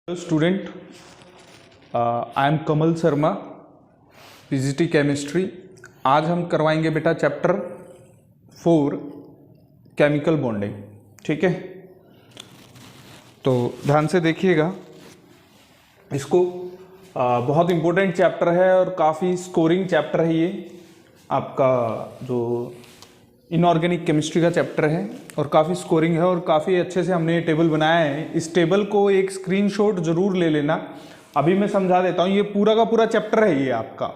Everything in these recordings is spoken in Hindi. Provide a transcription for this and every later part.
Hello student, I am Kamal Sharma, PGT chemistry. आज हम करवाएंगे बेटा चैप्टर 4 केमिकल बॉन्डिंग। ठीक है, तो ध्यान से देखिएगा इसको। बहुत इम्पोर्टेंट चैप्टर है और काफ़ी स्कोरिंग चैप्टर है ये। आपका जो इनऑर्गेनिक केमिस्ट्री का चैप्टर है और काफ़ी स्कोरिंग है और काफ़ी अच्छे से हमने ये टेबल बनाया है। इस टेबल को एक स्क्रीनशॉट जरूर ले लेना। अभी मैं समझा देता हूँ, ये पूरा का पूरा चैप्टर है ये आपका।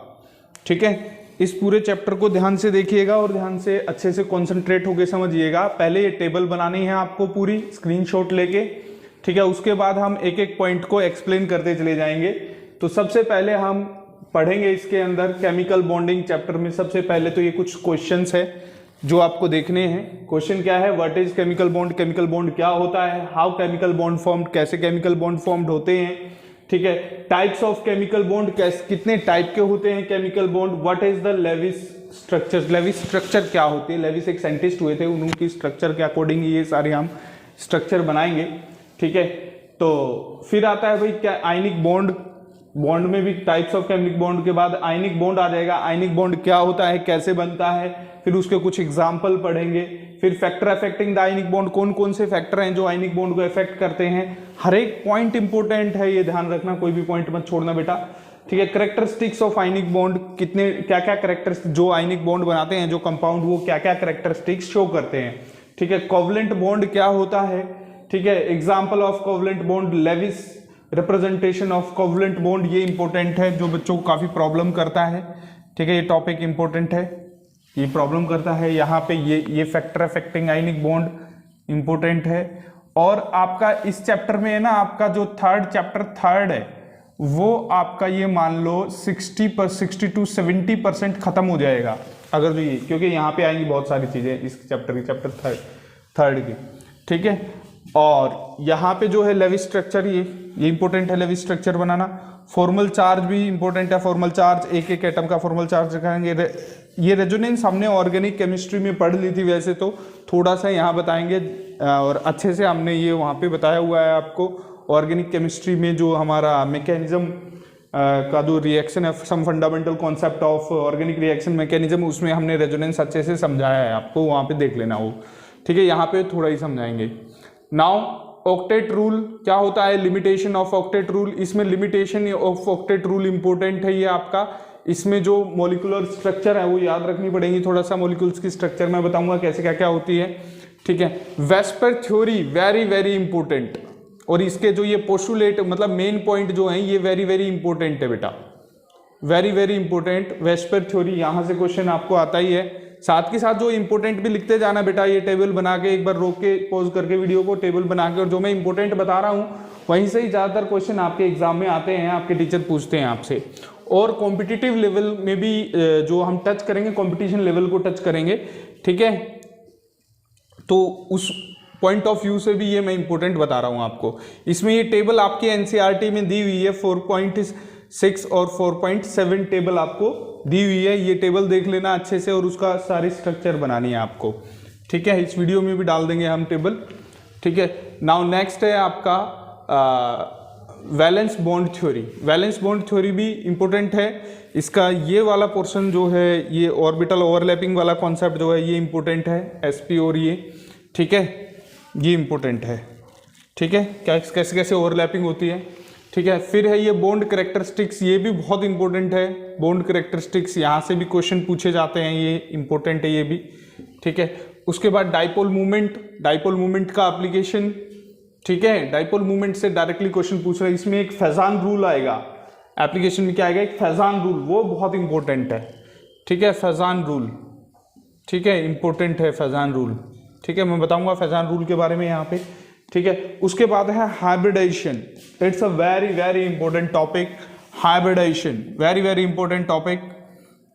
ठीक है, इस पूरे चैप्टर को ध्यान से देखिएगा और ध्यान से अच्छे से कॉन्सेंट्रेट होकर समझिएगा। पहले ये टेबल बनानी है आपको पूरी स्क्रीनशॉट लेके। ठीक है, उसके बाद हम एक एक पॉइंट को एक्सप्लेन करते चले जाएंगे। तो सबसे पहले हम पढ़ेंगे इसके अंदर केमिकल बॉन्डिंग चैप्टर में। सबसे पहले तो ये कुछ क्वेश्चंस है जो आपको देखने हैं। क्वेश्चन क्या है? What is chemical bond? Chemical bond क्या होता है? How chemical bond formed? कैसे केमिकल बॉन्ड फॉर्म्ड होते हैं? ठीक है, टाइप्स ऑफ केमिकल बॉन्ड, कितने टाइप के होते हैं chemical bond? What is the Lewis structure? Lewis structure क्या होती है? लेविस एक साइंटिस्ट हुए थे, उनकी स्ट्रक्चर के अकॉर्डिंग ये सारे हम स्ट्रक्चर बनाएंगे। ठीक है, तो फिर आता है भाई क्या आयनिक बॉन्ड। बॉन्ड में भी टाइप्स ऑफ केमिकल बॉन्ड के बाद आयनिक बॉन्ड आ जाएगा। आयनिक बॉन्ड क्या होता है, कैसे बनता है, फिर उसके कुछ एग्जाम्पल पढ़ेंगे। फिर factor affecting the ionic bond, कौन कौन से फैक्टर हैं जो आयनिक बॉन्ड को अफेक्ट करते हैं। हर एक पॉइंट इंपॉर्टेंट है, ये ध्यान रखना, कोई भी पॉइंट मत छोड़ना बेटा। ठीक है, कैरेक्टरिस्टिक्स ऑफ आयनिक बॉन्ड, कितने क्या क्या कैरेक्टरिस्टिक्स जो आयनिक बॉन्ड बनाते हैं, जो कंपाउंड, वो क्या क्या कैरेक्टरिस्टिक्स शो करते हैं। ठीक है, कोवलेंट बॉन्ड क्या होता है। ठीक है, example of covalent bond, Lewis representation of covalent bond, ये इंपॉर्टेंट है जो बच्चों को काफी प्रॉब्लम करता है। ठीक है, ये टॉपिक इंपॉर्टेंट है, ये प्रॉब्लम करता है। यहाँ पे ये factor affecting ionic bond important है। और आपका इस चैप्टर में है ना, आपका जो चैप्टर थर्ड है वो आपका ये मान लो 60 to 70% खत्म हो जाएगा अगर जो ये, क्योंकि यहाँ पे आएंगी बहुत सारी चीजें इस चैप्टर थर्ड की। ठीक है, और यहाँ पे जो है लेविस स्ट्रक्चर, ये इंपॉर्टेंट है लेविस स्ट्रक्चर बनाना। फॉर्मल चार्ज भी इंपॉर्टेंट है। फॉर्मल चार्ज, एक एक एटम का फॉर्मल चार्ज दिखाएंगे। ये रेजोनेंस हमने ऑर्गेनिक केमिस्ट्री में पढ़ ली थी, वैसे तो थोड़ा सा यहाँ बताएंगे और अच्छे से हमने ये वहाँ पे बताया हुआ है आपको। ऑर्गेनिक केमिस्ट्री में जो हमारा मैकेनिज्म का जो रिएक्शन है, some fundamental concept of organic reaction mechanism, उसमें हमने रेजोनेंस अच्छे से समझाया है आपको, वहाँ पे देख लेना वो। ठीक है, यहाँ पे थोड़ा ही समझाएंगे। नाउ ऑक्टेट रूल क्या होता है, लिमिटेशन ऑफ ऑक्टेट रूल। इसमें limitation of octet rule important है ये आपका। इसमें जो मॉलिक्यूलर स्ट्रक्चर है वो याद रखनी पड़ेगी। थोड़ा सा मॉलिक्यूल्स की स्ट्रक्चर मैं बताऊंगा कैसे क्या क्या होती है। ठीक है, VSEPR theory very very important, और इसके जो ये पोस्टुलेट मतलब मेन पॉइंट जो है ये वेरी वेरी इंपॉर्टेंट है बेटा, very very important. VSEPR theory, यहाँ से क्वेश्चन आपको आता ही है। साथ के साथ जो इंपॉर्टेंट भी लिखते जाना बेटा, ये टेबल बना के एक बार रोक के पॉज करके वीडियो को टेबल बना के, और जो मैं इंपॉर्टेंट बता रहा हूँ वहीं से ही ज्यादातर क्वेश्चन आपके एग्जाम में आते हैं, आपके टीचर पूछते हैं आपसे। और कॉम्पिटिटिव लेवल में भी जो हम टच करेंगे, कॉम्पिटिशन लेवल को टच करेंगे। ठीक है, तो उस पॉइंट ऑफ व्यू से भी ये मैं इंपॉर्टेंट बता रहा हूँ आपको। इसमें ये टेबल आपके एनसीईआरटी में दी हुई है, 4.6 और 4.7 टेबल आपको दी हुई है। ये टेबल देख लेना अच्छे से और उसका सारी स्ट्रक्चर बनानी है आपको। ठीक है, इस वीडियो में भी डाल देंगे हम टेबल। ठीक है, नाउ नेक्स्ट है आपका valence bond theory. Valence bond theory भी इंपॉर्टेंट है। इसका ये वाला पोर्शन जो है, ये ऑर्बिटल ओवरलैपिंग वाला कॉन्सेप्ट जो है ये इंपॉर्टेंट है, एसपी और ये। ठीक है, ये इंपॉर्टेंट है। ठीक है, कैसे कैसे ओवरलैपिंग होती है। ठीक है, फिर है ये बॉन्ड कैरेक्टरिस्टिक्स, ये भी बहुत इंपॉर्टेंट है। बॉन्ड कैरेक्टरिस्टिक्स, यहाँ से भी क्वेश्चन पूछे जाते हैं, ये इंपॉर्टेंट है ये भी। ठीक है, उसके बाद डाइपोल मूवमेंट, डाइपोल मूवमेंट का एप्लीकेशन। ठीक है, डाइपोल मूवमेंट से डायरेक्टली क्वेश्चन पूछ रहे हैं। इसमें एक फैजान रूल आएगा, एप्लीकेशन में क्या आएगा, एक फैजान रूल, वो बहुत इंपॉर्टेंट है। ठीक है, फैजान रूल, ठीक है, इंपॉर्टेंट है फैजान रूल। ठीक है, मैं बताऊंगा फैजान रूल के बारे में यहाँ पे। ठीक है, उसके बाद है hybridisation. It's a very very important topic, hybridisation, very very important topic.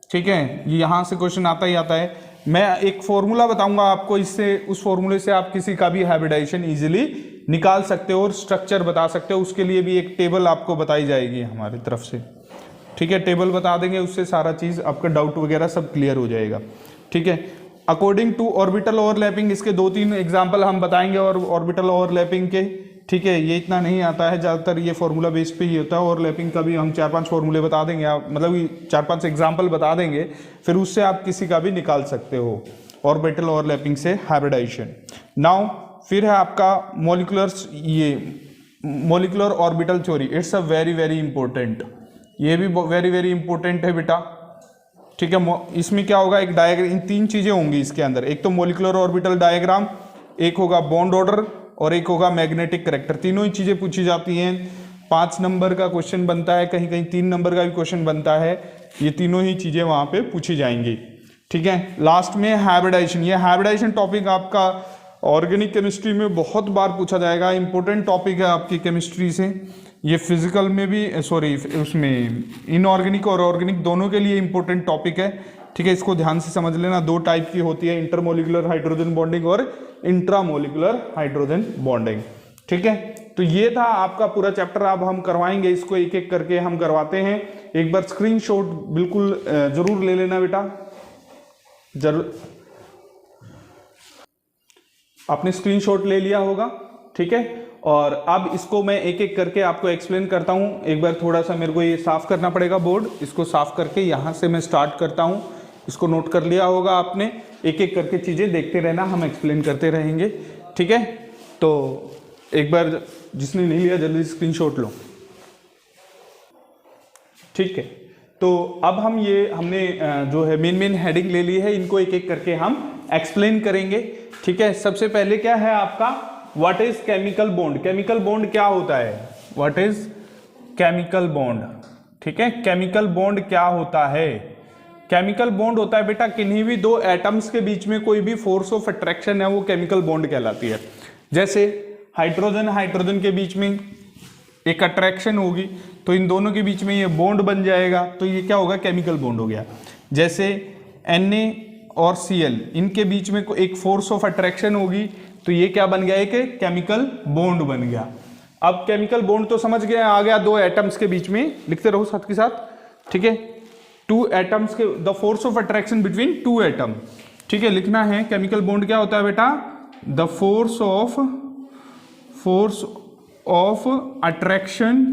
ठीक है, ये यहाँ से क्वेश्चन आता ही आता है। मैं एक फॉर्मूला बताऊंगा आपको, इससे उस फॉर्मूले से आप किसी का भी हाइब्रिडाइजेशन इजीली निकाल सकते हो और स्ट्रक्चर बता सकते हो। उसके लिए भी एक टेबल आपको बताई जाएगी हमारी तरफ से। ठीक है, टेबल बता देंगे, उससे सारा चीज आपका डाउट वगैरह सब क्लियर हो जाएगा। ठीक है, अकॉर्डिंग टू ऑर्बिटल ओवरलैपिंग, इसके 2-3 एग्जाम्पल हम बताएंगे और ऑर्बिटल ओवरलैपिंग के। ठीक है, ये इतना नहीं आता है, ज़्यादातर ये फॉर्मूला बेस पे ही होता है। ओवरलैपिंग का भी हम 4-5 फॉर्मूले बता देंगे, आप मतलब 4-5 एग्जाम्पल बता देंगे, फिर उससे आप किसी का भी निकाल सकते हो ऑर्बिटल ओवरलैपिंग से हाइब्रिडाइजेशन। नाउ फिर है आपका molecular orbital theory. It's a very very important, ये भी वेरी वेरी इंपॉर्टेंट है बेटा, ठीक है। इसमें क्या होगा, एक डायग्राम, इन 3 चीजें होंगी इसके अंदर, एक तो मोलिकुलर ऑर्बिटल डायग्राम, एक होगा बॉन्ड ऑर्डर और एक होगा मैग्नेटिक करैक्टर। तीनों ही चीजें पूछी जाती हैं। 5 नंबर का क्वेश्चन बनता है, कहीं कहीं 3 नंबर का भी क्वेश्चन बनता है। ये तीनों ही चीजें वहां पे पूछी जाएंगी, ठीक है। लास्ट में हाइब्रिडाइजेशन, ये हाइब्रिडाइजेशन टॉपिक आपका ऑर्गेनिक केमिस्ट्री में बहुत बार पूछा जाएगा, इंपॉर्टेंट टॉपिक है आपकी केमिस्ट्री से। ये फिजिकल में भी, सॉरी उसमें इनऑर्गेनिक और ऑर्गेनिक दोनों के लिए इंपॉर्टेंट टॉपिक है, ठीक है। इसको ध्यान से समझ लेना। 2 टाइप की होती है, इंटरमोलिकुलर हाइड्रोजन बॉन्डिंग और इंट्रामोलिकुलर हाइड्रोजन बॉन्डिंग, ठीक है। तो ये था आपका पूरा चैप्टर। अब हम करवाएंगे इसको, एक एक करके हम करवाते हैं। एक बार स्क्रीनशॉट बिल्कुल जरूर ले लेना बेटा, जरूर आपने स्क्रीनशॉट ले लिया होगा, ठीक है। और अब इसको मैं एक एक करके आपको एक्सप्लेन करता हूं। एक बार थोड़ा सा मेरे को ये साफ करना पड़ेगा बोर्ड, इसको साफ करके यहां से मैं स्टार्ट करता हूं। इसको नोट कर लिया होगा आपने, एक एक करके चीजें देखते रहना, हम एक्सप्लेन करते रहेंगे, ठीक है। तो एक बार जिसने नहीं लिया जल्दी स्क्रीनशॉट लो, ठीक है। तो अब हम हमने जो है मेन हेडिंग ले ली है, इनको एक एक करके हम एक्सप्लेन करेंगे, ठीक है। सबसे पहले क्या है आपका, what is chemical bond. Chemical bond क्या होता है, व्हाट इज केमिकल बॉन्ड, ठीक है। केमिकल बॉन्ड क्या होता है, केमिकल बॉन्ड होता है बेटा किन्हीं भी 2 एटम्स के बीच में कोई भी फोर्स ऑफ अट्रैक्शन है, वो केमिकल बॉन्ड कहलाती है। जैसे हाइड्रोजन के बीच में एक अट्रैक्शन होगी, तो इन दोनों के बीच में ये बॉन्ड बन जाएगा, तो ये क्या होगा, केमिकल बॉन्ड हो गया। जैसे Na और Cl, इनके बीच में एक फोर्स ऑफ अट्रैक्शन होगी, तो ये क्या बन गया, एक केमिकल बॉन्ड बन गया। अब केमिकल बॉन्ड तो समझ गए, आ गया 2 एटम्स के बीच में, लिखते रहो साथ के साथ, ठीक है। 2 एटम्स के, the force of attraction between 2 atom, ठीक है, लिखना है। केमिकल बॉन्ड क्या होता है बेटा, the force of attraction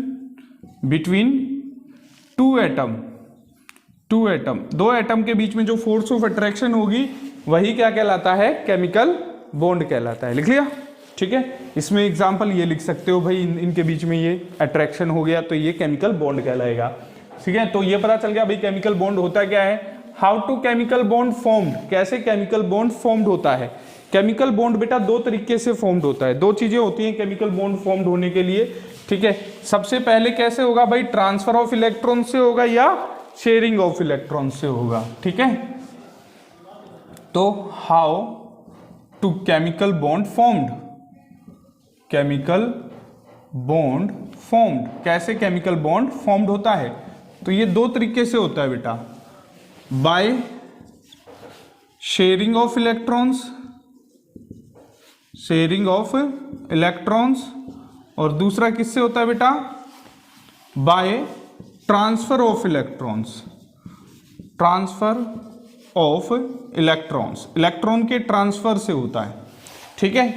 between 2 atom, 2 atom के बीच में जो फोर्स ऑफ अट्रैक्शन होगी वही क्या कहलाता है, केमिकल बॉन्ड कहलाता है। लिख लिया, ठीक है। इसमें एग्जांपल ये लिख सकते हो भाई, इनके बीच में ये अट्रैक्शन हो गया, तो ये केमिकल बॉन्ड कहलाएगा, ठीक है। तो ये पता चल गया भाई केमिकल बॉन्ड होता क्या है। How to chemical bond formed, कैसे केमिकल बॉन्ड फॉर्म्ड होता है। केमिकल बॉन्ड बेटा 2 तरीके से फॉर्म्ड होता है, 2 चीजें होती हैं केमिकल बॉन्ड फॉर्म्ड होने के लिए, ठीक है। सबसे पहले कैसे होगा भाई, ट्रांसफर ऑफ इलेक्ट्रॉन से होगा या शेयरिंग ऑफ इलेक्ट्रॉन से होगा, ठीक है। तो how to chemical bond formed, chemical bond formed, कैसे केमिकल बॉन्ड फॉर्म्ड होता है। तो ये 2 तरीके से होता है बेटा, by sharing of electrons, sharing of electrons, और दूसरा किससे होता है बेटा, by transfer of electrons, transfer of electrons, electron के ट्रांसफर से होता है, ठीक है।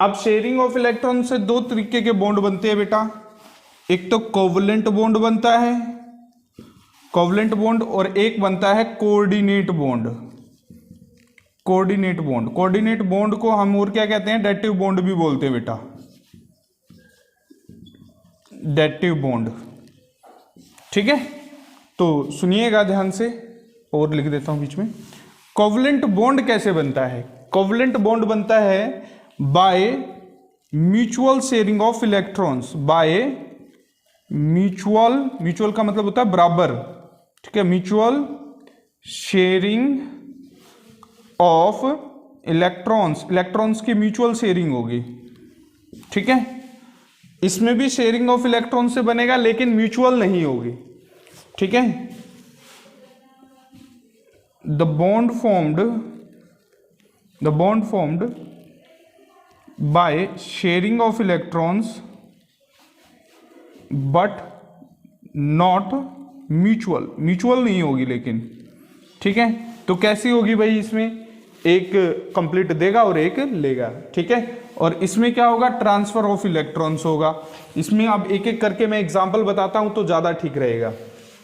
अब शेयरिंग ऑफ इलेक्ट्रॉन से 2 तरीके के बॉन्ड बनते हैं बेटा, एक तो कोवलेंट बॉन्ड बनता है, कोवलेंट बॉन्ड, और एक बनता है coordinate bond, coordinate bond. Coordinate bond को हम और क्या कहते हैं, डेटिव बॉन्ड भी बोलते हैं बेटा, डेटिव बॉन्ड, ठीक है। तो सुनिएगा ध्यान से, और लिख देता हूं बीच में। कोवलेंट बॉन्ड कैसे बनता है, कोवलेंट बॉन्ड बनता है by mutual sharing of electrons, by mutual का मतलब होता है बराबर, ठीक है, mutual sharing of electrons, electrons की म्यूचुअल शेयरिंग होगी, ठीक है। इसमें भी शेयरिंग ऑफ इलेक्ट्रॉन से बनेगा, लेकिन म्यूचुअल नहीं होगी, ठीक है। The bond formed by sharing of electrons but not mutual नहीं होगी लेकिन, ठीक है। तो कैसी होगी भाई, इसमें एक कंप्लीट देगा और एक लेगा, ठीक है। और इसमें क्या होगा, ट्रांसफर ऑफ इलेक्ट्रॉन्स होगा। इसमें अब एक एक करके मैं एग्जांपल बताता हूं तो ज़्यादा ठीक रहेगा।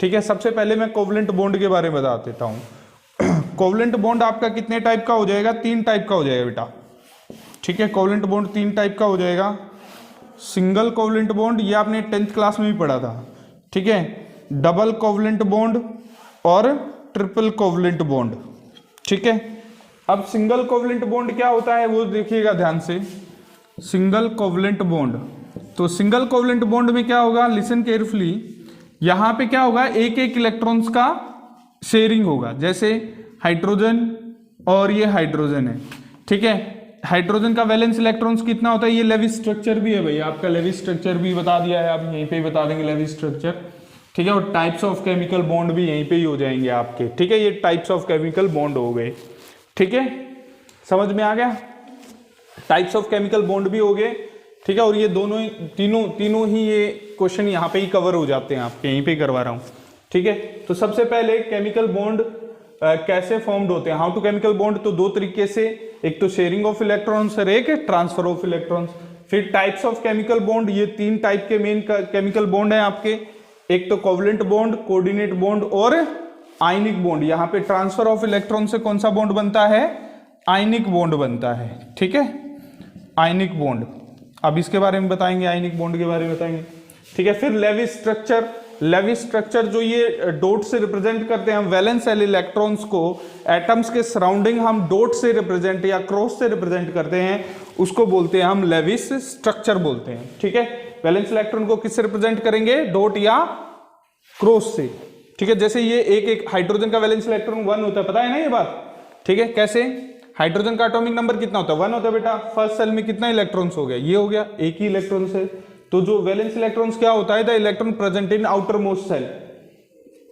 ठीक है, सबसे पहले मैं कोवलेंट बॉन्ड के बारे में बता देता हूं। कोवलेंट बॉन्ड आपका कितने टाइप का हो जाएगा, 3 टाइप का हो जाएगा बेटा। ठीक है, कोवलेंट बॉन्ड 3 टाइप का हो जाएगा। सिंगल कोवलेंट बॉन्ड, ये आपने 10th क्लास में भी पढ़ा था। ठीक है, डबल कोवलेंट बॉन्ड और ट्रिपल कोवलेंट बॉन्ड। ठीक है, अब सिंगल कोवलेंट बॉन्ड क्या होता है वो देखिएगा ध्यान से। सिंगल कोवलेंट बॉन्ड, तो सिंगल कोवलेंट बॉन्ड में क्या होगा, लिसन केयरफुली, यहां पे क्या होगा, एक एक इलेक्ट्रॉन्स का शेयरिंग होगा। जैसे हाइड्रोजन और ये हाइड्रोजन है। ठीक है, हाइड्रोजन का वैलेंस इलेक्ट्रॉन्स कितना होता है, ये लेविस स्ट्रक्चर भी है भाई, आपका लेविस स्ट्रक्चर भी बता दिया है, आप यहीं पे ही बता देंगे लेविस स्ट्रक्चर। ठीक है, और टाइप्स ऑफ केमिकल बॉन्ड भी यहीं पे ही हो जाएंगे आपके। ठीक है, ये टाइप्स ऑफ केमिकल बॉन्ड हो गए। ठीक है, समझ में आ गया, टाइप्स ऑफ केमिकल बॉन्ड भी हो गए। ठीक है, और ये दोनों तीनों ही ये क्वेश्चन यहाँ पे ही कवर हो जाते हैं, आपके यहीं पे करवा रहा हूँ। ठीक है, तो सबसे पहले केमिकल बॉन्ड कैसे फॉर्म्ड होते हैं, हाउ टू केमिकल बॉन्ड, तो 2 तरीके से, एक तो शेयरिंग ऑफ इलेक्ट्रॉन्स और एक ट्रांसफर ऑफ इलेक्ट्रॉन्स। फिर टाइप्स ऑफ केमिकल बॉन्ड, ये 3 टाइप के मेन केमिकल बॉन्ड है आपके, एक तो कोवलेंट बॉन्ड, कोऑर्डिनेट बॉन्ड और आयनिक बॉन्ड। यहाँ पे ट्रांसफर ऑफ इलेक्ट्रॉन से कौन सा बॉन्ड बनता है, आयनिक बॉन्ड बनता है। ठीक है, आयनिक बॉन्ड, अब इसके बारे में बताएंगे, आयनिक बॉन्ड के बारे में बताएंगे। ठीक है, फिर लेविस स्ट्रक्चर, लेविस स्ट्रक्चर जो ये डॉट से रिप्रेजेंट करते हैं हम वैलेंस सेल इलेक्ट्रॉन्स को, एटम्स के सराउंडिंग हम डॉट से रिप्रेजेंट या क्रॉस से रिप्रेजेंट करते हैं, उसको बोलते हैं हम लेविस स्ट्रक्चर बोलते हैं। ठीक है, वैलेंस इलेक्ट्रॉन को किससे रिप्रेजेंट करेंगे, डॉट या क्रॉस से। ठीक है, जैसे ये एक हाइड्रोजन का वैलेंस इलेक्ट्रॉन 1 होता है, पता है ना ये बात। ठीक है, कैसे, हाइड्रोजन का एटॉमिक नंबर कितना होता है, 1 होता है बेटा। फर्स्ट सेल में कितना इलेक्ट्रॉन्स हो गया, ये हो गया, एक ही इलेक्ट्रॉन से। तो जो वैलेंस इलेक्ट्रॉन्स क्या होता है, the electron present in outermost shell,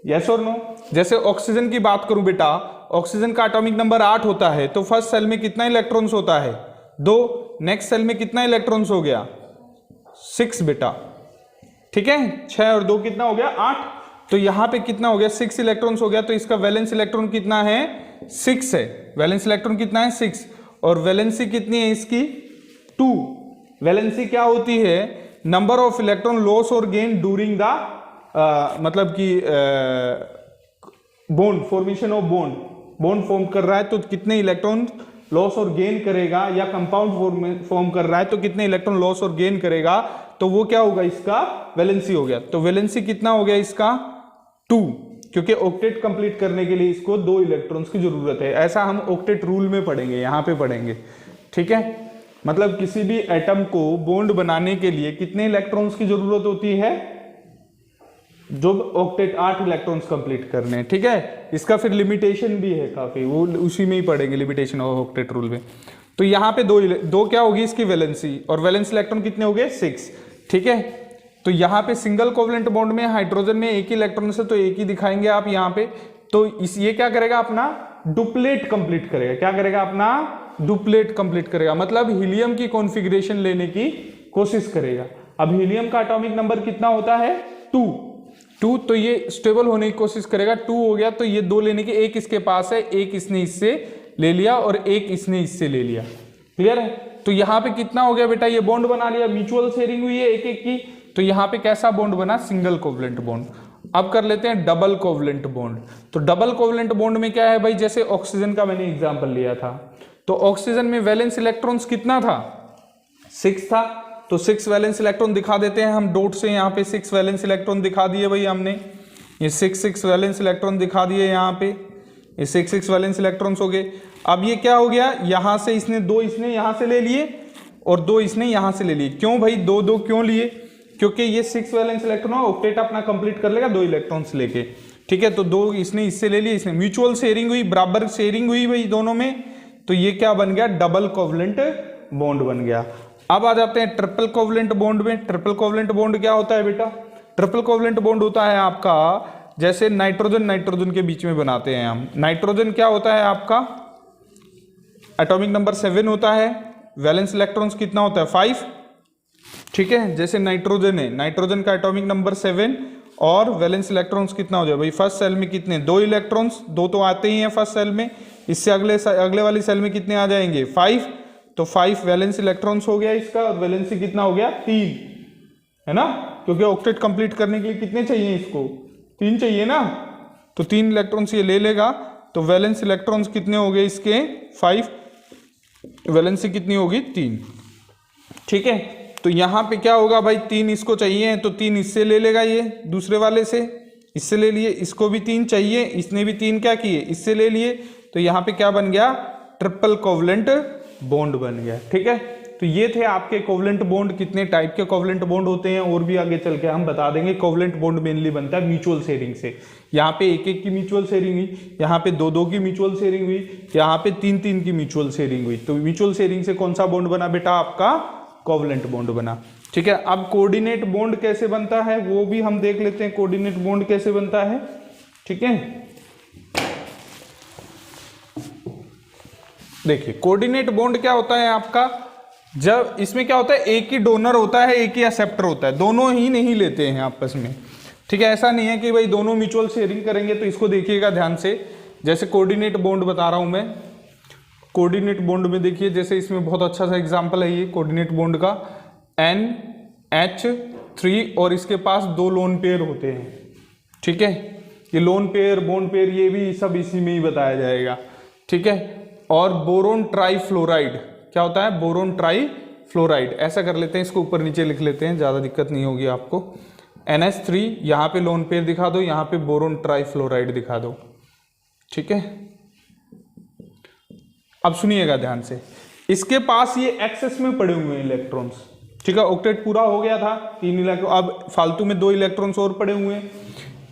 yes और नो। जैसे ऑक्सीजन की बात करूं बेटा, ऑक्सीजन का एटॉमिक नंबर 8 होता है, तो फर्स्ट सेल में कितना इलेक्ट्रॉन्स होता है, 2। नेक्स्ट सेल में कितना इलेक्ट्रॉन्स हो गया, 6 बेटा। ठीक है, 6 और 2 कितना हो गया, 8। तो यहां पे कितना हो गया, 6 इलेक्ट्रॉन्स हो गया। तो इसका वैलेंस इलेक्ट्रॉन कितना है, 6 है। वैलेंस इलेक्ट्रॉन कितना है, 6। और वैलेंसी कितनी है इसकी, 2। वैलेंसी क्या होती है, नंबर ऑफ इलेक्ट्रॉन लॉस और गेन ड्यूरिंग द मतलब कि bond formation of bond form कर रहा है तो कितने इलेक्ट्रॉन लॉस और गेन करेगा, या कंपाउंड फॉर्म कर रहा है तो कितने इलेक्ट्रॉन लॉस और गेन करेगा, तो वो क्या होगा, इसका वैलेंसी हो गया। तो वैलेंसी कितना हो गया इसका, 2, क्योंकि ऑक्टेट कंप्लीट करने के लिए इसको 2 इलेक्ट्रॉन्स की जरूरत है। ऐसा हम ऑक्टेट रूल में पढ़ेंगे, यहां पे पढ़ेंगे। ठीक है, मतलब किसी भी एटम को बॉन्ड बनाने के लिए कितने इलेक्ट्रॉन्स की जरूरत होती है, जो ऑक्टेट 8 इलेक्ट्रॉन्स कंप्लीट करने हैं। ठीक है, इसका फिर लिमिटेशन भी है काफी, वो उसी में ही पढ़ेंगे, लिमिटेशन ऑफ ऑक्टेट रूल में। तो यहाँ पे दो क्या होगी इसकी वैलेंसी, और वैलेंस इलेक्ट्रॉन कितने हो गए, 6। ठीक है, तो यहाँ पे सिंगल कोवलेंट बॉन्ड में हाइड्रोजन में एक ही इलेक्ट्रॉन से, तो एक ही दिखाएंगे आप यहाँ पे। तो ये क्या करेगा, अपना डुप्लेट कंप्लीट करेगा। क्या करेगा, अपना डुप्लेट कंप्लीट करेगा, मतलब हीलियम की कॉन्फ़िगरेशन लेने की कोशिश करेगा। अब हीलियम का एटॉमिक नंबर कितना होता है, 2। तो ये स्टेबल होने की कोशिश करेगा, 2 हो गया। तो ये 2 लेने की, एक इसके पास है, एक इसने इससे ले लिया और एक इसने इससे ले लिया। क्लियर है, तो यहाँ पे कितना हो गया बेटा, ये बॉन्ड बना लिया, म्यूचुअल शेयरिंग हुई है एक एक की। तो यहाँ पे कैसा बॉन्ड बना, सिंगल कोवलेंट बॉन्ड। अब कर लेते हैं डबल कोवलेंट बॉन्ड। तो डबल कोवलेंट बॉन्ड में क्या है भाई, जैसे ऑक्सीजन का मैंने एग्जांपल लिया था, तो ऑक्सीजन में वैलेंस इलेक्ट्रॉन्स कितना था, 6 था। तो 6 वैलेंस इलेक्ट्रॉन दिखा देते हैं हम डॉट से, यहाँ पे 6 वैलेंस इलेक्ट्रॉन दिखा दिए भाई हमने, ये 6 वैलेंस इलेक्ट्रॉन दिखा दिए यहाँ पे, ये 6 वैलेंस इलेक्ट्रॉन्स हो गए। अब ये क्या हो गया, यहाँ से इसने 2 इसने यहाँ से ले लिए और 2 इसने यहाँ से ले लिए। क्यों भाई 2 क्यों लिए, क्योंकि ये 6 वैलेंस इलेक्ट्रॉन ऑक्टेट अपना कंप्लीट कर लेगा 2 इलेक्ट्रॉन्स लेके। ठीक है, तो 2 इसने इससे ले लिए, इसने म्यूचुअल शेयरिंग हुई, बराबर शेयरिंग हुई भाई दोनों में। तो ये क्या बन गया, डबल कोवलेंट बॉन्ड बन गया। अब आ जाते हैं ट्रिपल कोवलेंट बॉन्ड में। ट्रिपल कोवलेंट बॉन्ड क्या होता है बेटा, ट्रिपल कोवलेंट बॉन्ड होता है आपका, जैसे नाइट्रोजन के बीच में बनाते हैं हम। नाइट्रोजन क्या होता है आपका, एटॉमिक नंबर 7 होता है, वैलेंस इलेक्ट्रॉन्स कितना होता है, 5। ठीक है, जैसे नाइट्रोजन है, नाइट्रोजन का एटॉमिक नंबर 7 और वैलेंस इलेक्ट्रॉन्स कितना हो जाए भाई, फर्स्ट सेल में कितने, 2 इलेक्ट्रॉन्स, 2 तो आते ही हैं फर्स्ट सेल में, इससे अगले वाली सेल में कितने आ जाएंगे, 5। तो 5 वैलेंस इलेक्ट्रॉन्स हो गया इसका, और वैलेंसी कितना हो गया 3, है ना, क्योंकि ऑक्टेट कंप्लीट करने के लिए कितने चाहिए इसको, 3 चाहिए ना, तो 3 इलेक्ट्रॉन्स ये ले लेगा, तो वैलेंस इलेक्ट्रॉन्स कितने हो गए इसके 5, वैलेंसी कितनी होगी 3, ठीक है। तो यहाँ पे क्या होगा भाई, 3 इसको चाहिए तो 3 इससे ले लेगा, ये दूसरे वाले से इससे ले लिए, इसको भी 3 चाहिए, इसने भी 3 क्या किए इससे ले लिए, तो यहाँ पे क्या बन गया, ट्रिपल कोवलेंट बॉन्ड बन गया, ठीक है। तो ये थे आपके कोवलेंट बॉन्ड। कितने टाइप के कोवलेंट बॉन्ड होते हैं और भी आगे चल के हम बता देंगे। कोवलेंट बॉन्ड मेनली बनता है म्यूचुअल शेयरिंग से। यहाँ पे 1-1 की म्यूचुअल शेयरिंग हुई, यहाँ पे 2-2 की म्यूचुअल शेयरिंग हुई, यहाँ पे 3-3 की म्यूचुअल शेयरिंग हुई। तो म्यूचुअल शेयरिंग से कौन सा बॉन्ड बना बेटा, आपका कोवलेंट बॉन्ड बना, ठीक है। अब कोऑर्डिनेट बॉन्ड कैसे बनता है वो भी हम देख लेते हैं, कोऑर्डिनेट बॉन्ड कैसे बनता है, ठीक है। देखिए कोऑर्डिनेट बॉन्ड क्या होता है आपका, जब इसमें क्या होता है, एक ही डोनर होता है, एक ही एक्सेप्टर होता है, दोनों ही नहीं लेते हैं आपस में, ठीक है। ऐसा नहीं है कि भाई दोनों म्यूचुअल शेयरिंग करेंगे। तो इसको देखिएगा ध्यान से, जैसे कोऑर्डिनेट बॉन्ड बता रहा हूं मैं, कोऑर्डिनेट बॉन्ड में देखिए, जैसे इसमें बहुत अच्छा सा एग्जांपल है ये कोऑर्डिनेट बॉन्ड का, NH3 और इसके पास 2 लोन पेयर होते हैं, ठीक है। ये लोन पेयर, बॉन्ड पेयर, ये भी सब इसी में ही बताया जाएगा, ठीक है। और बोरोन ट्राईफ्लोराइड क्या होता है, बोरोन ट्राईफ्लोराइड, ऐसा कर लेते हैं, इसको ऊपर नीचे लिख लेते हैं, ज़्यादा दिक्कत नहीं होगी आपको। NH3 यहाँ पे लोन पेयर दिखा दो, यहाँ पे बोरोन ट्राईफ्लोराइड दिखा दो, ठीक है। अब सुनिएगा ध्यान से, इसके पास ये एक्सेस में पड़े हुए हैं इलेक्ट्रॉन्स, ठीक है। ऑक्टेट पूरा हो गया था, 3 इलेक्ट्रॉन, अब फालतू में 2 इलेक्ट्रॉन्स और पड़े हुए हैं।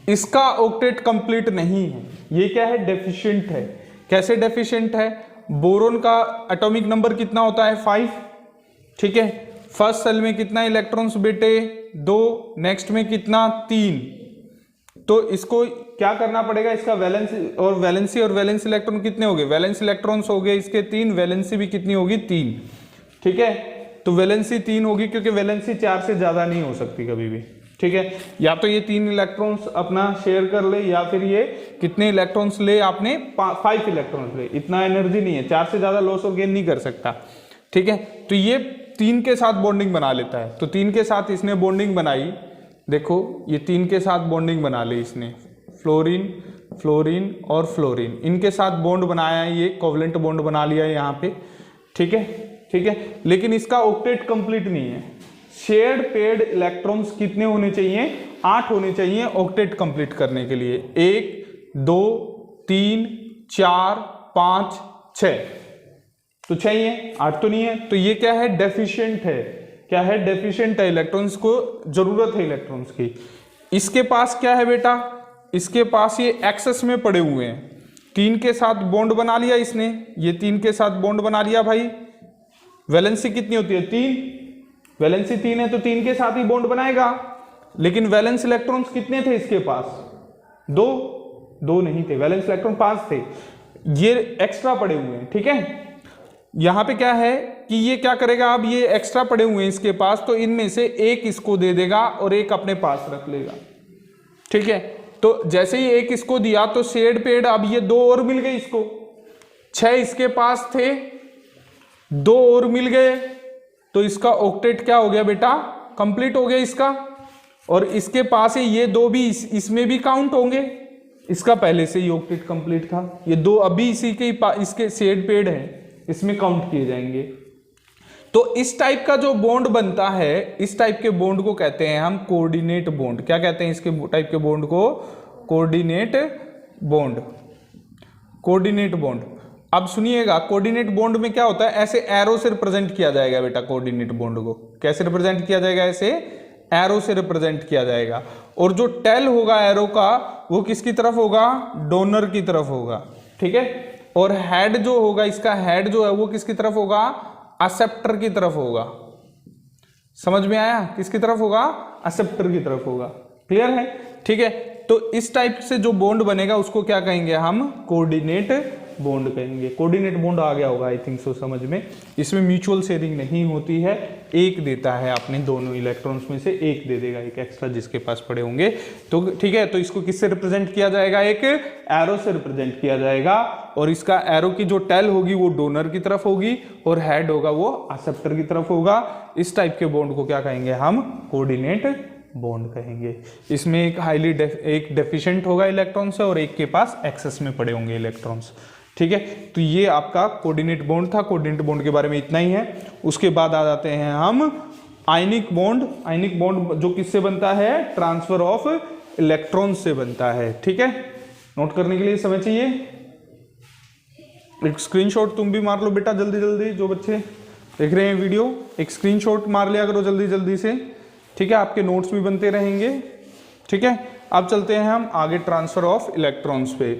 इसका ऑक्टेट कंप्लीट नहीं है, ये क्या है, डेफिशिएंट है। कैसे डेफिशिएंट है, बोरोन का एटॉमिक नंबर कितना होता है 5, ठीक है। फर्स्ट सेल में कितना इलेक्ट्रॉन्स बेटे 2, नेक्स्ट में कितना 3, तो इसको क्या करना पड़ेगा, इसका वैलेंसी और वैलेंस इलेक्ट्रॉन कितने हो गए, वैलेंस इलेक्ट्रॉन्स हो गए इसके 3, वैलेंसी भी कितनी होगी 3, ठीक है। तो वैलेंसी 3 होगी क्योंकि वैलेंसी 4 से ज्यादा नहीं हो सकती कभी भी, ठीक है। या तो ये 3 इलेक्ट्रॉन्स अपना शेयर कर ले, या फिर ये कितने इलेक्ट्रॉन्स ले, आपने 5 इलेक्ट्रॉन्स ले, इतना एनर्जी नहीं है, 4 से ज्यादा लॉस और गेन नहीं कर सकता, ठीक है। तो ये 3 के साथ बॉन्डिंग बना लेता है, तो 3 के साथ इसने बॉन्डिंग बनाई, देखो ये 3 के साथ बॉन्डिंग बना ली इसने, फ्लोरीन, फ्लोरीन और फ्लोरीन, इनके साथ बॉन्ड बनाया है, ये कोवलेंट बॉन्ड बना लिया है यहाँ पे, ठीक है, ठीक है। लेकिन इसका ऑक्टेट कंप्लीट नहीं है। शेयर्ड पेयर्ड इलेक्ट्रॉन्स कितने होने चाहिए, 8 होने चाहिए ऑक्टेट कंप्लीट करने के लिए, 1 2 3 4 5 6, तो 6 ही है, 8 तो नहीं है। तो ये क्या है, डेफिशिएंट है, क्या है, डेफिशिएंट है, इलेक्ट्रॉन्स को जरूरत है इलेक्ट्रॉन्स की। इसके पास क्या है बेटा, इसके पास ये एक्सेस में पड़े हुए हैं, 3 के साथ बॉन्ड बना लिया इसने, ये 3 के साथ बॉन्ड बना लिया भाई। वैलेंसी कितनी होती है 3, वैलेंसी 3 है तो 3 के साथ ही बॉन्ड बनाएगा। लेकिन वैलेंस इलेक्ट्रॉन्स कितने थे इसके पास, 2 नहीं थे, वैलेंस इलेक्ट्रॉन 5 थे, ये एक्स्ट्रा पड़े हुए हैं, ठीक है। यहां पे क्या है कि ये क्या करेगा, अब ये एक्स्ट्रा पड़े हुए हैं इसके पास, तो इनमें से एक इसको दे देगा और एक अपने पास रख लेगा, ठीक है। तो जैसे ही एक इसको दिया तो शेयर्ड पेयर्ड, अब ये 2 और मिल गए इसको, 6 इसके पास थे, 2 और मिल गए, तो इसका ऑक्टेट क्या हो गया बेटा, कंप्लीट हो गया इसका। और इसके पास है ये 2 भी इसमें भी काउंट होंगे, इसका पहले से ही ऑक्टेट कंप्लीट था, ये 2 अभी इसी के इसके शेयर्ड पेयर्ड है, इसमें काउंट किए जाएंगे। तो इस टाइप का जो बॉन्ड बनता है, इस टाइप के बॉन्ड को कहते हैं हम कोऑर्डिनेट बॉन्ड। क्या कहते हैं इसके टाइप के बॉन्ड को, कोऑर्डिनेट बॉन्ड, कोऑर्डिनेट बॉन्ड। अब सुनिएगा, कोऑर्डिनेट बॉन्ड में क्या होता है, ऐसे एरो से रिप्रेजेंट किया जाएगा बेटा, कोऑर्डिनेट बॉन्ड को कैसे रिप्रेजेंट किया जाएगा, ऐसे एरो से रिप्रेजेंट किया जाएगा। और जो टेल होगा एरो का, वो किसकी तरफ होगा, डोनर की तरफ होगा, ठीक है। और हेड जो होगा, इसका हेड जो है वो किसकी तरफ होगा, एक्सेप्टर की तरफ होगा। समझ में आया, किसकी तरफ होगा, एक्सेप्टर की तरफ होगा, क्लियर है, ठीक है। तो इस टाइप से जो बॉन्ड बनेगा उसको क्या कहेंगे हम, कोऑर्डिनेट बॉन्ड कहेंगे। कोऑर्डिनेट बॉन्ड आ गया होगा आई थिंक सो समझ में। इसमें म्यूचुअल शेयरिंग नहीं होती है, एक देता है अपने दोनों इलेक्ट्रॉन्स में से एक दे देगा, एक एक्स्ट्रा जिसके पास पड़े होंगे। तो ठीक है, तो इसको किससे रिप्रेजेंट किया जाएगा, एक एरो से रिप्रेजेंट किया जाएगा, और इसका एरो की जो टेल होगी वो डोनर की तरफ होगी और हेड होगा वो एक्सेप्टर की तरफ होगा। इस टाइप के बॉन्ड को क्या कहेंगे हम, कोऑर्डिनेट बॉन्ड कहेंगे। इसमें एक एक डेफिशिएंट होगा इलेक्ट्रॉन से और एक के पास एक्सेस में पड़े होंगे इलेक्ट्रॉन्स। ठीक है, तो ये आपका कोऑर्डिनेट बॉन्ड था। कोऑर्डिनेट बॉन्ड के बारे में इतना ही है। उसके बाद आ जाते हैं हम आयनिक बॉन्ड। आयनिक बॉन्ड जो किससे बनता है, ट्रांसफर ऑफ इलेक्ट्रॉन से बनता है। ठीक है, नोट करने के लिए समय चाहिए, एक स्क्रीनशॉट तुम भी मार लो बेटा जल्दी जल्दी, जो बच्चे देख रहे हैं वीडियो एक स्क्रीनशॉट मार लिया करो जल्दी जल्दी से। ठीक है, आपके नोट्स भी बनते रहेंगे। ठीक है, अब चलते हैं हम आगे ट्रांसफर ऑफ इलेक्ट्रॉन्स पे।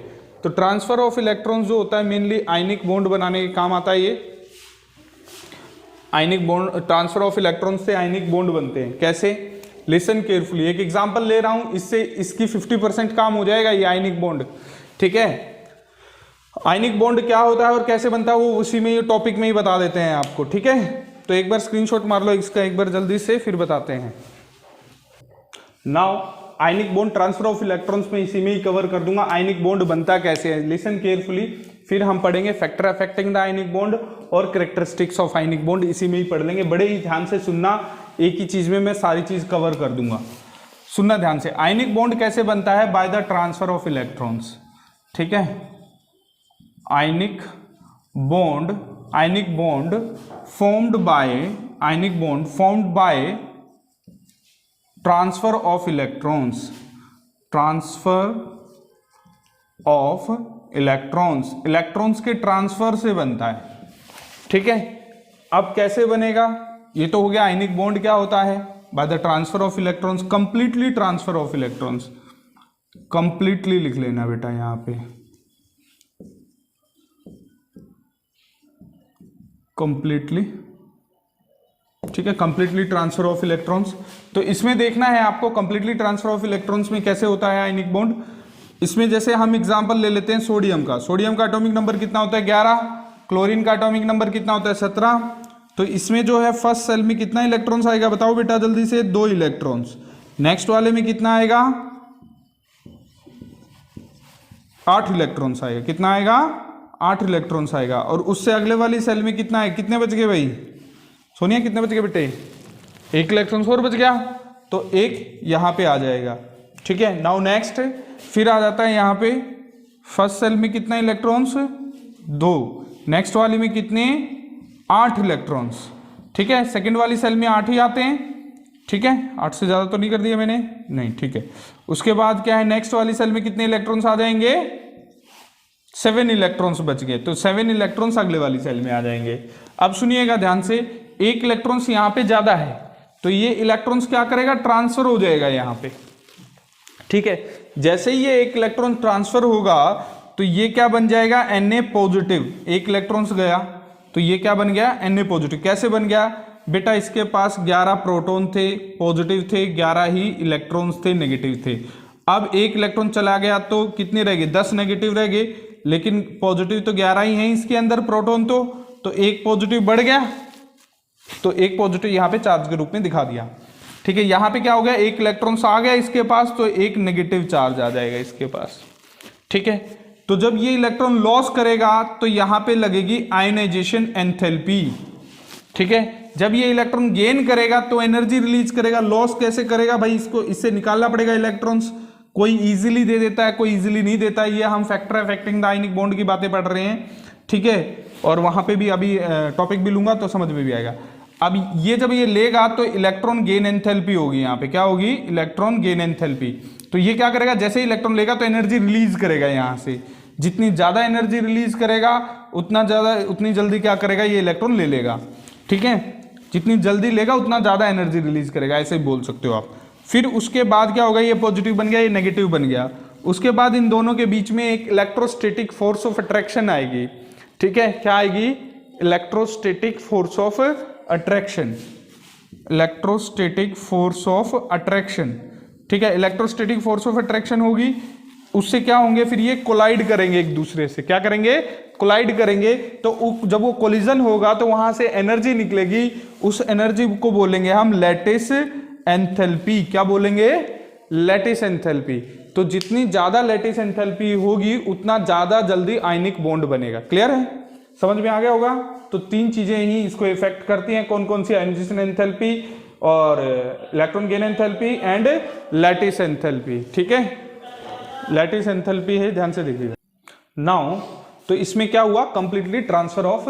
तो ट्रांसफर ऑफ इलेक्ट्रॉन्स जो होता है मेनली आयनिक बॉन्ड बनाने के काम आता है। ये ionic bond, transfer of electrons से आयनिक बॉन्ड बनते हैं। कैसे, लिसन केयरफुली, एक एग्जांपल ले रहा हूं, इससे इसकी 50% काम हो जाएगा ये आयनिक बॉन्ड। ठीक है, आयनिक बॉन्ड क्या होता है और कैसे बनता है वो उसी में ये टॉपिक में ही बता देते हैं आपको। ठीक है, तो एक बार स्क्रीनशॉट मार लो इसका एक बार जल्दी से, फिर बताते हैं। Now ionic bond transfer of electrons में इसी में ही कवर कर दूंगा। आयनिक बॉन्ड बनता कैसे है, लिसन केयरफुली, फिर हम पढ़ेंगे factor affecting the ionic bond और कैरेक्टरिस्टिक्स ऑफ आयनिक बॉन्ड, इसी में ही पढ़ लेंगे। बड़े ही ध्यान से सुनना, एक ही चीज में मैं सारी चीज कवर कर दूंगा, सुनना ध्यान से। आयनिक बॉन्ड कैसे बनता है, by the transfer of electrons. ठीक है, ionic bond formed by transfer of electrons, electrons के ट्रांसफर से बनता है। ठीक है, अब कैसे बनेगा, ये तो हो गया आयनिक बॉन्ड क्या होता है, by the transfer of electrons, completely transfer of electrons, completely लिख लेना बेटा यहां पे, कंप्लीटली। ठीक है, कंप्लीटली ट्रांसफर ऑफ इलेक्ट्रॉन्स। तो इसमें देखना है आपको कंप्लीटली ट्रांसफर ऑफ इलेक्ट्रॉन्स में कैसे होता है आयनिक बॉन्ड। इसमें जैसे हम एग्जांपल ले लेते हैं सोडियम का। सोडियम का एटॉमिक नंबर कितना होता है, 11। क्लोरीन का एटॉमिक नंबर कितना होता है, 17। तो इसमें जो है फर्स्ट सेल में कितना इलेक्ट्रॉन्स आएगा, बताओ बेटा जल्दी से, 2 इलेक्ट्रॉन्स। नेक्स्ट वाले में कितना आएगा, 8 इलेक्ट्रॉन्स आएगा। कितना आएगा, 8 इलेक्ट्रॉन्स आएगा। और उससे अगले वाली सेल में कितना है, कितने बच गए भाई सोनिया, कितने बच गए बेटे, 1 इलेक्ट्रॉन्स और बच गया, तो 1 यहां पे आ जाएगा। ठीक है, नाउ नेक्स्ट फिर आ जाता है यहां पे फर्स्ट सेल में कितना इलेक्ट्रॉन्स, 2। नेक्स्ट वाली में कितने, 8 इलेक्ट्रॉन्स। ठीक है, सेकंड वाली सेल में 8 ही आते हैं। ठीक है, 8 से ज्यादा तो नहीं कर दिया मैंने, नहीं। ठीक है, उसके बाद क्या है, नेक्स्ट वाली सेल में कितने इलेक्ट्रॉन्स आ जाएंगे, 7 इलेक्ट्रॉन्स बच गए, तो 7 इलेक्ट्रॉन्स अगले वाली सेल में आ जाएंगे। अब सुनिएगा ध्यान से, 1 इलेक्ट्रॉन्स यहां पे ज्यादा है, तो ये इलेक्ट्रॉन्स क्या करेगा, ट्रांसफर हो जाएगा यहां पे। ठीक है, जैसे ही ये 1 इलेक्ट्रॉन ट्रांसफर होगा तो ये क्या बन जाएगा, Na पॉजिटिव। 1 इलेक्ट्रॉन्स गया तो ये क्या बन गया, Na पॉजिटिव। कैसे बन गया बेटा, इसके पास 11 प्रोटॉन थे, पॉजिटिव थे, 11 ही इलेक्ट्रॉन्स थे, नेगेटिव थे। अब 1 इलेक्ट्रॉन चला गया तो कितने रह गए, 10 नेगेटिव रह गए, लेकिन पॉजिटिव तो 11 ही हैं इसके अंदर प्रोटॉन, तो 1 पॉजिटिव बढ़ गया, तो 1 पॉजिटिव यहां पे चार्ज के रूप में दिखा दिया। ठीक है, यहां पे क्या हो गया, 1 इलेक्ट्रॉन्स आ गया इसके पास, तो 1 नेगेटिव चार्ज आ जाएगा इसके पास। ठीक है, तो जब ये इलेक्ट्रॉन लॉस करेगा तो यहां पे लगेगी आयोनाइजेशन एंथैल्पी। ठीक है, जब ये इलेक्ट्रॉन गेन करेगा तो एनर्जी रिलीज करेगा। लॉस कैसे करेगा भाई, इसको इससे निकालना पड़ेगा इलेक्ट्रॉन्स। कोई इजीली दे देता है, कोई इजीली नहीं देता है। ये हम factor affecting the ionic bond की बातें पढ़ रहे हैं। ठीक है, और वहां पे भी अभी टॉपिक भी लूंगा तो समझ में भी आएगा। अब ये जब ये लेगा तो इलेक्ट्रॉन गेन एंथैल्पी होगी, यहाँ पे क्या होगी, इलेक्ट्रॉन गेन एंथैल्पी। तो ये क्या करेगा, जैसे ही इलेक्ट्रॉन लेगा तो एनर्जी रिलीज करेगा यहाँ से। जितनी ज्यादा एनर्जी रिलीज करेगा उतनी जल्दी क्या करेगा, ये इलेक्ट्रॉन ले लेगा। ठीक है, जितनी जल्दी लेगा उतना ज्यादा एनर्जी रिलीज करेगा, ऐसे ही बोल सकते हो आप। फिर उसके बाद क्या होगा, ये पॉजिटिव बन गया, ये नेगेटिव बन गया। उसके बाद इन दोनों के बीच में एक इलेक्ट्रोस्टैटिक फोर्स ऑफ अट्रैक्शन आएगी। ठीक है, क्या आएगी, electrostatic force of attraction, electrostatic force of attraction. ठीक है, इलेक्ट्रोस्टैटिक फोर्स ऑफ अट्रैक्शन होगी। उससे क्या होंगे, फिर ये कोलाइड करेंगे एक दूसरे से, क्या करेंगे, कोलाइड करेंगे। तो जब वो कोलिजन होगा तो वहां से एनर्जी निकलेगी, उस एनर्जी को बोलेंगे हम लैटिस एंथैल्पी। क्या बोलेंगे, लैटिस एंथैल्पी। तो जितनी ज्यादा लैटिस एंथैल्पी होगी उतना ज्यादा जल्दी आयनिक बॉन्ड बनेगा। क्लियर है, समझ में आ गया होगा। तो तीन चीजें ही इसको इफेक्ट करती हैं, कौन कौन सी, आयनाइजेशन एंथैल्पी और electron gain enthalpy and lattice enthalpy. ठीक है, लैटिस एंथैल्पी है, ध्यान से देखिएगा। नाउ तो इसमें क्या हुआ, कंप्लीटली ट्रांसफर ऑफ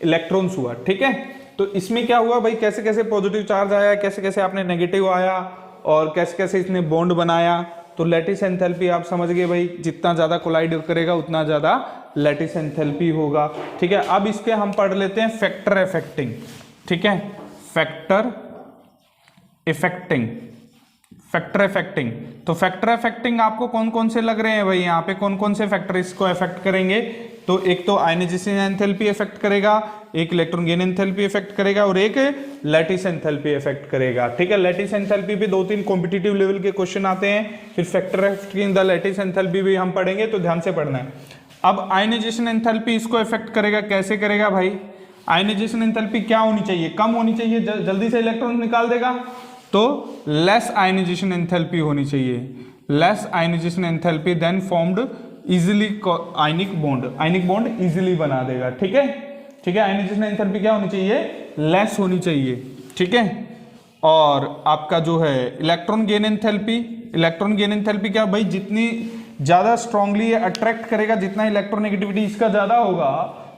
इलेक्ट्रॉन्स हुआ। ठीक है, तो इसमें क्या हुआ भाई, कैसे कैसे पॉजिटिव चार्ज आया, कैसे कैसे आपने नेगेटिव आया और कैसे कैसे इसने बॉन्ड बनाया। तो लैटिस एंथैल्पी आप समझ गए भाई, जितना ज्यादा कोलाइड करेगा उतना ज्यादा लैटिस एंथैल्पी होगा। ठीक है, अब इसके हम पढ़ लेते हैं फैक्टर इफेक्टिंग। ठीक है, फैक्टर इफेक्टिंग, फैक्टर इफेक्टिंग। तो फैक्टर इफेक्टिंग आपको कौन कौन से लग रहे हैं भाई, यहाँ पे कौन कौन से फैक्टर इसको इफेक्ट करेंगे। तो एक तो आयनाइजेशन एंथैल्पी इफेक्ट करेगा, एक इलेक्ट्रॉन गेन एंथैल्पी इफेक्ट करेगा और एक लैटिस एंथैल्पी इफेक्ट करेगा। ठीक है, लैटिस एंथैल्पी पे 2-3 कॉम्पिटिटिव लेवल के क्वेश्चन आते हैं, फिर factor affecting the lattice enthalpy भी हम पढ़ेंगे, तो ध्यान से पढ़ना है। अब आयनाइजेशन एंथैल्पी इसको इफेक्ट करेगा, कैसे करेगा भाई, आयनाइजेशन एंथैल्पी क्या होनी चाहिए, कम होनी चाहिए, जल्दी से इलेक्ट्रॉन निकाल देगा, तो लेस आयनाइजेशन एंथैल्पी होनी चाहिए, less ionisation enthalpy then formed easily ionic bond easily बना देगा। ठीक है, ठीक है, आयनाइजेशन एंथैल्पी क्या होनी चाहिए, लेस होनी चाहिए। ठीक है, और आपका जो है electron gain enthalpy, electron gain enthalpy क्या भाई, जितनी ज्यादा स्ट्रांगली ये अट्रैक्ट करेगा, जितना इलेक्ट्रोनेगेटिविटी इसका ज्यादा होगा,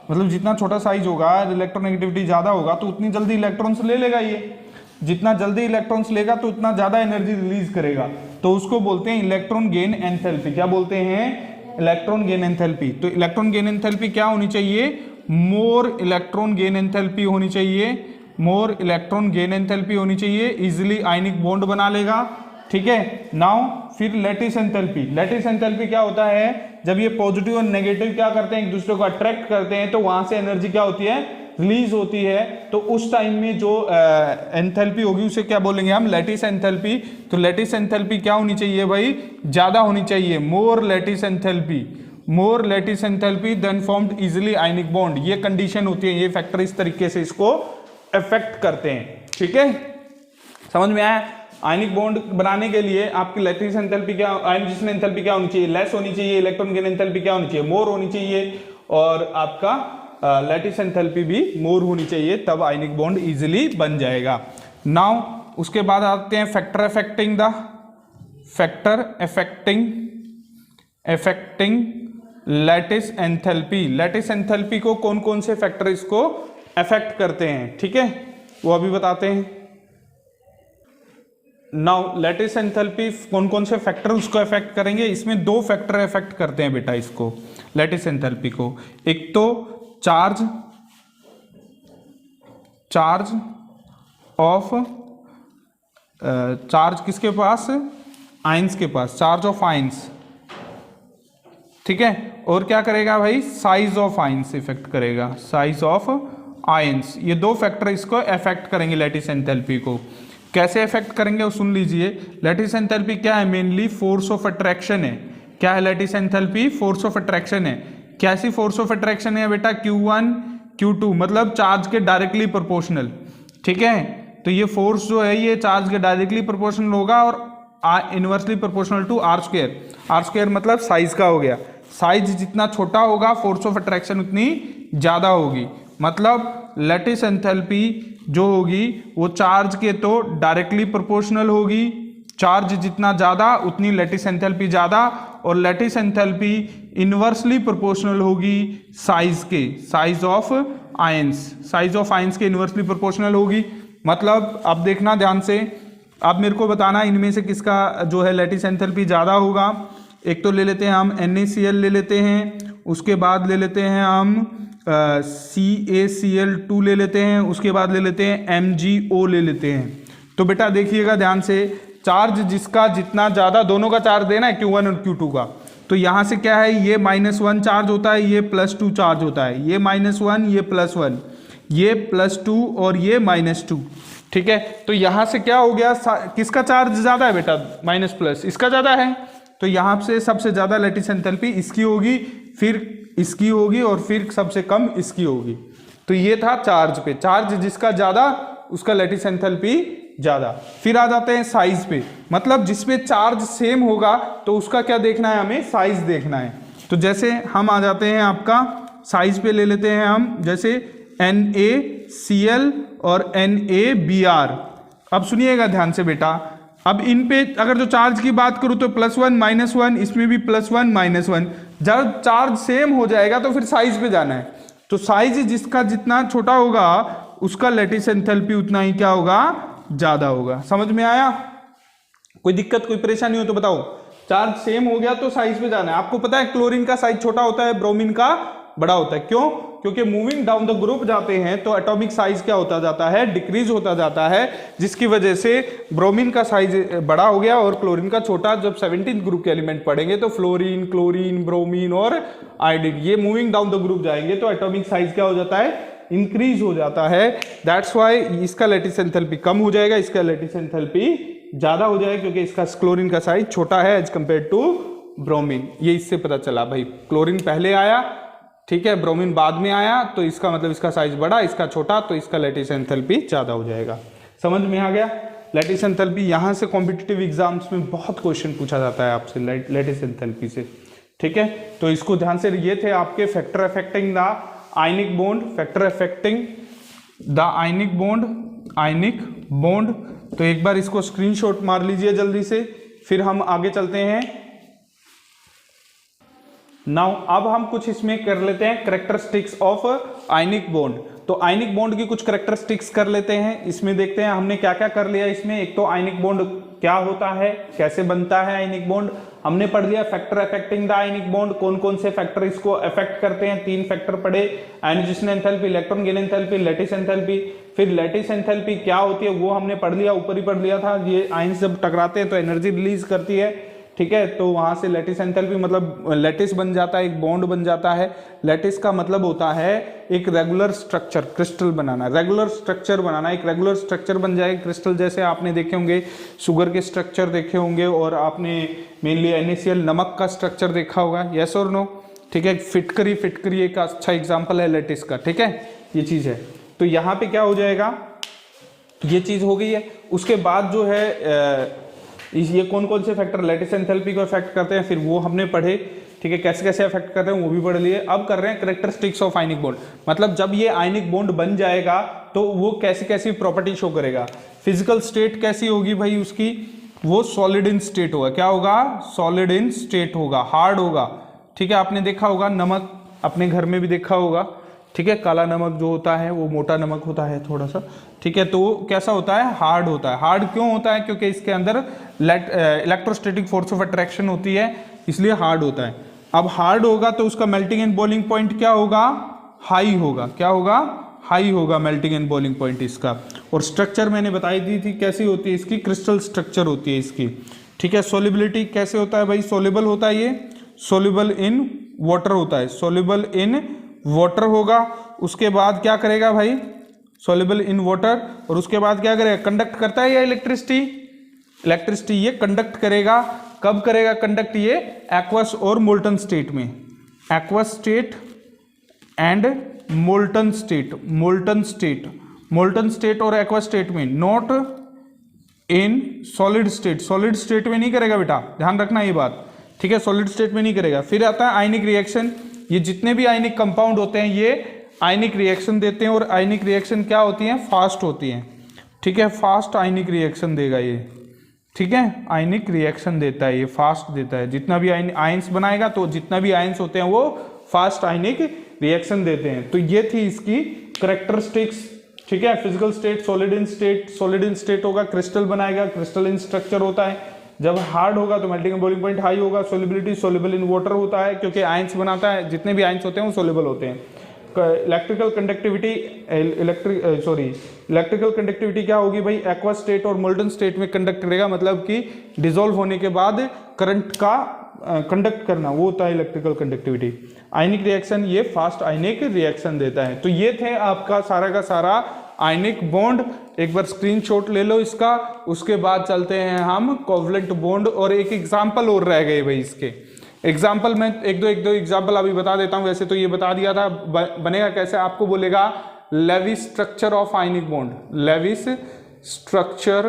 मतलब जितना छोटा साइज होगा, इलेक्ट्रोनेगेटिविटी ज्यादा होगा तो उतनी जल्दी इलेक्ट्रॉन्स ले लेगा ये, जितना जल्दी इलेक्ट्रॉन्स लेगा तो उतना ज्यादा एनर्जी रिलीज करेगा, तो उसको बोलते हैं इलेक्ट्रॉन गेन एंथैल्पी। क्या बोलते हैं, इलेक्ट्रॉन गेन एंथैल्पी। तो इलेक्ट्रॉन गेन एंथैल्पी क्या होनी चाहिए, मोर इलेक्ट्रॉन गेन एंथैल्पी होनी चाहिए, मोर इलेक्ट्रॉन गेन एंथैल्पी होनी चाहिए, इजिली आयनिक बॉन्ड बना लेगा। ठीक है, नाउ फिर लैटिस एंथैल्पी। लैटिस एंथैल्पी क्या होता है, जब ये पॉजिटिव और नेगेटिव क्या करते हैं, एक दूसरे को अट्रैक्ट करते हैं, तो वहां से एनर्जी क्या होती है, रिलीज होती है। तो उस टाइम में जो एंथैल्पी होगी उसे क्या बोलेंगे हम, लैटिस एंथैल्पी। तो लैटिस एंथैल्पी क्या होनी चाहिए भाई, ज्यादा होनी चाहिए, more lattice enthalpy, more lattice enthalpy then formed easily ionic bond. ये कंडीशन होती है, ये फैक्टर इस तरीके से इसको इफेक्ट करते हैं। ठीक है, समझ में आया। आयनिक बॉन्ड बनाने के लिए आपकी लैटिस एंथैल्पी क्या, आयनाइजेशन एंथैल्पी क्या होनी चाहिए, लेस होनी चाहिए, इलेक्ट्रॉन गेन एंथैल्पी क्या होनी चाहिए, मोर होनी चाहिए, और आपका लैटिस एंथैल्पी भी मोर होनी चाहिए, तब आयनिक बॉन्ड इजीली बन जाएगा। नाउ उसके बाद आते हैं factor affecting the, factor affecting lattice enthalpy. Lattice enthalpy को कौन कौन से फैक्टर इसको इफेक्ट करते हैं, ठीक है, वो अभी बताते हैं। नाउ लैटिस एंथैल्पी कौन कौन से फैक्टर उसको इफेक्ट करेंगे, इसमें 2 फैक्टर इफेक्ट करते हैं बेटा इसको, लैटिस एंथैल्पी को। एक तो चार्ज ऑफ, चार्ज किसके पास, आयंस के पास, चार्ज ऑफ आयंस। ठीक है, और क्या करेगा भाई, साइज ऑफ आयंस इफेक्ट करेगा, साइज ऑफ आयंस। ये 2 फैक्टर इसको इफेक्ट करेंगे लैटिस एंथैल्पी को। कैसे इफेक्ट करेंगे वो सुन लीजिए। लैटिस एंथैल्पी क्या है, मेनली फोर्स ऑफ अट्रैक्शन है। क्या है lattice enthalpy, force of attraction है। कैसी फोर्स ऑफ अट्रैक्शन है बेटा, Q1 Q2, मतलब चार्ज के डायरेक्टली प्रोपोर्शनल। ठीक है, तो ये फोर्स जो है ये चार्ज के डायरेक्टली प्रोपोर्शनल होगा और inversely proportional to R square. R square मतलब साइज का हो गया, साइज जितना छोटा होगा फोर्स ऑफ अट्रैक्शन उतनी ज्यादा होगी। मतलब लैटिस एंथैल्पी जो होगी वो चार्ज के तो डायरेक्टली प्रोपोर्शनल होगी, चार्ज जितना ज्यादा उतनी लैटिस एंथैल्पी ज्यादा, और लैटिस एंथैल्पी इनवर्सली प्रोपोर्शनल होगी साइज के, size of ions, size of ions के इनवर्सली प्रोपोर्शनल होगी। मतलब अब देखना ध्यान से, अब मेरे को बताना इनमें से किसका जो है लैटिस एंथैल्पी ज्यादा होगा। एक तो ले लेते हैं हम NaCl ले लेते हैं, उसके बाद ले लेते हैं हम CaCl2 ले लेते हैं, उसके बाद ले लेते हैं MgO ले लेते हैं। तो बेटा देखिएगा ध्यान से, चार्ज जिसका जितना ज्यादा, दोनों का चार्ज देना है Q1 और Q2 का, तो यहां से क्या है, ये -1 चार्ज होता है, ये +2 चार्ज होता है, ये -1 ये +1, ये +2 और ये -2। ठीक है, तो यहां से क्या हो गया, किसका चार्ज ज्यादा है बेटा, माइनस प्लस इसका ज्यादा है, तो यहाँ से सबसे ज्यादा लैटिस एंथैल्पी इसकी होगी, फिर इसकी होगी और फिर सबसे कम इसकी होगी। तो ये था चार्ज पे, चार्ज जिसका ज्यादा उसका लैटिस एंथैल्पी ज्यादा। फिर आ जाते हैं साइज पे, मतलब जिसपे चार्ज सेम होगा तो उसका क्या देखना है, हमें साइज देखना है। तो जैसे हम आ जाते हैं आपका साइज पे, ले लेते हैं हम जैसे NaCl और NaBr। अब सुनिएगा ध्यान से बेटा, अब इन पे अगर जो चार्ज की बात करूं तो +1 -1, इसमें भी +1 -1। जब चार्ज सेम हो जाएगा तो फिर साइज पे जाना है। तो साइज जिसका जितना छोटा होगा उसका लैटिस एंथैल्पी उतना ही क्या होगा, ज्यादा होगा। समझ में आया? कोई दिक्कत कोई परेशानी हो तो बताओ। चार्ज सेम हो गया तो साइज पे जाना है। आपको पता है क्लोरीन का साइज छोटा होता है, ब्रोमीन का बड़ा होता है। क्यों? क्योंकि मूविंग डाउन द ग्रुप जाते हैं तो एटॉमिक साइज क्या होता जाता है, डिक्रीज होता जाता है, जिसकी वजह से ब्रोमीन का साइज बड़ा हो गया और क्लोरीन का छोटा। जब 17th ग्रुप के एलिमेंट पढ़ेंगे तो फ्लोरीन, क्लोरीन, ब्रोमीन और आयोडीन ये मूविंग डाउन द ग्रुप जाएंगे तो एटॉमिक साइज क्या हो जाता है, इंक्रीज हो जाता है। दैट्स वाई इसका लैटिस एंथैल्पी कम हो जाएगा, इसका लैटिस एंथैल्पी ज्यादा हो जाएगा, क्योंकि इसका क्लोरीन का साइज छोटा है एज कंपेयर टू ब्रोमीन। ये इससे पता चला भाई, क्लोरीन पहले आया, ठीक है, ब्रोमीन बाद में आया, तो इसका मतलब इसका साइज बड़ा, इसका छोटा, तो इसका लैटिस एंथैल्पी ज्यादा हो जाएगा। समझ में आ गया? लैटिस एंथैल्पी यहां से कॉम्पिटिटिव एग्जाम्स में बहुत क्वेश्चन पूछा जाता है आपसे लैटिस एंथैल्पी से, ठीक है। तो इसको ध्यान से, ये थे आपके factor affecting the ionic bond, factor affecting the ionic bond. तो एक बार इसको स्क्रीनशॉट मार लीजिए जल्दी से, फिर हम आगे चलते हैं। नाउ अब हम कुछ इसमें कर लेते हैं कैरेक्टरिस्टिक्स ऑफ आयनिक बॉन्ड। तो आयनिक बॉन्ड की कुछ कैरेक्टरिस्टिक्स कर लेते हैं। इसमें देखते हैं हमने क्या क्या कर लिया इसमें। एक तो आयनिक बॉन्ड क्या होता है, कैसे बनता है आयनिक बॉन्ड, हमने पढ़ लिया। Factor affecting the ionic bond, कौन कौन से फैक्टर इसको अफेक्ट करते हैं, 3 फैक्टर पढ़े। Ionisation enthalpy, electron gain enthalpy, lattice enthalpy. फिर लैटिस एंथैल्पी क्या होती है वो हमने पढ़ लिया, ऊपर ही पढ़ लिया था। ये आयंस जब टकराते हैं तो एनर्जी रिलीज करती है, ठीक है। तो वहां से लैटिस एंथैल्पी मतलब लैटिस बन जाता है, एक बॉन्ड बन जाता है। लैटिस का मतलब होता है एक रेगुलर स्ट्रक्चर, क्रिस्टल बनाना, रेगुलर स्ट्रक्चर बनाना। एक रेगुलर स्ट्रक्चर बन जाए क्रिस्टल, जैसे आपने देखे होंगे शुगर के स्ट्रक्चर देखे होंगे, और आपने मेनली NaCl नमक का स्ट्रक्चर देखा होगा, यस और नो, ठीक है। फिटकरी एक अच्छा एग्जाम्पल है लैटिस का, ठीक है, ये चीज है। तो यहाँ पे क्या हो जाएगा, ये चीज हो गई है। उसके बाद जो है ये कौन कौन से फैक्टर लैटिस एंथैल्पी को अफेक्ट करते हैं, फिर वो हमने पढ़े, ठीक है, कैसे कैसे अफेक्ट करते हैं वो भी पढ़ लिए। अब कर रहे हैं कैरेक्टरिस्टिक्स ऑफ आयनिक बॉन्ड, मतलब जब ये आयनिक बॉन्ड बन जाएगा तो वो कैसी कैसी प्रॉपर्टी शो करेगा। फिजिकल स्टेट कैसी होगी भाई उसकी, वो सॉलिड इन स्टेट होगा। क्या होगा, सॉलिड इन स्टेट होगा, हार्ड होगा, ठीक है। आपने देखा होगा नमक, अपने घर में भी देखा होगा, ठीक है, काला नमक जो होता है वो मोटा नमक होता है थोड़ा सा, ठीक है। तो वो कैसा होता है, हार्ड होता है। हार्ड क्यों होता है, क्योंकि इसके अंदर इलेक्ट्रोस्टैटिक फोर्स ऑफ अट्रैक्शन होती है, इसलिए हार्ड होता है। अब हार्ड होगा तो उसका मेल्टिंग एंड बॉइलिंग पॉइंट क्या होगा, हाई होगा। क्या होगा, हाई होगा मेल्टिंग एंड बॉइलिंग पॉइंट इसका। और स्ट्रक्चर मैंने बताई दी थी कैसी होती है इसकी, क्रिस्टल स्ट्रक्चर होती है इसकी, ठीक है। सोलिबिलिटी कैसे होता है भाई, सोल्यूबल होता है, ये सोल्यूबल इन वाटर होता है, सोल्यूबल इन वाटर होगा। उसके बाद क्या करेगा भाई, सोल्यूबल इन वाटर, और उसके बाद क्या करेगा, कंडक्ट करता है या इलेक्ट्रिसिटी ये कंडक्ट करेगा। कब करेगा कंडक्ट, ये एक्वस और मोल्टन स्टेट में, aqueous state and molten state और एक्वस स्टेट में, not in solid state. Solid state में नहीं करेगा बेटा, ध्यान रखना ये बात, ठीक है, सॉलिड स्टेट में नहीं करेगा। फिर आता है आयनिक रिएक्शन। ये जितने भी आयनिक कंपाउंड होते हैं ये आयनिक रिएक्शन देते हैं, और आयनिक रिएक्शन क्या होती है, फास्ट होती है, ठीक है, फास्ट आयनिक रिएक्शन देगा ये, ठीक है, आयनिक रिएक्शन देता है ये, फास्ट देता है। जितना भी आयंस बनाएगा तो जितना भी आयंस होते हैं वो फास्ट आयनिक रिएक्शन देते हैं। तो ये थी इसकी कैरेक्टरिस्टिक्स, ठीक है। Physical state, solid in state होगा, क्रिस्टल बनाएगा, क्रिस्टल इन स्ट्रक्चर होता है। जब हार्ड होगा तो melting and boiling point high होगा। सोल्युबिलिटी, सोल्युबल इन वाटर होता है, क्योंकि आयंस बनाता है, जितने भी आयंस होते हैं वो सोल्युबल होते हैं। इलेक्ट्रिकल कंडक्टिविटी क्या होगी भाई, एक्वस स्टेट और मोल्टन स्टेट में कंडक्ट करेगा, मतलब कि डिसॉल्व होने के बाद करंट का कंडक्ट करना, वो होता है इलेक्ट्रिकल कंडक्टिविटी। आयनिक रिएक्शन ये फास्ट आयनिक रिएक्शन देता है। तो ये थे आपका सारा का सारा आयनिक बॉन्ड, एक बार स्क्रीनशॉट ले लो इसका। उसके बाद चलते हैं हम कोवलेंट बॉन्ड, और एक एग्जाम्पल और रह गए भाई इसके। एग्जाम्पल मैं एक दो एग्जाम्पल अभी बता देता हूं, वैसे तो ये बता दिया था। बनेगा कैसे, आपको बोलेगा Lewis structure of ionic bond, Lewis structure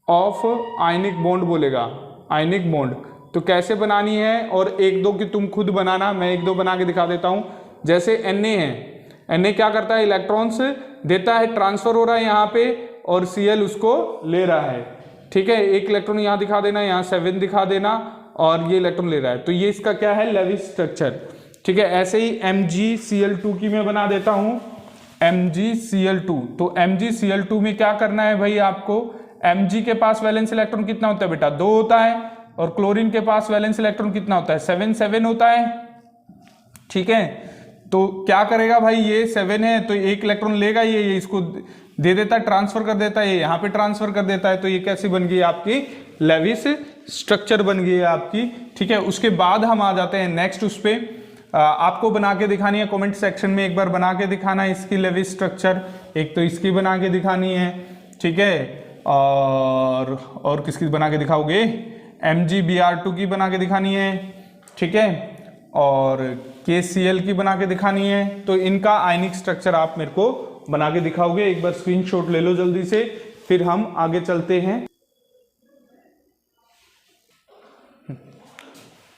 of ionic bond बोलेगा, आयनिक बॉन्ड। तो कैसे बनानी है, और एक दो की तुम खुद बनाना, मैं एक दो बना के दिखा देता हूं। जैसे Na है, Na क्या करता है, इलेक्ट्रॉन्स देता है, ट्रांसफर हो रहा है यहाँ पे, और Cl उसको ले रहा है। ठीक है, एक इलेक्ट्रॉन यहाँ दिखा देना, यहाँ 7 दिखा देना, और ये इलेक्ट्रॉन ले रहा है। तो ये इसका क्या है, लेविस स्ट्रक्चर। ठीक है, ऐसे ही MgCl2 की मैं बना देता हूं, MgCl2। तो MgCl2 में क्या करना है भाई आपको, Mg के पास वैलेंस इलेक्ट्रॉन कितना होता है बेटा, 2 होता है, और क्लोरीन के पास वैलेंस इलेक्ट्रॉन कितना होता है, 7 होता है। ठीक है, तो क्या करेगा भाई, ये 7 है तो एक इलेक्ट्रॉन लेगा, ये इसको दे देता है, ट्रांसफर कर देता है, यहाँ पे ट्रांसफर कर देता है। तो ये कैसी बन गई आपकी, लेविस स्ट्रक्चर बन गई है आपकी। ठीक है, उसके बाद हम आ जाते हैं नेक्स्ट उस पे, आपको बना के दिखानी है, कमेंट सेक्शन में एक बार बना के दिखाना इसकी लेविस स्ट्रक्चर। एक तो इसकी बना के दिखानी है, ठीक है, और किसकी बना के दिखाओगे, MgBr2 की बना के दिखानी है। ठीक है, और KCl की बना के दिखानी है। तो इनका आयनिक स्ट्रक्चर आप मेरे को बना के दिखाओगे, एक बार स्क्रीनशॉट ले लो जल्दी से, फिर हम आगे चलते हैं।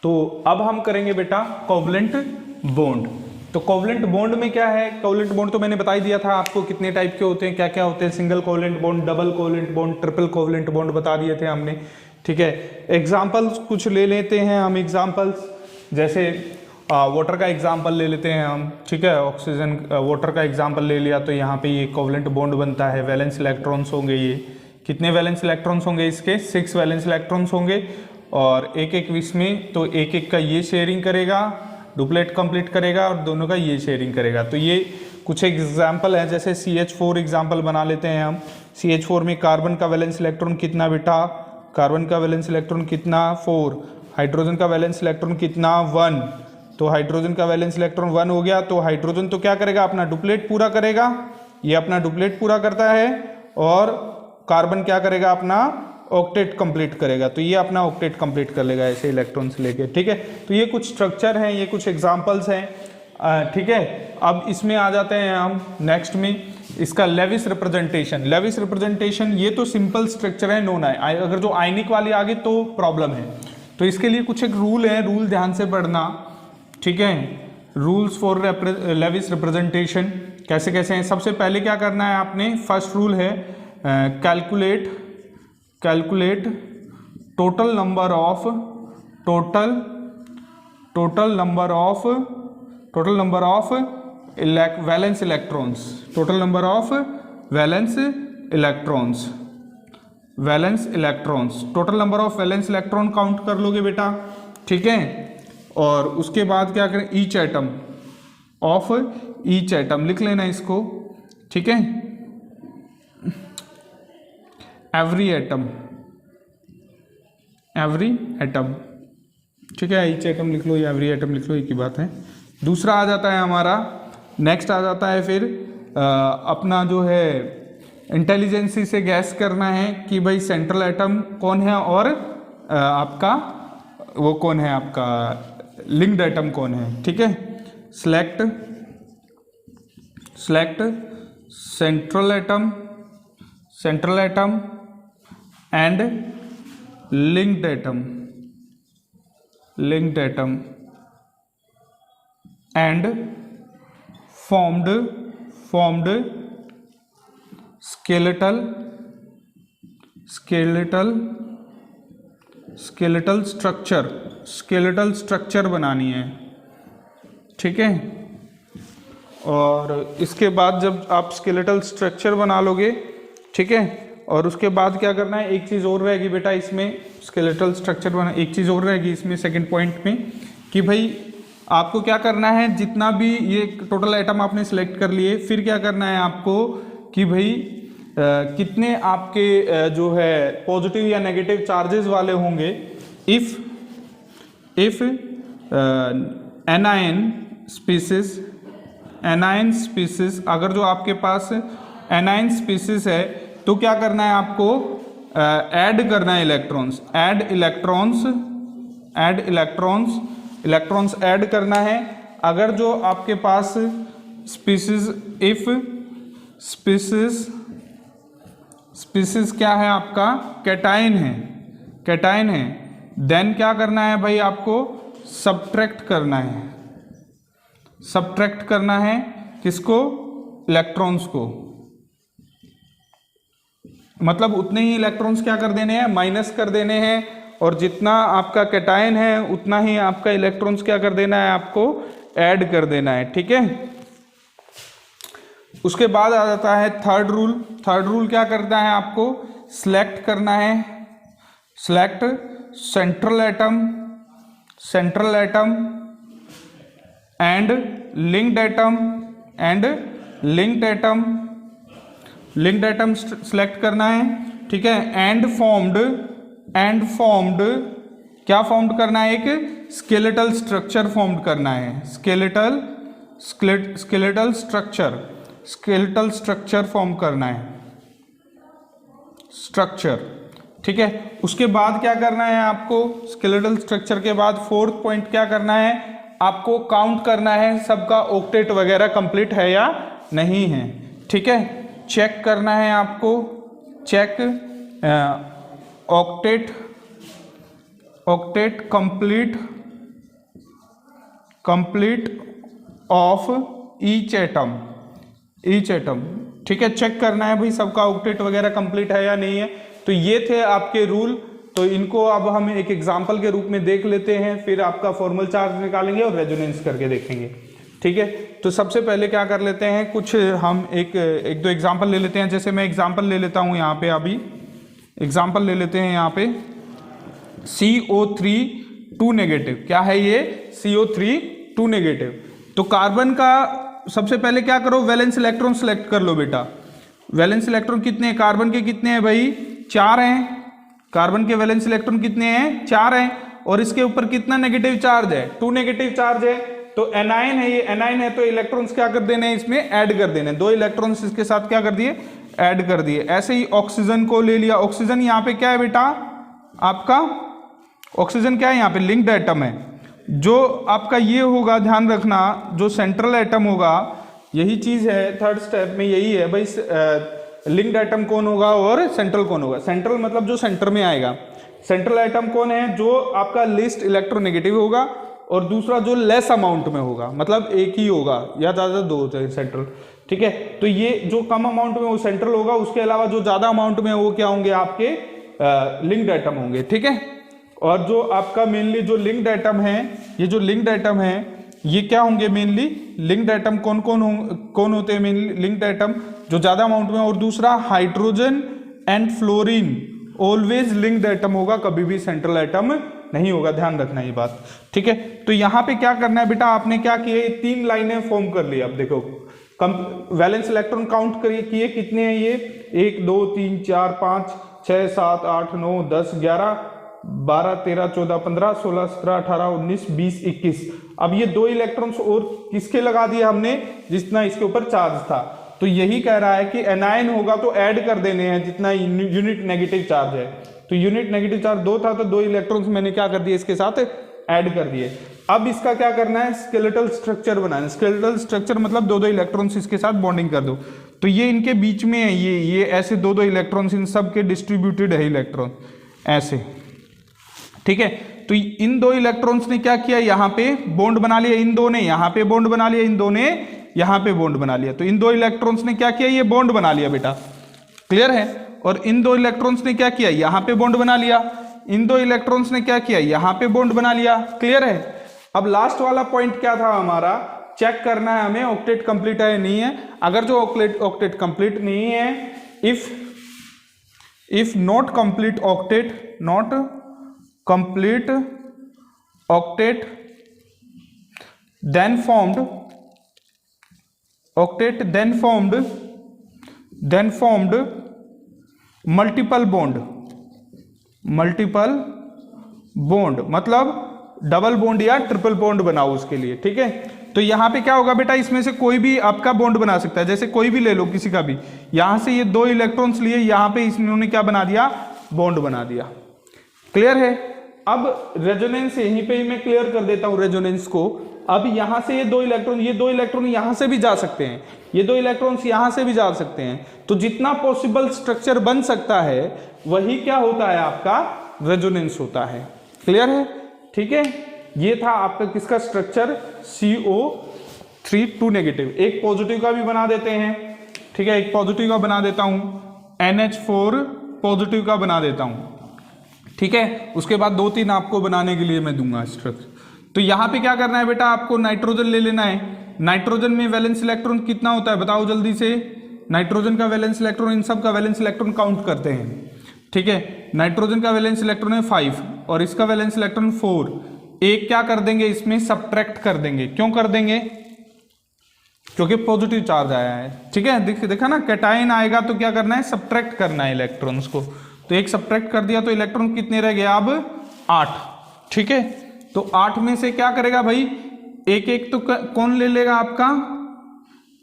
तो अब हम करेंगे बेटा कोवलेंट बॉन्ड। तो कोवलेंट बॉन्ड में क्या है, कोवलेंट बॉन्ड तो मैंने बता ही दिया था आपको कितने टाइप के होते हैं, क्या क्या होते हैं, single covalent bond, double covalent bond, triple covalent bond बता दिए थे हमने। ठीक है, एग्जाम्पल्स कुछ ले लेते हैं हम, एग्जाम्पल्स जैसे वाटर का एग्जाम्पल ले लेते हैं हम। ठीक है, ऑक्सीजन वाटर का एग्जाम्पल ले लिया, तो यहाँ पे ये कोवलेंट बॉन्ड बनता है, वैलेंस इलेक्ट्रॉन्स होंगे, ये कितने वैलेंस इलेक्ट्रॉन्स होंगे इसके, 6 वैलेंस इलेक्ट्रॉन्स होंगे, और एक इसमें, तो एक का ये शेयरिंग करेगा, डुप्लेट कंप्लीट करेगा, और दोनों का ये शेयरिंग करेगा। तो ये कुछ एग्जाम्पल है, जैसे CH4 एग्जाम्पल बना लेते हैं हम। CH4 में कार्बन का वैलेंस इलेक्ट्रॉन कितना बेटा, कार्बन का वैलेंस इलेक्ट्रॉन कितना 4, हाइड्रोजन का वैलेंस इलेक्ट्रॉन कितना 1। तो हाइड्रोजन का वैलेंस इलेक्ट्रॉन 1 हो गया, तो हाइड्रोजन तो क्या करेगा, अपना डुप्लेट पूरा करेगा, ये अपना डुप्लेट पूरा करता है, और कार्बन क्या करेगा, अपना ऑक्टेट कंप्लीट करेगा। तो ये अपना ऑक्टेट कंप्लीट कर लेगा ऐसे इलेक्ट्रॉन्स लेके। ठीक है, तो ये कुछ स्ट्रक्चर हैं, ये कुछ एग्जांपल्स हैं। ठीक है, अब इसमें आ जाते हैं हम नेक्स्ट में, इसका लेविस रिप्रेजेंटेशन। लेविस रिप्रेजेंटेशन ये तो सिंपल स्ट्रक्चर है, नोन है, अगर जो आयनिक वाली आ गई तो प्रॉब्लम है। तो इसके लिए कुछ एक रूल है, रूल ध्यान से पढ़ना। ठीक है, रूल्स फॉर लेविस रिप्रेजेंटेशन कैसे कैसे हैं। सबसे पहले क्या करना है आपने, फर्स्ट रूल है calculate total number of valence electrons, total number of valence electrons, total number of valence electron count कर लोगे बेटा। ठीक है, और उसके बाद क्या करें, ईच एटम लिख लेना इसको। ठीक है, एवरी एटम, ठीक है, ईच एटम लिख लो या एवरी एटम लिख लो, एक ही बात है। दूसरा आ जाता है हमारा, नेक्स्ट आ जाता है फिर अपना जो है इंटेलिजेंसी से गैस करना है कि भाई सेंट्रल एटम कौन है, और आपका वो कौन है, आपका लिंक्ड एटम कौन है। ठीक है, select central atom and linked atom and formed skeletal structure बनानी है। ठीक है, और इसके बाद जब आप स्केलेटल स्ट्रक्चर बना लोगे, ठीक है, और उसके बाद क्या करना है, एक चीज़ और रहेगी बेटा इसमें, स्केलेटल स्ट्रक्चर बना, एक चीज़ और रहेगी इसमें सेकंड पॉइंट में, कि भाई आपको क्या करना है, जितना भी ये टोटल एटम आपने सिलेक्ट कर लिए, फिर क्या करना है आपको कि भाई कितने आपके जो है पॉजिटिव या नेगेटिव चार्जेस वाले होंगे। इफ anion एनाइन स्पीसीज, अगर जो आपके पास एनाइन स्पीसीज है तो क्या करना है आपको, ऐड करना है इलेक्ट्रॉन्स, ऐड इलेक्ट्रॉन्स ऐड करना है। अगर जो आपके पास स्पीसीज, इफ स्पीसीज क्या है आपका, कैटाइन है, देन क्या करना है भाई, आपको सब्ट्रैक्ट करना है किसको, इलेक्ट्रॉन्स को, मतलब उतने ही इलेक्ट्रॉन्स क्या कर देने हैं, माइनस कर देने हैं, और जितना आपका कैटाइन है उतना ही आपका इलेक्ट्रॉन्स क्या कर देना है, आपको ऐड कर देना है। ठीक है, उसके बाद आ जाता है थर्ड रूल क्या करता है, आपको सिलेक्ट करना है, select central atom and linked atom select करना है। ठीक है, एंड फॉर्म्ड क्या फॉर्म्ड करना है, एक स्केलेटल स्ट्रक्चर फॉर्म्ड करना है, स्केलेटल स्ट्रक्चर फॉर्म करना है, स्ट्रक्चर। ठीक है, उसके बाद क्या करना है आपको, स्केलेटल स्ट्रक्चर के बाद फोर्थ पॉइंट क्या करना है, आपको काउंट करना है सबका ऑक्टेट वगैरह कंप्लीट है या नहीं है। ठीक है, चेक करना है आपको, check octet complete of each atom. ठीक है, चेक करना है भाई सबका ऑक्टेट वगैरह कंप्लीट है या नहीं है। तो ये थे आपके रूल, तो इनको अब हम एक एग्जांपल के रूप में देख लेते हैं, फिर आपका फॉर्मल चार्ज निकालेंगे और रेजोनेंस करके देखेंगे। ठीक है, तो सबसे पहले क्या कर लेते हैं, कुछ हम एक दो एग्जांपल ले लेते हैं। जैसे मैं एग्जांपल ले लेता हूं यहाँ पे, अभी एग्जांपल ले लेते हैं यहाँ पे CO3 2 नेगेटिव। क्या है ये, CO3 2 नेगेटिव। तो कार्बन का सबसे पहले क्या करो, वैलेंस इलेक्ट्रॉन सेलेक्ट कर लो बेटा। वैलेंस इलेक्ट्रॉन कितने हैं, कार्बन के कितने हैं भाई, 4 हैं। कार्बन के वैलेंस इलेक्ट्रॉन कितने हैं, 4 हैं, और इसके ऊपर कितना नेगेटिव चार्ज है, 2 नेगेटिव चार्ज है। तो एनाइन है, ये एनाइन है, तो इलेक्ट्रॉन्स क्या कर देने हैं, इसमें ऐड कर देने, 2 इलेक्ट्रॉन्स इसके साथ क्या कर दिए, ऐड कर दिए। ऐसे ही ऑक्सीजन को ले लिया, ऑक्सीजन यहाँ पे क्या है बेटा, आपका ऑक्सीजन क्या है, यहाँ पे लिंक्ड एटम है। जो आपका ये होगा, ध्यान रखना, जो सेंट्रल एटम होगा, यही चीज है थर्ड स्टेप में, यही है भाई, लिंक्ड एटम कौन होगा और सेंट्रल कौन होगा। सेंट्रल मतलब जो सेंटर में आएगा, सेंट्रल एटम कौन है, जो आपका लिस्ट इलेक्ट्रोनेगेटिव होगा, और दूसरा जो लेस अमाउंट में होगा, मतलब एक ही होगा या ज्यादा 2 होते हैं सेंट्रल। ठीक है, तो ये जो कम अमाउंट में वो सेंट्रल होगा, उसके अलावा जो ज्यादा अमाउंट में वो क्या होंगे, आपके लिंक्ड एटम होंगे। ठीक है, और जो आपका मेनली जो लिंक्ड एटम है, ये जो लिंक्ड एटम है ये क्या होंगे, मेनली लिंक्ड एटम कौन होते हैं, मेनली लिंक्ड एटम जो ज्यादा अमाउंट में, और दूसरा hydrogen and fluorine always linked atom होगा, कभी भी सेंट्रल एटम नहीं होगा, ध्यान रखना ये बात। ठीक है, तो यहां पे क्या करना है बेटा, आपने क्या किया, 3 लाइनें फॉर्म कर ली। अब देखो वैलेंस इलेक्ट्रॉन काउंट करिए, किए कितने हैं ये, 1 2 3 4 5 6 7 8 9 10 11 12 13 14 15 16 17 18 19 20 21। अब ये 2 इलेक्ट्रॉन्स और किसके लगा दिए हमने, जितना इसके ऊपर चार्ज था। तो यही कह रहा है कि एनायन होगा तो ऐड कर देने हैं जितना यूनिट नेगेटिव चार्ज है। तो यूनिट नेगेटिव चार्ज 2 था, तो 2 इलेक्ट्रॉन्स मैंने क्या कर दिए, इसके साथ ऐड कर दिए। अब इसका क्या करना है, स्केलेटल स्ट्रक्चर बनाना। स्केलेटल स्ट्रक्चर मतलब 2 इलेक्ट्रॉन्स इसके साथ बॉन्डिंग कर दो। तो ये इनके बीच में है, ये ऐसे 2 इलेक्ट्रॉन्स, इन सब के डिस्ट्रीब्यूटेड है इलेक्ट्रॉन ऐसे। ठीक है, तो इन 2 इलेक्ट्रॉन्स ने क्या किया, यहाँ पे बॉन्ड बना लिया, इन 2 ने यहाँ पे बॉन्ड बना लिया, इन 2 ने यहाँ पे बॉन्ड बना लिया। तो इन 2 इलेक्ट्रॉन्स ने क्या किया, ये बॉन्ड बना लिया बेटा, क्लियर है। और इन 2 इलेक्ट्रॉन्स ने क्या किया, यहाँ पे बॉन्ड बना लिया। इन 2 इलेक्ट्रॉन्स ने क्या किया, यहाँ पे बॉन्ड बना लिया, क्लियर है। अब लास्ट वाला पॉइंट क्या था हमारा, चेक करना है हमें ऑक्टेट कंप्लीट है नहीं है। अगर जो ऑक्टेट कंप्लीट नहीं है, if not complete octet, not complete octet then formed octet then formed multiple bond मतलब डबल बॉन्ड या ट्रिपल बॉन्ड बनाओ उसके लिए। ठीक है, तो यहाँ पे क्या होगा बेटा, इसमें से कोई भी आपका बॉन्ड बना सकता है, जैसे कोई भी ले लो किसी का भी, यहाँ से ये 2 इलेक्ट्रॉन्स लिए, यहाँ पे इन्होंने क्या बना दिया, बॉन्ड बना दिया। क्लियर है। अब रेजोनेंस यहीं पे ही मैं क्लियर कर देता हूँ रेजोनेंस को। अब यहाँ से ये 2 इलेक्ट्रॉन यहाँ से भी जा सकते हैं, ये 2 इलेक्ट्रॉन्स यहाँ से भी जा सकते हैं। तो जितना पॉसिबल स्ट्रक्चर बन सकता है वही क्या होता है, आपका रेजोनेंस होता है। क्लियर है, ठीक है। ये था आपका किसका स्ट्रक्चर, CO3 2 नेगेटिव। एक पॉजिटिव का भी बना देते हैं, ठीक है, एक पॉजिटिव का बना देता हूं, NH4 पॉजिटिव का बना देता हूं, ठीक है। उसके बाद 2-3 आपको बनाने के लिए मैं दूंगा स्ट्रक्चर। तो यहां पे क्या करना है बेटा, आपको नाइट्रोजन ले लेना है। नाइट्रोजन में वैलेंस इलेक्ट्रॉन कितना होता है बताओ जल्दी से। नाइट्रोजन का वैलेंस इलेक्ट्रॉन, इन सब का वैलेंस इलेक्ट्रॉन काउंट करते हैं, ठीक है। नाइट्रोजन का वैलेंस इलेक्ट्रॉन है 5 और इसका वैलेंस इलेक्ट्रॉन 4। एक क्या कर देंगे, इसमें सब्ट्रैक्ट कर देंगे। क्यों कर देंगे, क्योंकि पॉजिटिव चार्ज आया है, ठीक है। देखा ना, कैटायन आएगा तो क्या करना है, सब्ट्रैक्ट करना है इलेक्ट्रॉन्स को। तो एक सब्ट्रैक्ट कर दिया तो इलेक्ट्रॉन कितने रह गए अब, 8, ठीक है। तो 8 में से क्या करेगा भाई, एक एक तो कौन ले लेगा आपका,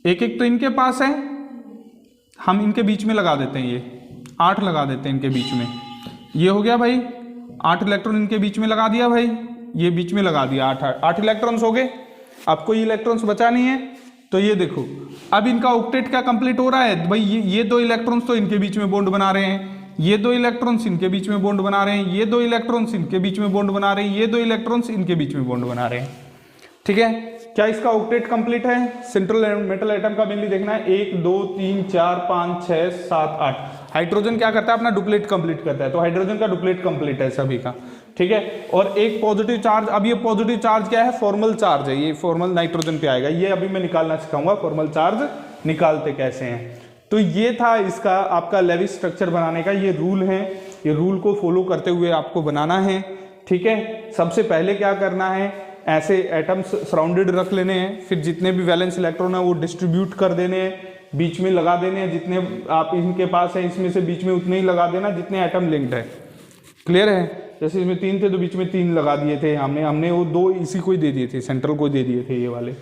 एक एक तो इनके पास है, हम इनके बीच में लगा देते हैं, ये 8 लगा देते हैं इनके बीच में। ये हो गया भाई, 8 इलेक्ट्रॉन इनके बीच में लगा दिया भाई, ये बीच में लगा दिया, 8 इलेक्ट्रॉन्स हो गए। अब कोई इलेक्ट्रॉन्स बचा नहीं है। तो ये देखो, अब इनका ऑक्टेट क्या कंप्लीट हो रहा है भाई, ये 2 इलेक्ट्रॉन्स तो इनके बीच में बॉन्ड बना रहे हैं, ये 2 इलेक्ट्रॉन्स इनके बीच में बॉन्ड बना रहे हैं, ये 2 इलेक्ट्रॉन्स इनके बीच में बॉन्ड बना रहे हैं, ये 2 इलेक्ट्रॉन्स इनके बीच में बॉन्ड बना रहे हैं, ठीक है। क्या इसका ऑक्टेट कंप्लीट है। सेंट्रल मेटल एटम का मेनली देखना है, 1 2 3 4 5 6 7 8। हाइड्रोजन क्या करता है, अपना डुप्लेट कंप्लीट करता है, तो हाइड्रोजन का डुप्लेट कंप्लीट है सभी का, ठीक है। और एक पॉजिटिव चार्ज, अब ये पॉजिटिव चार्ज क्या है, फॉर्मल चार्ज है, ये फॉर्मल नाइट्रोजन पे आएगा। ये अभी मैं निकालना सिखाऊंगा, फॉर्मल चार्ज निकालते कैसे हैं। तो ये था इसका आपका लेविस स्ट्रक्चर बनाने का, ये रूल है, ये रूल को फॉलो करते हुए आपको बनाना है, ठीक है। सबसे पहले क्या करना है, ऐसे एटम्स सराउंडेड रख लेने हैं, फिर जितने भी वैलेंस इलेक्ट्रॉन है वो डिस्ट्रीब्यूट कर देने हैं, बीच में लगा देने हैं, जितने आप इनके पास है इसमें से बीच में उतने ही लगा देना जितने एटम लिंक्ड है। क्लियर है। जैसे इसमें 3 थे तो बीच में 3 लगा दिए थे हमने वो 2 इसी को ही दे दिए थे, सेंट्रल को दे दिए थे ये वाले,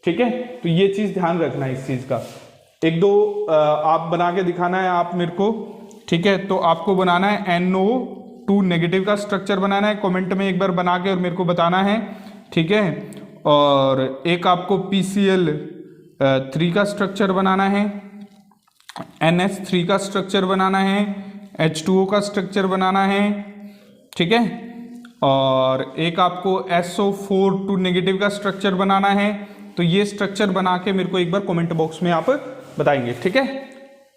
ठीक है। तो ये चीज ध्यान रखना है इस चीज का। 1-2 आप बना के दिखाना है आप मेरे को, ठीक है। तो आपको बनाना है NO2 नेगेटिव का स्ट्रक्चर बनाना है, कमेंट में एक बार बना के और मेरे को बताना है, ठीक है। और एक आपको PCl3 का स्ट्रक्चर बनाना है, NH3 का स्ट्रक्चर बनाना है, H2O का स्ट्रक्चर बनाना है, ठीक है। और एक आपको SO4 2 नेगेटिव का स्ट्रक्चर बनाना है। तो ये स्ट्रक्चर बना के मेरे को एक बार कमेंट बॉक्स में आप बताएंगे, ठीक है।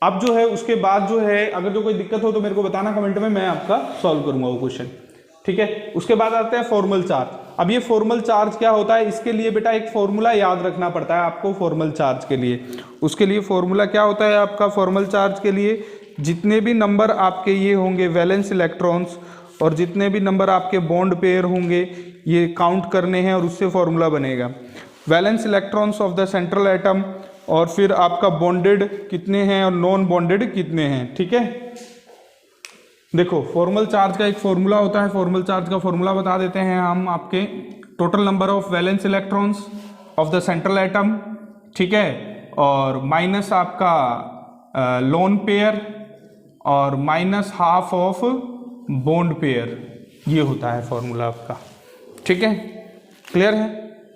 अब जो है उसके बाद जो है, अगर जो कोई दिक्कत हो तो मेरे को बताना कमेंट में, मैं आपका सॉल्व करूंगा वो क्वेश्चन, ठीक है। उसके बाद आते हैं फॉर्मल चार्ज। अब ये फॉर्मल चार्ज क्या होता है, इसके लिए बेटा एक फॉर्मूला याद रखना पड़ता है आपको फॉर्मल चार्ज के लिए। उसके लिए फॉर्मूला क्या होता है आपका फॉर्मल चार्ज के लिए, जितने भी नंबर आपके ये होंगे वैलेंस इलेक्ट्रॉन्स और जितने भी नंबर आपके बॉन्ड पेयर होंगे ये काउंट करने हैं और उससे फॉर्मूला बनेगा। Valence electrons of the central atom और फिर आपका बॉन्डेड कितने हैं और नॉन बॉन्डेड कितने हैं, ठीक है। देखो फॉर्मल चार्ज का एक फॉर्मूला होता है, फॉर्मल चार्ज का फॉर्मूला बता देते हैं हम आपके, total number of valence electrons of the central atom, ठीक है, और माइनस आपका लोन पेयर और minus half of bond pair, ये होता है फॉर्मूला आपका, ठीक है। क्लियर है,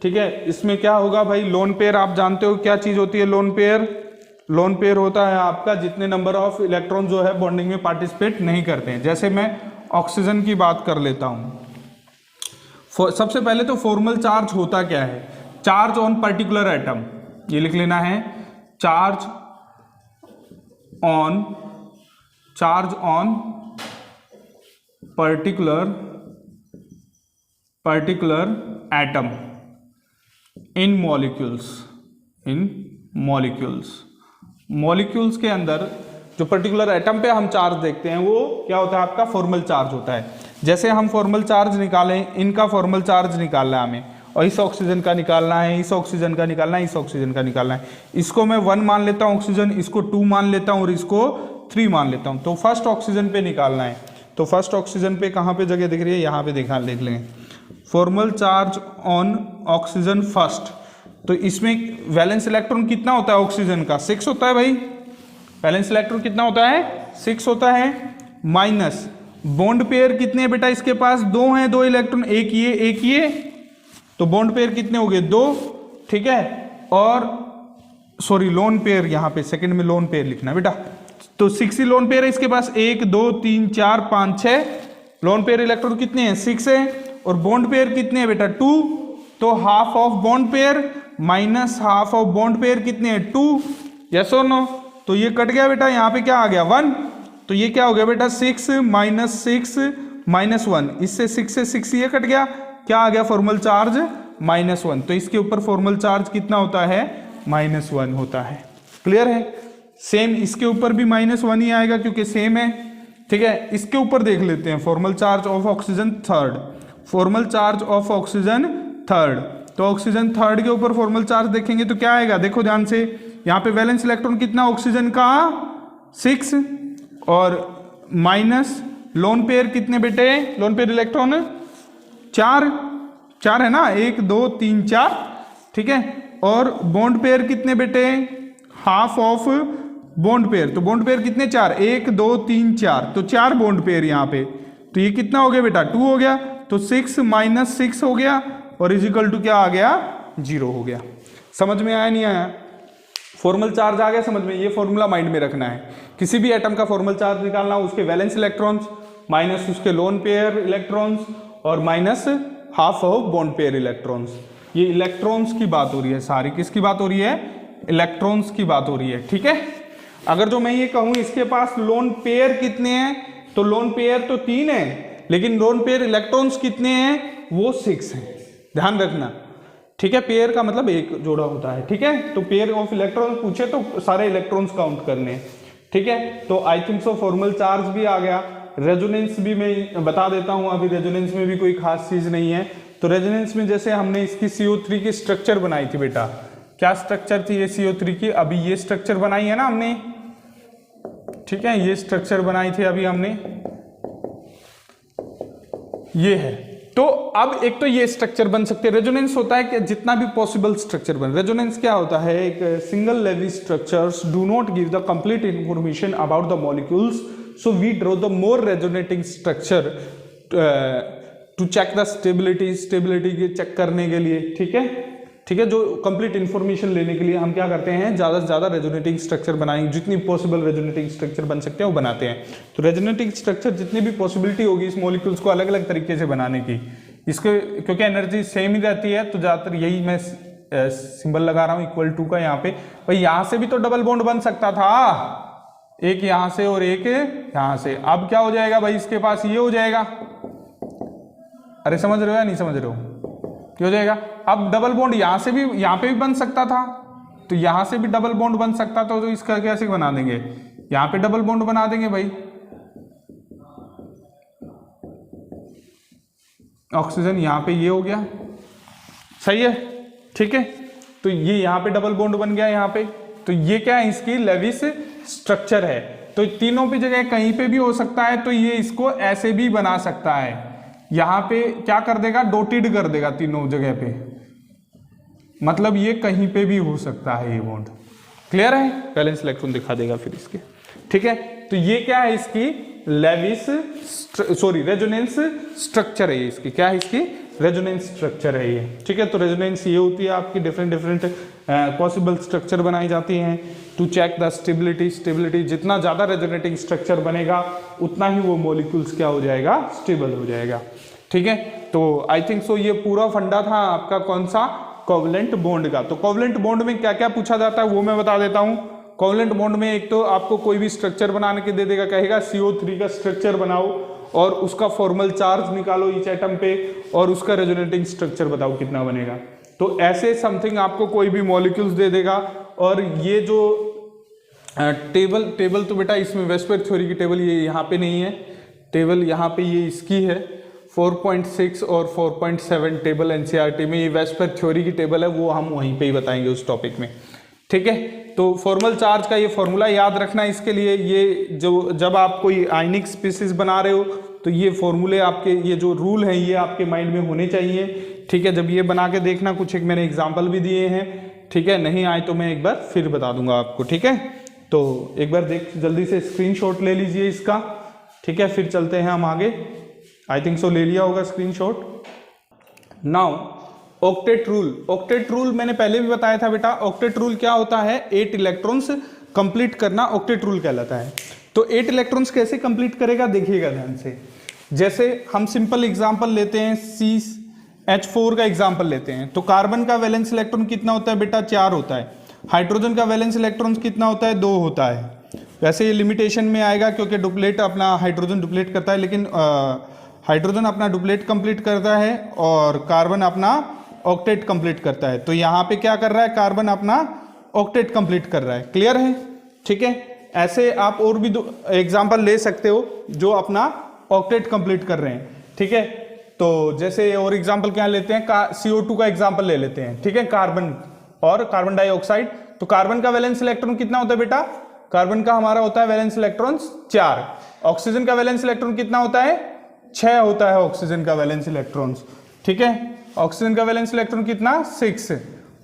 ठीक है। इसमें क्या होगा भाई, लोन पेयर आप जानते हो क्या चीज होती है, लोन पेयर। लोन पेयर होता है आपका जितने नंबर ऑफ इलेक्ट्रॉन जो है बॉन्डिंग में पार्टिसिपेट नहीं करते हैं। जैसे मैं ऑक्सीजन की बात कर लेता हूं। सबसे पहले तो फॉर्मल चार्ज होता क्या है, चार्ज ऑन पर्टिकुलर एटम, ये लिख लेना है, charge on particular atom in molecules के अंदर जो पर्टिकुलर एटम पे हम चार्ज देखते हैं वो क्या होता है आपका फॉर्मल चार्ज होता है। जैसे हम फॉर्मल चार्ज निकालें, इनका फॉर्मल चार्ज निकालना है हमें, और इस ऑक्सीजन का निकालना है, इस ऑक्सीजन का निकालना है, इस ऑक्सीजन का निकालना है। इसको मैं 1 मान लेता हूं ऑक्सीजन, इसको 2 मान लेता हूं और इसको 3 मान लेता हूं। तो फर्स्ट ऑक्सीजन पे निकालना है, तो फर्स्ट ऑक्सीजन पे कहाँ पे जगह दिख रही है, यहाँ पे देख लेंगे, formal charge on oxygen first. तो इसमें वैलेंस इलेक्ट्रॉन कितना होता है ऑक्सीजन का? 6 होता है भाई। वैलेंस इलेक्ट्रॉन कितना होता है? 6 होता है। माइनस बॉन्ड पेयर कितने हैं बेटा इसके पास? 2 हैं, 2 इलेक्ट्रॉन, एक ये, तो बॉन्ड पेयर कितने हो गए? 2, ठीक है। और सॉरी लोन पेयर, यहाँ पे सेकंड में लोन पेयर लिखना बेटा। तो 6 ही लोन पेयर है इसके पास, 1 2 3 4 5 6 लोन पेयर इलेक्ट्रॉन कितने हैं? 6 है। और बॉन्ड पेयर कितने हैं बेटा? 2। तो half of bond pair minus half of bond pair कितने हैं? 2। यस और नो? तो ये कट गया बेटा, यहाँ पे क्या आ गया? 1। तो ये क्या हो गया बेटा? 6 माइनस 6 माइनस 1, इससे 6 से 6 ये कट गया, क्या आ गया? Formal charge -1। तो इसके ऊपर फॉर्मल चार्ज कितना होता है? -1 होता है। क्लियर है? सेम इसके ऊपर भी -1 ही आएगा क्योंकि सेम है, ठीक है। इसके ऊपर देख लेते हैं formal charge of oxygen third. Formal charge of oxygen third, तो ऑक्सीजन थर्ड के ऊपर फॉर्मल चार्ज देखेंगे तो क्या आएगा? देखो ध्यान से, यहाँ पे वैलेंस इलेक्ट्रॉन कितना ऑक्सीजन का? 6। और माइनस लोन पेयर कितने बेटे? लोन पेयर इलेक्ट्रॉन 4 है ना, 1 2 3 4, ठीक है। और बॉन्ड पेयर कितने बेटे? हाफ ऑफ बॉन्ड पेयर, तो बॉन्ड पेयर कितने? 4, 1 2 3 4, तो 4 बॉन्ड पेयर यहाँ पे। तो ये कितना हो गया बेटा? 2 हो गया। तो 6 माइनस 6 हो गया और इजिकल टू क्या आ गया? 0 हो गया। समझ में आया नहीं आया? फॉर्मल चार्ज आ गया समझ में? ये फॉर्मूला माइंड में रखना है। किसी भी एटम का फॉर्मल चार्ज निकालना, उसके वैलेंस इलेक्ट्रॉन्स माइनस उसके लोन पेयर इलेक्ट्रॉन्स और minus half of bond pair electrons. ये इलेक्ट्रॉन्स की बात हो रही है सारी। किसकी बात हो रही है? इलेक्ट्रॉन्स की बात हो रही है, ठीक है। अगर जो मैं ये कहूं इसके पास लोन पेयर कितने हैं, तो लोन पेयर तो 3 है, लेकिन लोन पेयर इलेक्ट्रॉन्स कितने हैं? वो 6 हैं। ध्यान रखना, ठीक है। पेयर का मतलब एक जोड़ा होता है, ठीक है। तो पेयर ऑफ इलेक्ट्रॉन पूछे तो सारे इलेक्ट्रॉन्स काउंट करने हैं, ठीक है। तो I think so formal charge भी आ गया। रेजोनेंस भी मैं बता देता हूं, अभी रेजोनेंस में भी कोई खास चीज नहीं है। तो रेजोनेंस में जैसे हमने इसकी CO3 की स्ट्रक्चर बनाई थी बेटा, क्या स्ट्रक्चर थी ये CO3 की? अभी ये स्ट्रक्चर बनाई है ना हमने, ठीक है। ये स्ट्रक्चर बनाई थी अभी हमने, ये है। तो अब एक तो ये स्ट्रक्चर बन सकते हैं। रेजोनेंस होता है कि जितना भी पॉसिबल स्ट्रक्चर बन। रेजोनेंस क्या होता है? एक single Lewis structures do not give the complete information about the molecules, so we draw the more resonating structure to check the stability के चेक करने के लिए, ठीक है, ठीक है। जो कंप्लीट इंफॉर्मेशन लेने के लिए हम क्या करते हैं? ज्यादा से ज्यादा रेजोनेटिंग स्ट्रक्चर बनाएंगे, जितनी पॉसिबल रेजोनेटिंग स्ट्रक्चर बन सकते हैं वो बनाते हैं। तो रेजोनेटिंग स्ट्रक्चर जितनी भी पॉसिबिलिटी होगी इस मॉलिक्यूल्स को अलग अलग तरीके से बनाने की, इसके क्योंकि एनर्जी सेम ही रहती है, तो ज्यादातर यही मैं सिंबल लगा रहा हूँ =2 का यहाँ पे। भाई यहाँ से भी तो डबल बॉन्ड बन सकता था, एक यहाँ से और एक यहाँ से। अब क्या हो जाएगा भाई? इसके पास ये हो जाएगा। अरे समझ रहे हो या नहीं समझ रहे हो? क्या हो जाएगा? अब डबल बॉन्ड यहाँ से भी, यहाँ पे भी बन सकता था, तो यहाँ से भी डबल बॉन्ड बन सकता था। तो इसका कैसे बना देंगे? यहाँ पे डबल बॉन्ड बना देंगे भाई। ऑक्सीजन यहाँ पे ये हो गया, सही है, ठीक है। तो ये यहाँ पे डबल बॉन्ड बन गया यहाँ पे। तो ये क्या है? इसकी लेविस स्ट्रक्चर है। तो तीनों पे जगह कहीं पे भी हो सकता है, तो ये इसको ऐसे भी बना सकता है। यहाँ पे क्या कर देगा? डॉटेड कर देगा तीनों जगह पे, मतलब ये कहीं पे भी हो सकता है ये बॉन्ड। क्लियर है? वैलेंस इलेक्ट्रॉन दिखा देगा फिर इसके, ठीक है। तो ये क्या है? इसकी लेविस रेजोनेंस स्ट्रक्चर है। इसकी क्या है? इसकी रेजोनेंस स्ट्रक्चर है ये, ठीक है। तो रेजोनेंस ये होती है आपकी, डिफरेंट पॉसिबल स्ट्रक्चर बनाई जाती हैं टू चेक द स्टेबिलिटी। जितना ज्यादा रेजोनेटिंग स्ट्रक्चर बनेगा उतना ही वो मॉलिक्यूल्स क्या हो जाएगा? स्टेबल हो जाएगा, ठीक है। तो आई थिंक सो ये पूरा फंडा था आपका कौन सा? कोवलेंट बॉन्ड का। तो कोवलेंट बॉन्ड में क्या क्या पूछा जाता है वो मैं बता देता हूं। कोवलेंट बॉन्ड में एक तो आपको कोई भी स्ट्रक्चर बनाने के दे देगा, कहेगा CO3 का स्ट्रक्चर बनाओ और उसका फॉर्मल चार्ज निकालो ईच एटम पे और उसका रेजोनेटिंग स्ट्रक्चर बताओ कितना बनेगा। तो ऐसे समथिंग आपको कोई भी मॉलिक्यूल्स दे देगा। और ये जो टेबल तो बेटा इसमें वेस्पर थ्योरी की टेबल ये यहाँ पे नहीं है, टेबल यहाँ पे ये इसकी है 4.6 और 4.7 टेबल NCERT में। ये वेस्पर थ्योरी की टेबल है, वो हम वहीं पे ही बताएंगे उस टॉपिक में, ठीक है। तो फॉर्मल चार्ज का ये फॉर्मूला याद रखना इसके लिए। ये जो जब आप कोई आयनिक स्पीसीज बना रहे हो तो ये फॉर्मूले आपके, ये जो रूल हैं ये आपके माइंड में होने चाहिए, ठीक है। जब ये बना के देखना, कुछ एक मैंने एग्जाम्पल भी दिए हैं, ठीक है। नहीं आए तो मैं एक बार फिर बता दूंगा आपको, ठीक है। तो एक बार जल्दी से स्क्रीनशॉट ले लीजिए इसका, ठीक है, फिर चलते हैं हम आगे। आई थिंक सो ले लिया होगा screenshot. Now octet rule, octet rule मैंने पहले भी बताया था बेटा। ऑक्टेट रूल क्या होता है? 8 इलेक्ट्रॉन्स कंप्लीट करना ऑक्टेट रूल कहलाता है। तो 8 इलेक्ट्रॉन्स कैसे कंप्लीट करेगा, देखिएगा ध्यान से। जैसे हम सिंपल एग्जांपल लेते हैं, CH4 का एग्जांपल लेते हैं। तो कार्बन का वैलेंस इलेक्ट्रॉन कितना होता है बेटा? 4 होता है। हाइड्रोजन का वैलेंस इलेक्ट्रॉन कितना होता है? 2 होता है। वैसे ये लिमिटेशन में आएगा क्योंकि डुप्लेट अपना हाइड्रोजन डुप्लेट करता है, लेकिन हाइड्रोजन अपना डुप्लेट कंप्लीट करता है और कार्बन अपना ऑक्टेट कंप्लीट करता है। तो यहाँ पे क्या कर रहा है? कार्बन अपना ऑक्टेट कंप्लीट कर रहा है। क्लियर है? ठीक है। ऐसे आप और भी एग्जांपल ले सकते हो जो अपना ऑक्टेट कंप्लीट कर रहे हैं, ठीक है। तो जैसे और एग्जांपल क्या लेते हैं? CO2 का एग्जांपल ले लेते हैं, ठीक है। कार्बन और कार्बन डाइऑक्साइड। तो कार्बन का वैलेंस इलेक्ट्रॉन कितना होता है बेटा? कार्बन का हमारा होता है वैलेंस इलेक्ट्रॉन 4। ऑक्सीजन का वैलेंस इलेक्ट्रॉन कितना होता है? 6 होता है ऑक्सीजन का वैलेंस इलेक्ट्रॉन, ठीक है। ऑक्सीजन का वैलेंस इलेक्ट्रॉन कितना? 6।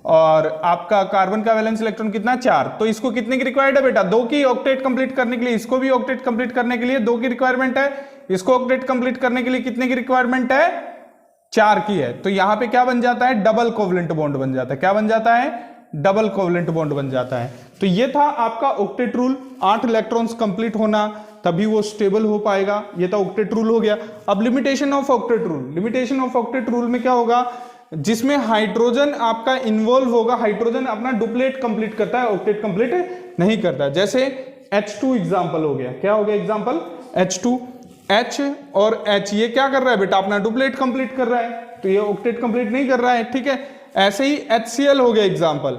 और आपका कार्बन का वैलेंस इलेक्ट्रॉन कितना? 4। तो इसको कितने की रिक्वायर्ड है बेटा? 2 की ऑक्टेट कंप्लीट करने के लिए। इसको भी ऑक्टेट कंप्लीट करने के लिए 2 की रिक्वायरमेंट है। इसको ऑक्टेट कंप्लीट करने के लिए कितने की रिक्वायरमेंट है? 4 की है। तो यहां पे क्या बन जाता है? डबल कोवलेंट बॉन्ड बन जाता है। क्या बन जाता है? डबल कोवलेंट बॉन्ड बन जाता है। तो ये था आपका ऑक्टेट रूल। 8 इलेक्ट्रॉन्स कंप्लीट होना, तभी वो स्टेबल हो पाएगा। ये तो ऑक्टेट रूल हो गया। अब limitation of octet rule. Limitation of octet rule में क्या होगा? जिसमें हाइड्रोजन आपका इन्वॉल्व होगा। हाइड्रोजन अपना डुप्लेट कंप्लीट करता है, ऑक्टेट कंप्लीट नहीं करता। जैसे H2 एग्जांपल हो गया। क्या हो गया एग्जांपल? H2, H और H ये क्या कर रहा है बेटा? अपना डुप्लेट कंप्लीट कर रहा है, तो ये ऑक्टेट कंप्लीट नहीं कर रहा है, ठीक है। ऐसे ही HCl हो गया एग्जांपल।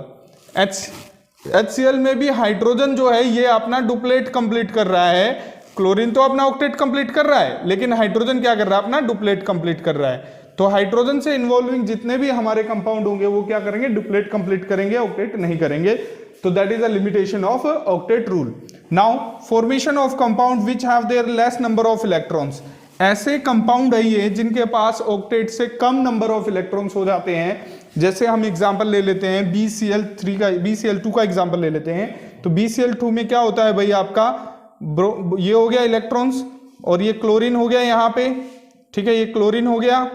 HCl में भी हाइड्रोजन जो है ये अपना डुप्लेट कंप्लीट कर रहा है। क्लोरीन तो अपना ऑक्टेट कंप्लीट कर रहा है, लेकिन हाइड्रोजन क्या कर रहा है? अपना डुप्लेट कंप्लीट कर रहा है। तो हाइड्रोजन से इन्वॉल्विंग जितने भी हमारे कंपाउंड होंगे वो क्या करेंगे? डुप्लेट कंप्लीट करेंगे, ऑक्टेट नहीं करेंगे। तो that is a limitation of octet rule. Now formation of compound which have there less number of electrons. ऐसे कंपाउंड है ये जिनके पास ऑक्टेट से कम नंबर ऑफ इलेक्ट्रॉन्स हो जाते हैं। जैसे हम एग्जांपल ले लेते हैं BCl2 का एग्जांपल ले लेते हैं। तो BCl2 में क्या होता है भाई? आपका ये हो गया इलेक्ट्रॉन्स और ये क्लोरीन हो गया यहाँ पे, ठीक है। ये क्लोरीन हो गया,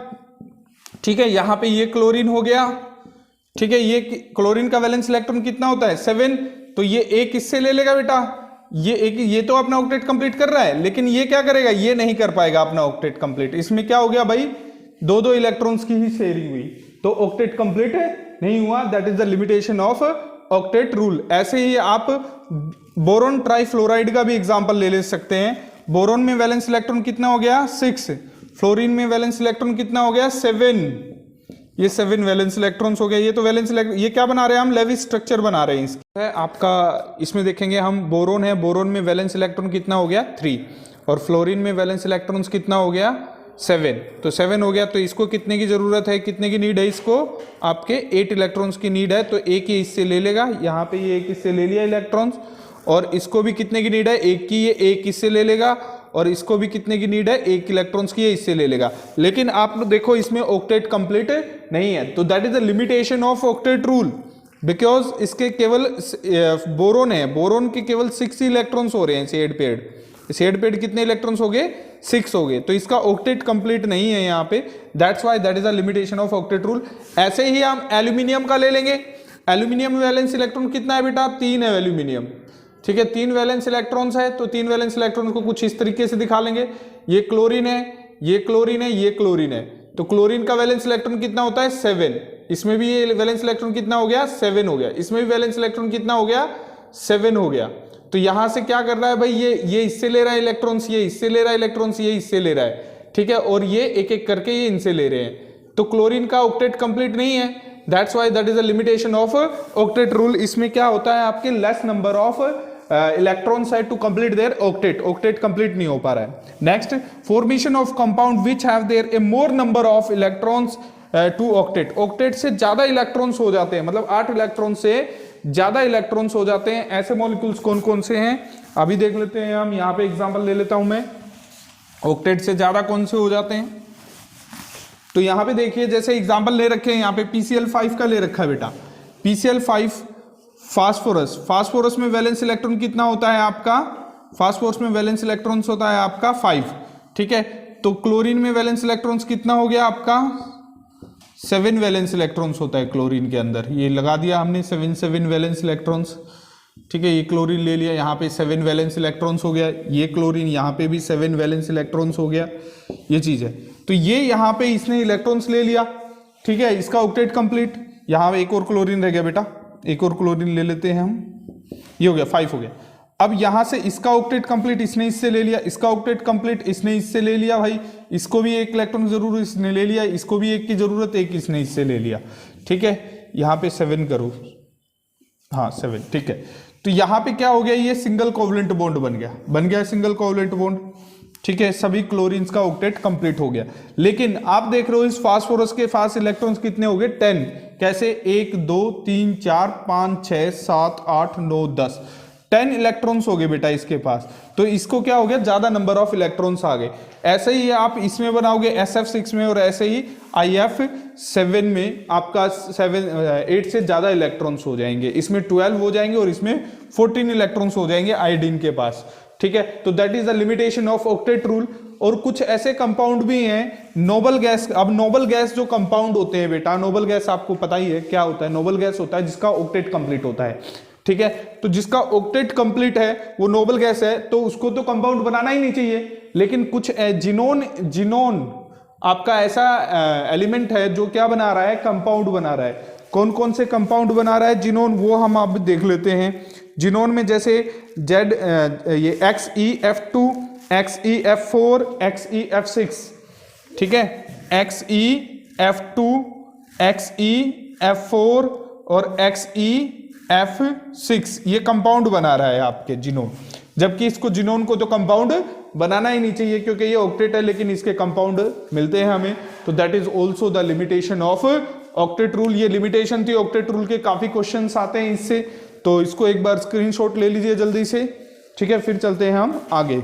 ठीक है। यहाँ पे ये क्लोरीन हो गया, ठीक है। ये क्लोरीन का वैलेंस इलेक्ट्रॉन कितना होता है? 7। तो ये एक इससे ले लेगा बेटा, ये तो अपना ऑक्टेट कंप्लीट कर रहा है, लेकिन ये क्या करेगा? ये नहीं कर पाएगा अपना ऑक्टेट कंप्लीट। इसमें क्या हो गया भाई? 2-2 इलेक्ट्रॉन्स की ही शेयरिंग हुई, तो ऑक्टेट कंप्लीट नहीं हुआ। That is the limitation of octet rule. ऐसे ही आप बोरोन ट्राइफ्लोराइड का भी एग्जांपल ले सकते हैं। बोरोन में वैलेंस इलेक्ट्रॉन कितना हो गया? 6। फ्लोरीन में वैलेंस इलेक्ट्रॉन कितना हो गया? 7। ये 7 वैलेंस इलेक्ट्रॉन्स हो गया। ये तो वैलेंस इलेक्ट्रॉन, ये क्या बना रहे हैं हम? लेविस स्ट्रक्चर बना रहे हैं इसका। है आपका इसमें देखेंगे हम, बोरोन है, बोरोन में वैलेंस इलेक्ट्रॉन कितना हो गया? 3। और फ्लोरीन में वैलेंस इलेक्ट्रॉन्स कितना हो गया? 7। तो 7 हो गया। तो इसको कितने की जरूरत है? कितने की नीड है इसको? आपके 8 इलेक्ट्रॉन्स की नीड है। तो एक ही इससे ले लेगा, यहाँ पे ये एक इससे ले लिया इलेक्ट्रॉन्स। और इसको भी कितने की नीड है? एक की, ये एक इससे ले लेगा। और इसको भी कितने की नीड है? 1 इलेक्ट्रॉन्स की, इससे ले लेगा। लेकिन आप देखो इसमें ऑक्टेट कंप्लीट नहीं है। तो that is the limitation of octet rule, because इसके केवल बोरोन है, बोरोन के केवल 6 इलेक्ट्रॉन्स हो रहे हैं। शेड पेड कितने इलेक्ट्रॉन्स हो गए? 6 हो गए। तो इसका ऑक्टेट कंप्लीट नहीं है यहाँ पे। That's why that is the limitation of octet rule. ऐसे ही हम एल्यूमिनियम का ले लेंगे। एल्यूमिनियम में वैलेंस इलेक्ट्रॉन कितना है बेटा? 3 है एल्यूमिनियम, ठीक है। 3 वैलेंस इलेक्ट्रॉन्स है। तो 3 वैलेंस इलेक्ट्रॉन को कुछ इस तरीके से दिखा लेंगे। ये क्लोरीन है, ये क्लोरीन है, ये क्लोरीन है। तो क्लोरीन का वैलेंस इलेक्ट्रॉन कितना होता है? 7। इसमें भी ये वैलेंस इलेक्ट्रॉन कितना हो गया? 7 हो गया। इसमें भी वैलेंस इलेक्ट्रॉन कितना हो गया? 7 हो गया। तो यहां से क्या कर रहा है भाई? ये इससे ले रहा है इलेक्ट्रॉन्स, ये इससे ले रहा है इलेक्ट्रॉन्स, ये इससे ले रहा है, ठीक है। और ये एक एक करके ये इनसे ले रहे हैं। तो क्लोरीन का ऑक्टेट कंप्लीट नहीं है। That's why that is the limitation of octet rule. इसमें क्या होता है? आपके लेस नंबर ऑफ इलेक्ट्रॉन्स है to complete their octet. Octet complete नहीं हो पा रहा है। Next, formation of compound which have their a more number of electrons to octet. Octet से ज्यादा इलेक्ट्रॉन्स हो जाते हैं, मतलब 8 इलेक्ट्रॉन से ज्यादा इलेक्ट्रॉन्स हो जाते हैं। ऐसे मॉलिक्यूल्स कौन कौन से हैं अभी देख लेते हैं हम। यहाँ पे एग्जांपल ले लेता हूं मैं। ऑक्टेट से ज्यादा कौन से हो जाते हैं? तो यहां पे देखिए जैसे एग्जांपल ले रखे हैं, यहां पे PCl5 का ले रखा है बेटा, PCl5 फास्फोरस, फास्फोरस में वैलेंस इलेक्ट्रॉन कितना होता है आपका? फास्फोरस में वैलेंस इलेक्ट्रॉन्स होता है आपका 5, ठीक है। तो क्लोरीन में वैलेंस इलेक्ट्रॉन्स कितना हो गया आपका? 7 वैलेंस इलेक्ट्रॉन्स होता है क्लोरीन के अंदर, ये लगा दिया हमने 7 वैलेंस इलेक्ट्रॉन्स, ठीक है। ये क्लोरीन ले लिया, यहाँ पे 7 वैलेंस इलेक्ट्रॉन्स हो गया, ये क्लोरीन यहाँ पे भी 7 वैलेंस इलेक्ट्रॉन्स हो गया, ये चीज है। तो ये यहाँ पे इसने इलेक्ट्रॉन्स ले लिया, ठीक है, इसका ऑक्टेट कंप्लीट। यहाँ एक और क्लोरीन रह गया बेटा, एक और क्लोरीन ले लेते हैं हम, ये हो गया 5 हो गया। अब यहां से इसका ऑक्टेट कंप्लीट, इसने इससे ले लिया, इसका ऑक्टेट कंप्लीट, इसने इससे ले लिया भाई, इसको भी एक इलेक्ट्रॉन की जरूरत, इसने ले लिया, इसको भी एक की जरूरत, एक इसने इससे ले लिया, ठीक है। यहाँ पे 7 करो, हाँ 7, ठीक है। तो यहाँ पे क्या हो गया, ये सिंगल कोवलेंट बॉन्ड बन गया सिंगल कोवलेंट बॉन्ड, ठीक है। सभी क्लोरीन्स का ऑक्टेट कंप्लीट हो गया। लेकिन आप देख रहे हो इस फास्फोरस के पास इलेक्ट्रॉन्स कितने हो गए? 10। कैसे? 1 2 3 4 5 6 7 8 9 10, 10 इलेक्ट्रॉन्स हो गए बेटा इसके पास। तो इसको क्या हो गया, ज्यादा नंबर ऑफ इलेक्ट्रॉन्स आ गए। ऐसे ही आप इसमें बनाओगे SF6 में, और ऐसे ही IF7 में आपका 8 से ज्यादा इलेक्ट्रॉन्स हो जाएंगे, इसमें 12 हो जाएंगे और इसमें 14 इलेक्ट्रॉन्स हो जाएंगे आयोडीन के पास, ठीक है। तो that is the limitation of octet rule. और कुछ ऐसे कंपाउंड भी हैं नोबल गैस। अब नोबल गैस जो कंपाउंड होते हैं बेटा, नोबल गैस आपको पता ही है क्या होता है, नोबल गैस होता है जिसका ऑक्टेट कंप्लीट होता है, ठीक है। तो जिसका ऑक्टेट कंप्लीट है वो नोबल गैस है, तो उसको तो कंपाउंड बनाना ही नहीं चाहिए। लेकिन कुछ जिनोन आपका ऐसा एलिमेंट है जो क्या बना रहा है, कंपाउंड बना रहा है। कौन कौन से कंपाउंड बना रहा है जिनोन, वो हम अब देख लेते हैं। जिनोन में जैसे ये XeF2, XeF4, XeF6, ठीक है। XeF2, XeF4 और XeF6 ये कंपाउंड बना रहा है आपके जिनोन, जबकि इसको जिनोन को तो कंपाउंड बनाना ही नहीं चाहिए क्योंकि ये ऑक्टेट है, लेकिन इसके कंपाउंड मिलते हैं हमें। तो that is also the limitation of octet rule. ये लिमिटेशन थी ऑक्टेट रूल के, काफी क्वेश्चंस आते हैं इससे, तो इसको एक बार स्क्रीनशॉट ले लीजिए जल्दी से, ठीक है। फिर चलते हैं हम आगे।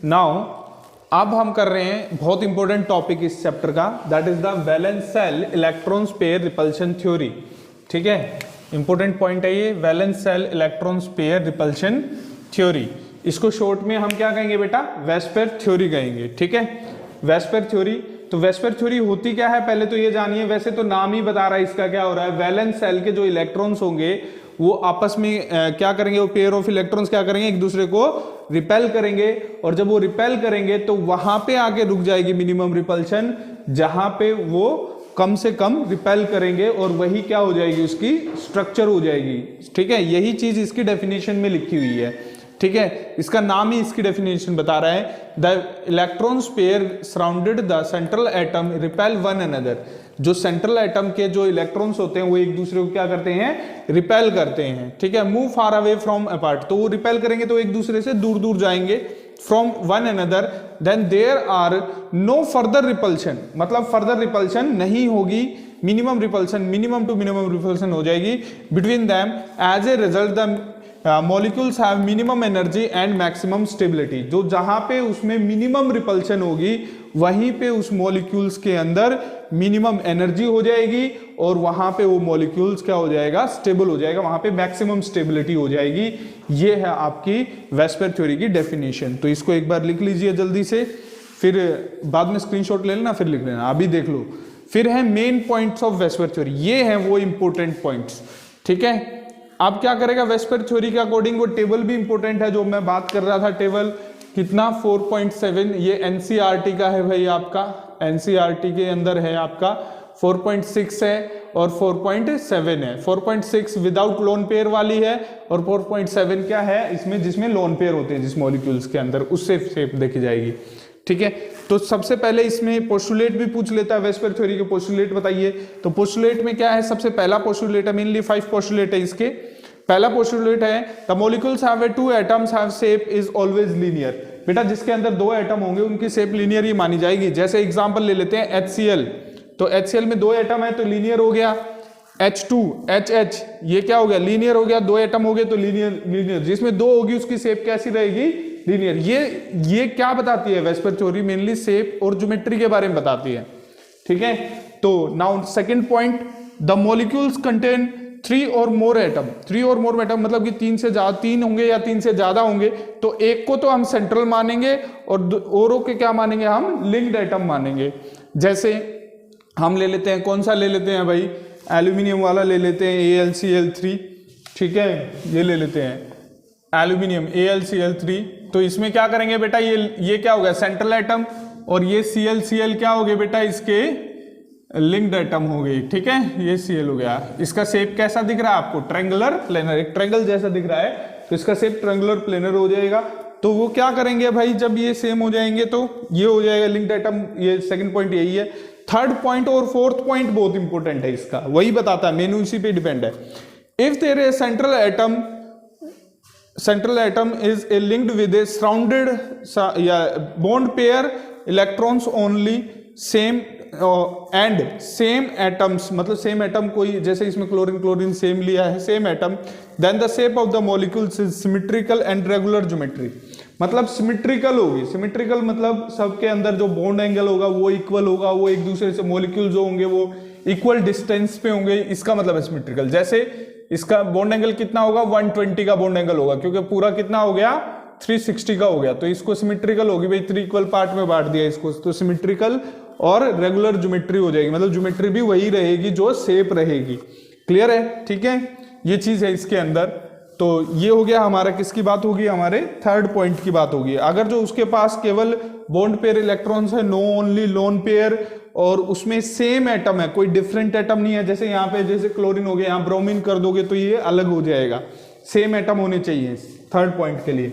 नाउ अब हम कर रहे हैं बहुत इंपॉर्टेंट टॉपिक इस चैप्टर का, that is the valence shell electrons pair repulsion theory, ठीक है। इंपॉर्टेंट पॉइंट है ये, valence shell electrons pair repulsion theory. इसको शॉर्ट में हम क्या कहेंगे बेटा, वेस्पर थ्योरी कहेंगे, ठीक है। वेस्पर थ्योरी, तो वेस्पर थ्योरी होती क्या है पहले तो ये जानिए। वैसे तो नाम ही बता रहा है इसका क्या हो रहा है, वैलेंस सेल के जो इलेक्ट्रॉन्स होंगे वो आपस में क्या करेंगे, वो पेयर ऑफ इलेक्ट्रॉन्स क्या करेंगे, एक दूसरे को रिपेल करेंगे, और जब वो रिपेल करेंगे तो वहां पे आके रुक जाएगी मिनिमम रिपल्शन, जहां पे वो कम से कम रिपेल करेंगे, और वही क्या हो जाएगी, उसकी स्ट्रक्चर हो जाएगी, ठीक है। यही चीज इसकी डेफिनेशन में लिखी हुई है, ठीक है। इसका नाम ही इसकी डेफिनेशन बता रहा है, the electrons pair surrounded the central atom repel one another. जो सेंट्रल एटम के जो इलेक्ट्रॉन्स होते हैं वो एक दूसरे को क्या करते हैं, रिपेल करते हैं, ठीक है। Move far away from apart, तो वो रिपेल करेंगे तो एक दूसरे से दूर दूर जाएंगे, from one another, then there are no further repulsion, मतलब फर्दर रिपल्शन नहीं होगी, minimum repulsion, minimum to minimum repulsion हो जाएगी between them. As a result the molecules have minimum energy and maximum stability. जो जहां पे उसमें मिनिमम रिपल्शन होगी वहीं पे उस मॉलिक्यूल्स के अंदर मिनिमम एनर्जी हो जाएगी, और वहां पे वो मॉलिक्यूल्स क्या हो जाएगा, स्टेबल हो जाएगा, वहां पे मैक्सिमम स्टेबिलिटी हो जाएगी। ये है आपकी वेस्पर थ्योरी की डेफिनेशन। तो इसको एक बार लिख लीजिए जल्दी से, फिर बाद में स्क्रीनशॉट ले लेना, फिर लिख लेना, अभी देख लो। फिर है main points of VSEPR theory, ये है वो इंपोर्टेंट पॉइंट्स, ठीक है। अब क्या करेगा वेस्पर थ्योरी के अकॉर्डिंग, वो टेबल भी इंपॉर्टेंट है जो मैं बात कर रहा था, टेबल कितना 4.7, ये एनसीईआरटी का है भाई, आपका एनसीईआरटी के अंदर है आपका 4.6 है और 4.7 है। 4.6 विदाउट लोन पेयर वाली है, और 4.7 क्या है इसमें, जिसमें लोन पेयर होते हैं जिस मॉलिक्यूल्स के अंदर, उससे शेप देखी जाएगी, ठीक है। तो सबसे पहले इसमें पोस्टुलेट भी पूछ लेता है, वेस्पर थ्योरी के पोस्टुलेट बताइए। तो पोस्टुलेट में क्या है, सबसे पहला पोस्टुलेट है, मेनली 5 पोस्टुलेट है इसके। पहला पोस्टुलेट है the molecules have a 2 atoms have shape is always linear. बेटा जिसके अंदर 2 एटम होंगे उनकी शेप लीनियर ही मानी जाएगी। जैसे एग्जांपल ले लेते हैं HCl, तो HCl में 2 एटम है तो लीनियर हो गया। H2, HH ये क्या हो गया, लीनियर हो गया, 2 एटम हो गए तो लीनियर। जिसमें 2 होगी उसकी शेप कैसी रहेगी, लीनियर। ये क्या बताती है वेस्पर थ्योरी? मेनली शेप और ज्योमेट्री के बारे में बताती है, ठीक है। तो now second point, the molecules contain 3 और मोर एटम। 3 और मोर एटम मतलब कि 3 से ज्यादा, 3 होंगे या 3 से ज्यादा होंगे, तो एक को तो हम सेंट्रल मानेंगे और औरों के क्या मानेंगे? हम लिंक्ड एटम मानेंगे। जैसे हम ले लेते हैं, कौन सा ले लेते हैं भाई? एल्यूमिनियम वाला ले लेते हैं, AlCl3, ठीक है, ये ले लेते हैं एल्यूमिनियम AlCl3। तो इसमें क्या करेंगे बेटा? ये क्या हो गया? सेंट्रल एटम, और ये Cl क्या हो गए बेटा? इसके लिंक्ड एटम हो गए, ठीक है। ये Cl हो गया। इसका शेप कैसा दिख रहा है आपको? ट्रायंगुलर प्लेनर, एक ट्रायंगल जैसा दिख रहा है, तो इसका शेप ट्रायंगुलर प्लेनर हो जाएगा। तो वो क्या करेंगे भाई? जब ये सेम हो जाएंगे तो ये हो जाएगा लिंक्ड एटम। ये सेकंड पॉइंट यही है। थर्ड पॉइंट और फोर्थ पॉइंट बहुत इंपॉर्टेंट है, इसका वही बताता है, मेनू इसी पे डिपेंड है। If there is central atom is a linked with a surrounded bond pair electrons only same and same atoms, मतलब सेम एटम, कोई जैसे इसमें क्लोरीन सेम लिया है, same atom, then the shape of the molecules is symmetrical and regular geometry. मतलब सिमेट्रिकल होगी। सिमेट्रिकल मतलब सबके अंदर जो बॉन्ड एंगल होगा वो इक्वल होगा, वो एक दूसरे से मॉलिक्यूल जो होंगे वो इक्वल डिस्टेंस पे होंगे, इसका मतलब है सिमेट्रिकल। जैसे इसका बॉन्ड एंगल कितना होगा? 120 का बॉन्ड एंगल होगा, क्योंकि पूरा कितना हो गया? 360 का हो गया, तो इसको सिमेट्रिकल होगी भाई, 3 इक्वल पार्ट में बांट दिया इसको, तो सिमेट्रिकल और रेगुलर ज्योमेट्री हो जाएगी। मतलब ज्योमेट्री भी वही रहेगी जो शेप रहेगी। क्लियर है? ठीक है, ये चीज है इसके अंदर। तो ये हो गया हमारा, किसकी बात होगी? हमारे थर्ड पॉइंट की बात होगी। अगर जो उसके पास केवल बॉन्ड पेयर इलेक्ट्रॉन्स है, नो ओनली लोन पेयर, और उसमें सेम एटम है, कोई डिफरेंट एटम नहीं है, जैसे यहाँ पे जैसे क्लोरीन हो गया, यहाँ ब्रोमीन कर दोगे तो ये अलग हो जाएगा, सेम एटम होने चाहिए थर्ड पॉइंट के लिए।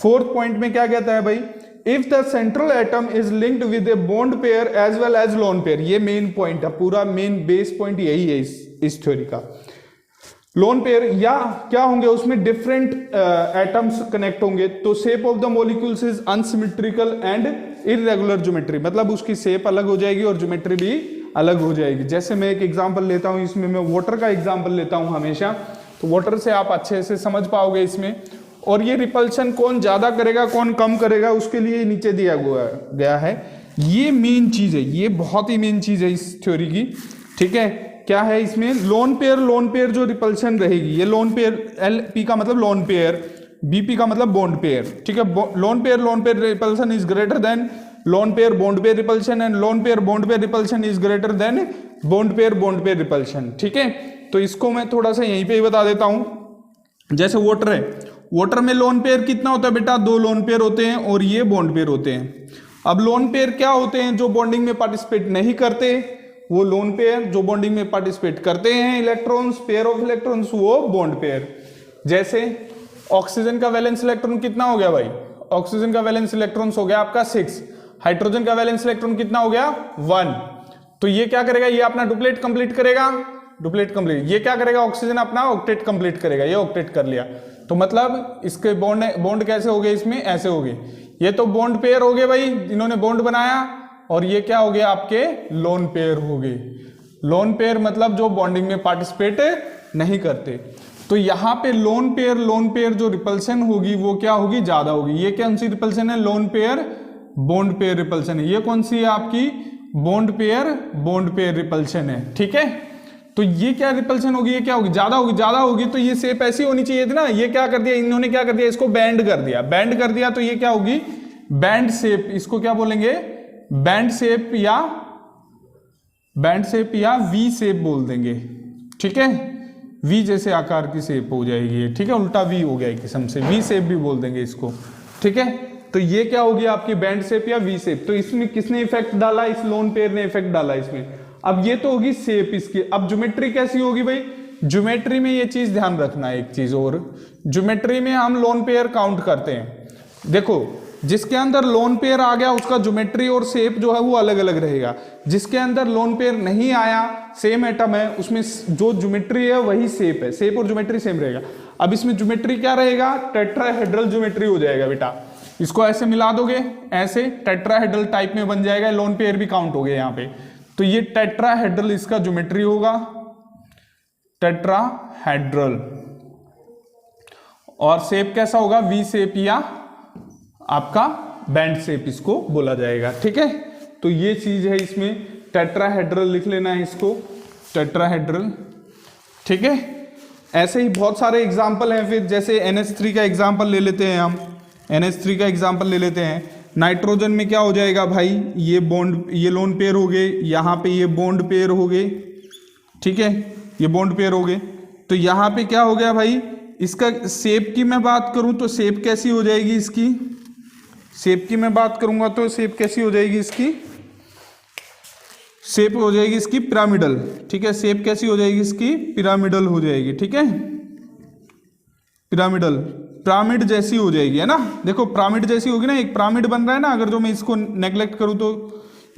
फोर्थ पॉइंट में क्या कहता है भाई? If the central atom is linked with a bond pair as well as lone pair. ये मेन पॉइंट है, पूरा मेन बेस पॉइंट यही है इस थ्योरी का। लोन पेयर या क्या होंगे? उसमें डिफरेंट एटम्स कनेक्ट होंगे, तो shape of the molecules is unsymmetrical and irregular geometry, मतलब उसकी शेप अलग हो जाएगी और ज्योमेट्री भी अलग हो जाएगी। जैसे मैं एक एग्जांपल लेता हूं, इसमें मैं वाटर का एग्जांपल लेता हूं हमेशा, तो वाटर से आप अच्छे से समझ पाओगे इसमें। और ये रिपल्शन कौन ज्यादा करेगा कौन कम करेगा, उसके लिए नीचे दिया गया है। ये मेन चीज है, ये बहुत ही मेन चीज है इस थ्योरी की, ठीक है। क्या है इसमें? लोन पेयर जो रिपल्शन रहेगी, ये लोन पेयर, LP का मतलब लोन पेयर, BP का मतलब बॉन्ड पेयर, ठीक है। Lone pair repulsion is greater than lone pair bond pair repulsion, and lone pair bond pair repulsion is greater than bond pair repulsion, ठीक है। तो इसको मैं थोड़ा सा यहीं पे ही बता देता हूं। जैसे वाटर है, वाटर में लोन पेयर कितना होता है बेटा? 2 लोन पेयर होते हैं और ये बॉन्ड पेयर होते हैं। अब लोन पेयर क्या होते हैं? जो बॉन्डिंग में पार्टिसिपेट नहीं करते, वो लोन पेयर। जो बॉन्डिंग में पार्टिसिपेट करते हैं इलेक्ट्रॉन्स, पेयर ऑफ इलेक्ट्रॉन्स, वो बॉन्ड पेयर। जैसे ऑक्सीजन का वैलेंस इलेक्ट्रॉन कितना हो गया भाई? ऑक्सीजन का वैलेंस इलेक्ट्रॉन्स हो गया आपका 6। हाइड्रोजन का वैलेंस इलेक्ट्रॉन कितना हो गया? 1। तो ये क्या करेगा? ये अपना डुप्लेट कंप्लीट करेगा, डुप्लेट कंप्लीट। ये क्या करेगा? ऑक्सीजन अपना ऑक्टेट कंप्लीट करेगा, ये ऑक्टेट कर लिया। तो मतलब इसके बॉन्ड कैसे हो गए? इसमें ऐसे हो गए। ये तो बॉन्ड पेयर हो गए भाई, इन्होंने बॉन्ड बनाया, और ये क्या हो गया? आपके लोन पेयर हो गए। लोन पेयर मतलब जो बॉन्डिंग में पार्टिसिपेट नहीं करते। तो यहां पे लोन पेयर जो रिपल्सन होगी वो क्या होगी? ज्यादा होगी। ये कौन सी रिपल्सन है? Lone pair bond pair repulsion है। ये कौन सी है आपकी? बॉन्ड पेयर रिपल्सन है, ठीक है। तो ये क्या रिपल्सन होगी? ये क्या होगी? ज्यादा होगी। तो ये शेप ऐसी होनी चाहिए थी ना। ये क्या कर दिया इन्होंने? क्या कर दिया? इसको बैंड कर दिया। तो ये क्या होगी? Band shape. इसको क्या बोलेंगे? बैंड शेप या वी शेप बोल देंगे, ठीक है। वी जैसे आकार की शेप हो जाएगी, ठीक है। उल्टा वी हो गया एक किस्म से, वी शेप भी बोल देंगे इसको, ठीक है। तो ये क्या होगी आपकी? बैंड शेप या वी शेप। तो इसमें किसने इफेक्ट डाला? इस लोन पेयर ने इफेक्ट डाला इसमें। अब ये तो होगी शेप इसकी। अब ज्योमेट्री कैसी होगी भाई? ज्योमेट्री में ये चीज ध्यान रखना है, एक चीज और, ज्योमेट्री में हम लोन पेयर काउंट करते हैं। देखो, जिसके अंदर लोन पेयर आ गया उसका ज्योमेट्री और शेप जो है वो अलग अलग रहेगा। जिसके अंदर लोन पेयर नहीं आया, सेम एटम है, उसमें जो ज्योमेट्री है वही शेप है, शेप और ज्योमेट्री सेम रहेगा। अब इसमें ज्योमेट्री क्या रहेगा? टेट्राहेड्रल ज्योमेट्री हो जाएगा बेटा। इसको ऐसे मिला दोगे, ऐसे टेट्राहेड्रल टाइप में बन जाएगा। लोन पेयर भी काउंट हो गए यहाँ पे। तो ये टेट्राहेड्रल इसका ज्योमेट्री होगा, टेट्राहेड्रल। और शेप कैसा होगा? वी शेप या आपका बैंड शेप इसको बोला जाएगा। ठीक है, तो ये चीज है इसमें। टेट्राहेड्रल लिख लेना है इसको, टेट्राहेड्रल। ठीक है, ऐसे ही बहुत सारे एग्जाम्पल हैं। फिर जैसे NH3 का एग्जाम्पल ले लेते हैं हम, NH3 का एग्जाम्पल ले लेते हैं। नाइट्रोजन में क्या हो जाएगा भाई, ये बॉन्ड, ये लोन पेयर हो गए, यहाँ पे ये बॉन्ड पेयर हो गए। ठीक है, ये बॉन्ड पेयर हो गए। तो यहाँ पे क्या हो गया भाई, इसका शेप की मैं बात करूं तो शेप कैसी हो जाएगी इसकी, शेप की मैं बात करूंगा तो शेप कैसी हो जाएगी इसकी, शेप हो जाएगी इसकी पिरामिडल। ठीक है, शेप कैसी हो जाएगी इसकी, पिरामिडल हो जाएगी। ठीक है, पिरामिडल, पिरामिड जैसी हो जाएगी, है ना। देखो पिरामिड जैसी होगी ना, एक पिरामिड बन रहा है ना, अगर जो मैं इसको नेग्लेक्ट करूं तो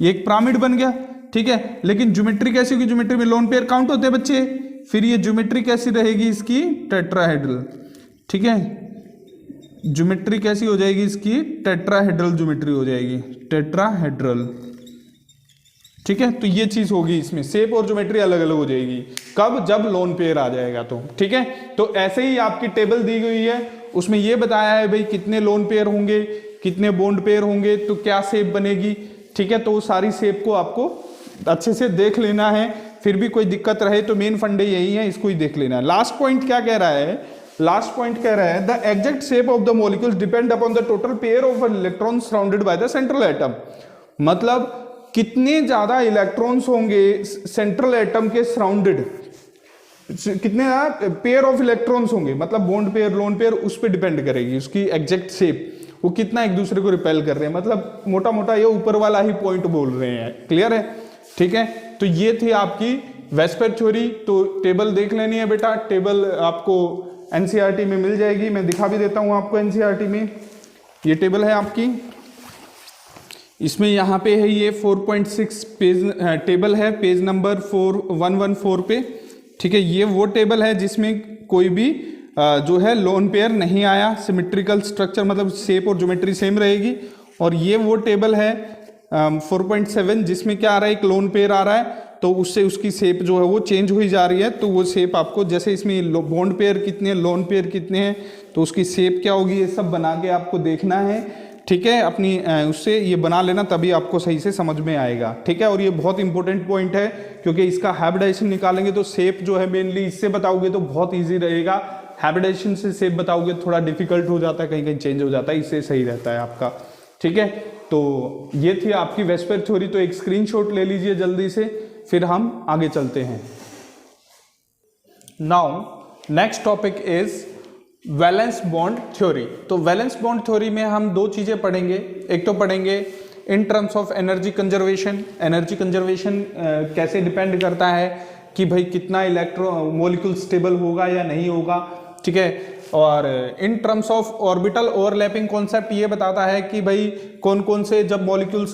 ये एक पिरामिड बन गया। ठीक है, लेकिन ज्योमेट्री कैसी होगी, ज्योमेट्री में लोन पेयर काउंट होते हैं बच्चे। फिर ये ज्योमेट्री कैसी रहेगी इसकी, टेट्राहेड्रल। ठीक है, ज्योमेट्री कैसी हो जाएगी इसकी, टेट्राहेड्रल ज्योमेट्री हो जाएगी, टेट्राहेड्रल। ठीक है, तो ये चीज होगी इसमें, शेप और ज्योमेट्री अलग अलग हो जाएगी। कब, जब लोन पेयर आ जाएगा तो। ठीक है, तो ऐसे ही आपकी टेबल दी गई है, उसमें ये बताया है भाई कितने लोन पेयर होंगे, कितने बॉन्ड पेयर होंगे, तो क्या शेप बनेगी। ठीक है, तो वो सारी शेप को आपको अच्छे से देख लेना है। फिर भी कोई दिक्कत रहे तो मेन फंडे यही है, इसको ही देख लेना है। लास्ट पॉइंट क्या कह रहा है, लास्ट पॉइंट कह रहा है the exact shape of the molecules depend upon the total pair of electrons surrounded by the central atom. मतलब कितने ज्यादा इलेक्ट्रॉन्स होंगे सेंट्रल एटम के सराउंडेड, कितने पेयर ऑफ इलेक्ट्रॉन्स होंगे, मतलब बॉन्ड पेयर, लोन पेयर, उस पर डिपेंड करेगी उसकी एग्जैक्ट शेप, वो कितना एक दूसरे को रिपेल कर रहे हैं। मतलब मोटा मोटा ये ऊपर वाला ही पॉइंट बोल रहे हैं। क्लियर है। ठीक है, तो ये थी आपकी वेस्पर थ्योरी। तो टेबल देख लेनी है बेटा, टेबल आपको एनसीईआरटी में मिल जाएगी, मैं दिखा भी देता हूं आपको एनसीईआरटी में। ये टेबल है आपकी, इसमें यहाँ पे है ये 4.6 पेज टेबल है, पेज नंबर 4114 पे। ठीक है, ये वो टेबल है जिसमें कोई भी जो है लोन पेयर नहीं आया, सिमेट्रिकल स्ट्रक्चर, मतलब शेप और ज्योमेट्री सेम रहेगी। और ये वो टेबल है 4.7 जिसमें क्या आ रहा है, एक लोन पेयर आ रहा है, तो उससे उसकी शेप जो है वो चेंज हुई जा रही है। तो वो शेप आपको, जैसे इसमें बॉन्ड पेयर कितने, लोन पेयर कितने हैं, तो उसकी शेप क्या होगी, ये सब बना के आपको देखना है। ठीक है, अपनी उससे ये बना लेना, तभी आपको सही से समझ में आएगा। ठीक है, और ये बहुत इंपॉर्टेंट पॉइंट है, क्योंकि इसका हाइब्रिडाइजेशन निकालेंगे तो शेप जो है मेनली इससे बताओगे तो बहुत ईजी रहेगा। हाइब्रिडाइजेशन से शेप बताओगे थोड़ा डिफिकल्ट हो जाता है, कहीं कहीं चेंज हो जाता है, इससे सही रहता है आपका। ठीक है, तो ये थी आपकी वेस्पर थ्योरी। तो एक स्क्रीनशॉट ले लीजिए जल्दी से, फिर हम आगे चलते हैं। Now next topic is valence bond theory. तो वैलेंस बॉन्ड थ्योरी में हम दो चीजें पढ़ेंगे। एक तो पढ़ेंगे in terms of energy conservation, energy conservation कैसे डिपेंड करता है कि भाई कितना इलेक्ट्रॉन मॉलिक्यूल स्टेबल होगा या नहीं होगा। ठीक है, और in terms of orbital overlapping concept ये बताता है कि भाई कौन कौन से, जब मॉलिक्यूल्स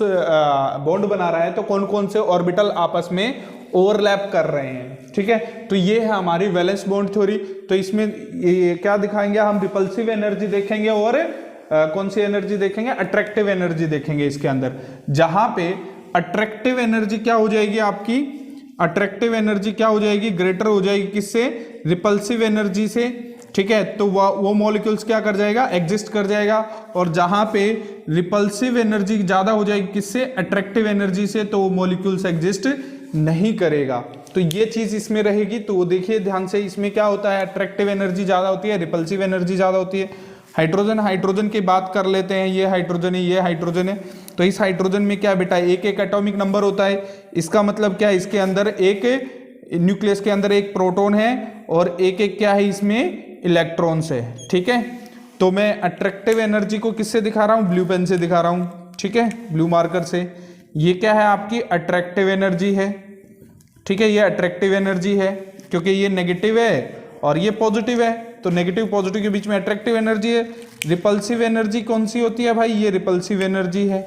बॉन्ड बना रहा है तो कौन कौन से ऑर्बिटल आपस में ओवरलैप कर रहे हैं। ठीक है, तो ये है हमारी वैलेंस बॉन्ड थ्योरी। तो इसमें ये क्या दिखाएंगे हम, रिपल्सिव एनर्जी देखेंगे और कौन सी एनर्जी देखेंगे, अट्रैक्टिव एनर्जी देखेंगे इसके अंदर। जहां पे अट्रैक्टिव एनर्जी क्या हो जाएगी आपकी, अट्रैक्टिव एनर्जी क्या हो जाएगी, ग्रेटर हो जाएगी किससे, रिपल्सिव एनर्जी से। ठीक है, तो वो मॉलिक्यूल्स क्या कर जाएगा, एग्जिस्ट कर जाएगा। और जहां पे रिपल्सिव एनर्जी ज्यादा हो जाएगी किससे, अट्रैक्टिव एनर्जी से, तो वो मॉलिक्यूल्स एग्जिस्ट नहीं करेगा। तो ये चीज इसमें रहेगी। तो देखिए ध्यान से, इसमें क्या होता है, अट्रैक्टिव एनर्जी ज्यादा होती है, रिपल्सिव एनर्जी ज्यादा होती है। हाइड्रोजन, हाइड्रोजन की बात कर लेते हैं, ये हाइड्रोजन है, ये हाइड्रोजन है। तो इस हाइड्रोजन में क्या बेटा, एक एक एटॉमिक नंबर होता है। इसका मतलब क्या है, इसके अंदर एक न्यूक्लियस के अंदर एक प्रोटॉन है और एक एक क्या है इसमें इलेक्ट्रॉन्स है। ठीक है, तो मैं अट्रैक्टिव एनर्जी को किससे दिखा रहा हूं, ब्लू पेन से दिखा रहा हूं। ठीक है, ब्लू मार्कर से। ये क्या है आपकी अट्रैक्टिव एनर्जी है। ठीक है, ये अट्रैक्टिव एनर्जी है, क्योंकि ये नेगेटिव है और ये पॉजिटिव है, तो नेगेटिव पॉजिटिव के बीच में अट्रैक्टिव एनर्जी है। रिपल्सिव एनर्जी कौन सी होती है भाई, ये रिपल्सिव एनर्जी है।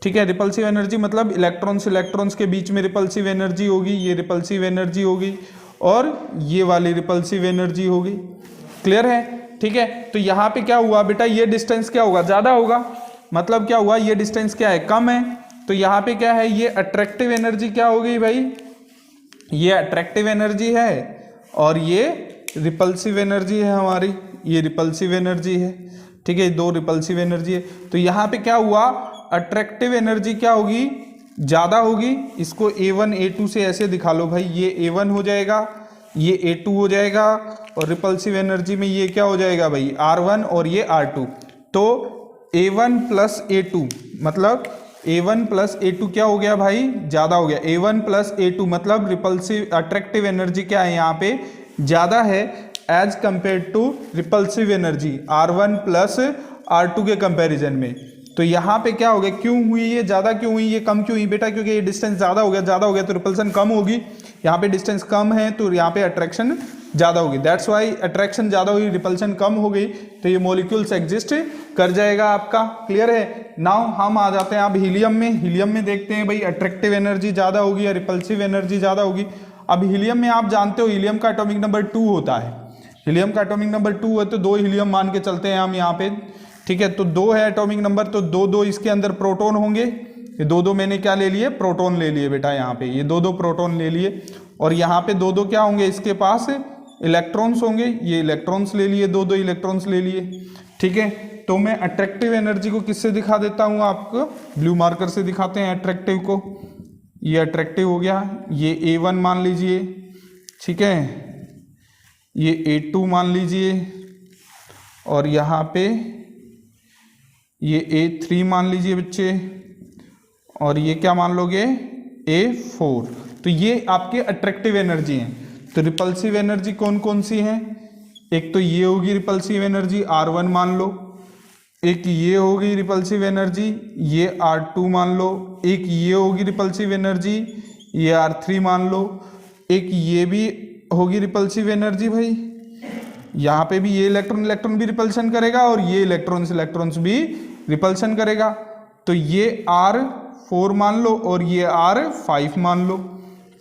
ठीक है, रिपल्सिव एनर्जी मतलब इलेक्ट्रॉन्स इलेक्ट्रॉन्स के बीच में रिपल्सिव एनर्जी होगी, ये रिपल्सिव एनर्जी होगी और ये वाली रिपल्सिव एनर्जी होगी। क्लियर है। ठीक है, तो यहाँ पे क्या हुआ बेटा, ये डिस्टेंस क्या होगा, ज्यादा होगा। मतलब क्या हुआ, ये डिस्टेंस क्या है, कम है। तो यहाँ पे क्या है, ये अट्रैक्टिव एनर्जी क्या होगी भाई, ये अट्रैक्टिव एनर्जी है और ये रिपल्सिव एनर्जी है हमारी, ये रिपल्सिव एनर्जी है। ठीक है, 2 रिपल्सिव एनर्जी है। तो यहाँ पे क्या हुआ, अट्रैक्टिव एनर्जी क्या होगी, ज़्यादा होगी। इसको A1 A2 से ऐसे दिखा लो भाई, ये A1 हो जाएगा, ये A2 हो जाएगा, और रिपल्सिव एनर्जी में ये क्या हो जाएगा भाई, R1 और ये R2। तो A1 प्लस A2 मतलब A1 प्लस A2 क्या हो गया भाई, ज़्यादा हो गया। A1 प्लस A2 मतलब रिपल्सिव अट्रैक्टिव एनर्जी क्या है यहाँ पे, ज़्यादा है as compare to repulsive energy R1 plus R2 के कंपैरिजन में। तो यहाँ पे क्या हो गया, क्यों हुई ये ज़्यादा, क्यों हुई ये कम क्यों हुई बेटा, क्योंकि ये डिस्टेंस ज़्यादा हो गया तो रिपल्सन कम होगी। यहाँ पे डिस्टेंस कम है तो यहाँ पे अट्रैक्शन ज़्यादा होगी, दैट्स वाई अट्रैक्शन ज़्यादा हुई, रिपल्सन कम हो गई, तो ये मॉलिक्यूल्स एग्जिस्ट कर जाएगा आपका। क्लियर है। नाउ हम आ जाते हैं अब हीलियम में। हीलियम में देखते हैं भाई अट्रैक्टिव एनर्जी ज़्यादा होगी या रिपल्सिव एनर्जी ज़्यादा होगी। अब हीलियम में आप जानते हो हीलियम का एटॉमिक नंबर 2 होता है। हीलियम का एटॉमिक नंबर 2 है तो 2 हीलियम मान के चलते हैं हम यहाँ पे, ठीक है। तो 2 है एटॉमिक नंबर, तो 2 इसके अंदर प्रोटॉन होंगे। ये 2 मैंने क्या ले लिए, प्रोटॉन ले लिए बेटा, यहाँ पे ये 2 प्रोटॉन ले लिए। और यहाँ पे 2 क्या होंगे, इसके पास इलेक्ट्रॉन्स होंगे, ये इलेक्ट्रॉन्स ले लिए, 2 इलेक्ट्रॉन्स ले लिए, ठीक है। तो मैं अट्रैक्टिव एनर्जी को किससे दिखा देता हूँ, आपको ब्लू मार्कर से दिखाते हैं अट्रैक्टिव को। ये अट्रैक्टिव हो गया, ये A1 मान लीजिए, ठीक है, ये A2 मान लीजिए, और यहाँ पे ये A3 मान लीजिए बच्चे, और ये क्या मान लोगे, A4। तो ये आपके अट्रैक्टिव एनर्जी हैं। तो रिपल्सिव एनर्जी कौन कौन सी हैं, एक तो ये होगी रिपल्सिव एनर्जी R1 मान लो, एक ये होगी रिपल्सिव एनर्जी, ये R2 मान लो, एक ये होगी रिपल्सिव एनर्जी, ये R3 मान लो, एक ये भी होगी रिपल्सिव एनर्जी भाई, यहाँ पे भी ये इलेक्ट्रॉन भी रिपल्शन करेगा और ये इलेक्ट्रॉन्स भी रिपल्शन करेगा। तो ये R4 मान लो और ये R5 मान लो,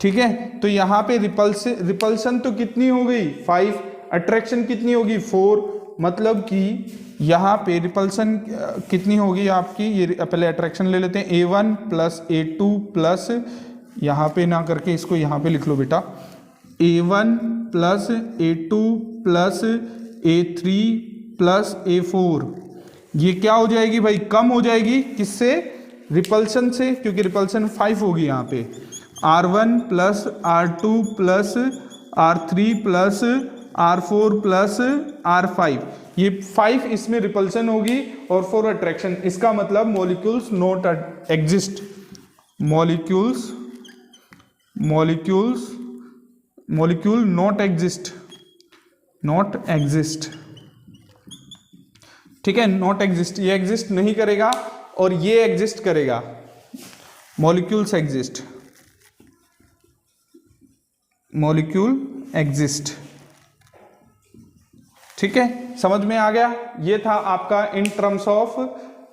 ठीक है। तो यहाँ पे रिपल्शन तो कितनी हो गई 5, अट्रैक्शन कितनी होगी 4, मतलब कि यहाँ पे रिपल्सन कितनी होगी आपकी, ये पहले अट्रैक्शन ले लेते हैं, A1 प्लस A2 प्लस, यहाँ पे ना करके इसको यहाँ पे लिख लो बेटा, A1 plus A2 plus A3 plus A4, ये क्या हो जाएगी भाई, कम हो जाएगी, किससे, रिपल्सन से, क्योंकि रिपल्सन 5 होगी यहाँ पे। R1 plus R2 plus R3 plus R4 plus R5, ये 5 इसमें रिपल्सन होगी और 4 अट्रैक्शन। इसका मतलब molecules not exist, molecule not exist, ठीक है, नॉट एग्जिस्ट, ये एग्जिस्ट नहीं करेगा और ये एग्जिस्ट करेगा, मॉलिक्यूल एग्जिस्ट, ठीक है, समझ में आ गया। ये था आपका इन टर्म्स ऑफ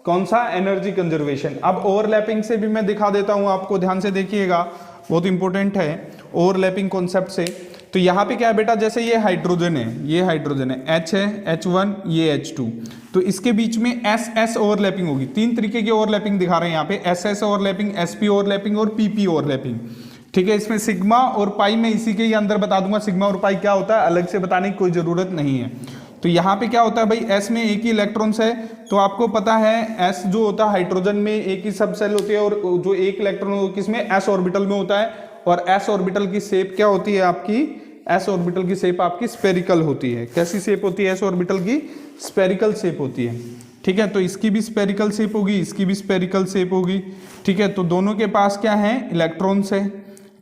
कौन सा, एनर्जी कंजर्वेशन। अब ओवरलैपिंग से भी मैं दिखा देता हूं आपको, ध्यान से देखिएगा, बहुत इंपॉर्टेंट है ओवरलैपिंग कॉन्सेप्ट से। तो यहाँ पे क्या है बेटा, जैसे ये हाइड्रोजन है, ये हाइड्रोजन है, H है, H1, ये H2, तो इसके बीच में SS ओवरलैपिंग होगी। 3 तरीके की ओवरलैपिंग दिखा रहे हैं यहाँ पे, SS ओवरलैपिंग, SP ओवरलैपिंग और PP ओवरलैपिंग, ठीक है। इसमें सिग्मा और पाई में इसी के ही अंदर बता दूंगा, सिग्मा और पाई क्या होता है अलग से बताने की कोई जरूरत नहीं है। तो यहाँ पे क्या होता है भाई, S में एक ही इलेक्ट्रॉन्स है, तो आपको पता है S जो होता है हाइड्रोजन में एक ही सब सेल होती है, और जो एक इलेक्ट्रॉन किसमें, S ऑर्बिटल में होता है, और S ऑर्बिटल की शेप क्या होती है आपकी, S ऑर्बिटल की शेप आपकी स्फेरिकल होती है। कैसी शेप होती है S ऑर्बिटल की, स्फेरिकल शेप होती है, ठीक है। तो इसकी भी स्फेरिकल शेप होगी, इसकी भी स्फेरिकल शेप होगी, ठीक है। तो दोनों के पास क्या है, इलेक्ट्रॉन्स है,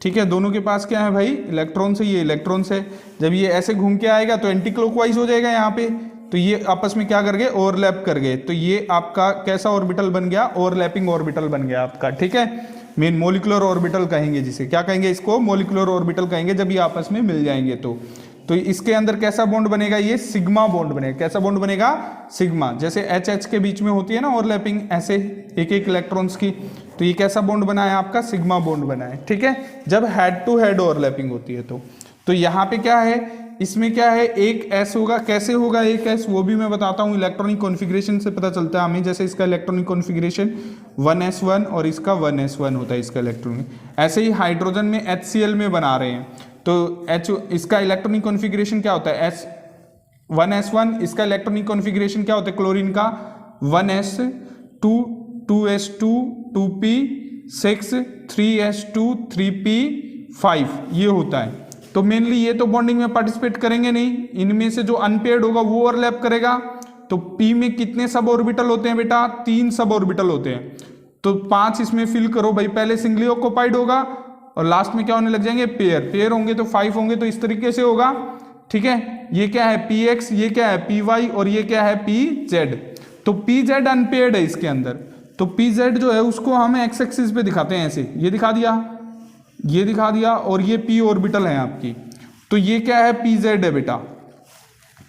ठीक है, दोनों के पास क्या है भाई, इलेक्ट्रॉन्स है, ये इलेक्ट्रॉन्स है। जब ये ऐसे घूम के आएगा तो एंटी क्लॉकवाइज हो जाएगा यहाँ पे, तो ये आपस में क्या कर गए, ओवरलैप कर गए, तो ये आपका कैसा ऑर्बिटल बन गया, ओवरलैपिंग ऑर्बिटल बन गया आपका, ठीक है। मेन मोलिकुलर ऑर्बिटल कहेंगे जिसे, क्या कहेंगे इसको, मोलिकुलर ऑर्बिटल कहेंगे, जब ये आपस में मिल जाएंगे तो इसके अंदर कैसा बॉन्ड बनेगा, ये सिग्मा बॉन्ड बनेगा। कैसा बॉन्ड बनेगा, सिग्मा, जैसे H के बीच में होती है ना ओवरलैपिंग ऐसे एक इलेक्ट्रॉन्स की, तो ये कैसा बॉन्ड बना है आपका, सिग्मा बॉन्ड बना है, ठीक है, जब हेड टू हेड ओवरलैपिंग होती है। तो यहाँ पे क्या है, इसमें क्या है, एक S होगा, कैसे होगा एक S, वो भी मैं बताता हूँ, इलेक्ट्रॉनिक कॉन्फ़िगरेशन से पता चलता है हमें। जैसे इसका इलेक्ट्रॉनिक कॉन्फ़िगरेशन 1s1 और इसका 1s1 होता है इसका इलेक्ट्रॉनिक, ऐसे ही हाइड्रोजन में HCl में बना रहे हैं, तो इसका इलेक्ट्रॉनिक कॉन्फ़िगरेशन क्या होता है, 1s1 इसका इलेक्ट्रॉनिक कॉन्फ़िगरेशन क्या होता है क्लोरीन का 1s2 2s2 2p6 3s2 3p5 ये होता है। तो मेनली ये तो बॉन्डिंग में पार्टिसिपेट करेंगे नहीं, इनमें से जो अनपेयर्ड होगा वो ओवरलैप करेगा। तो p में कितने सब ऑर्बिटल होते हैं बेटा 3 सब ऑर्बिटल होते हैं। तो 5 इसमें फिल करो भाई, पहले सिंगली ऑक्यूपाइड होगा और लास्ट में क्या होने लग जाएंगे पेयर होंगे तो 5 होंगे, तो इस तरीके से होगा। ठीक है, ये क्या है px, ये क्या है py और ये क्या है pz। तो pz अनपेयर्ड है इसके अंदर, तो pz जो है उसको हम एक्स एक्सिस पे दिखाते हैं ऐसे, ये दिखा दिया, ये दिखा दिया और ये p ऑर्बिटल है आपकी। तो ये क्या है pz है बेटा।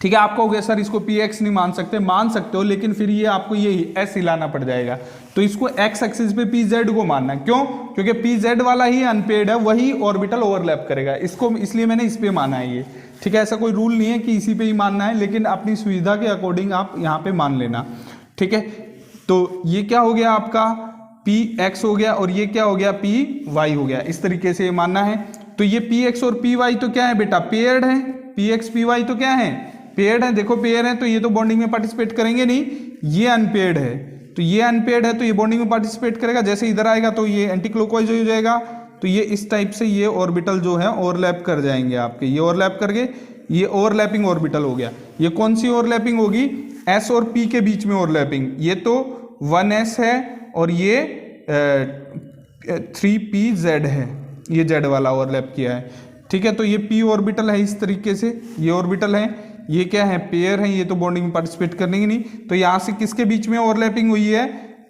ठीक है, आप कहोगे सर इसको px नहीं मान सकते, मान सकते हो लेकिन फिर ये आपको ये s हिलाना पड़ जाएगा। तो इसको x एक्सिस पे pz को मानना है, क्यों? क्योंकि pz वाला ही अनपेयर्ड है, वही ऑर्बिटल ओवरलैप करेगा इसको, इसलिए मैंने इस पे माना है ये। ठीक है, ऐसा कोई रूल नहीं है कि इसी पे ही मानना है, लेकिन अपनी सुविधा के अकॉर्डिंग आप यहाँ पे मान लेना। ठीक है, तो ये क्या हो गया आपका px हो गया और ये क्या हो गया py हो गया, इस तरीके से ये मानना है। तो ये px और py तो क्या है बेटा पेयर्ड है, px py तो क्या है पेयर्ड है। देखो पेयर है तो ये तो बॉन्डिंग में पार्टिसिपेट करेंगे नहीं, ये अनपेयर्ड है तो ये अनपेयर्ड है तो ये बॉन्डिंग में पार्टिसिपेट करेगा। जैसे इधर आएगा तो ये एंटी क्लॉकवाइज हो जाएगा, तो ये इस टाइप से ये ऑर्बिटल जो है ओवरलैप कर जाएंगे आपके, ये ओवरलैप करके ये ओवरलैपिंग ऑर्बिटल हो गया। ये कौन सी ओवरलैपिंग होगी s और p के बीच में ओवरलैपिंग, ये तो 1s है और ये 3pz है, ये z वाला ओवरलैप किया है। ठीक है, तो ये p ऑर्बिटल है इस तरीके से, ये ऑर्बिटल है, ये क्या है पेयर है, ये तो बॉन्डिंग में पार्टिसिपेट करेंगे नहीं। तो यहाँ से किसके बीच में ओवरलैपिंग हुई है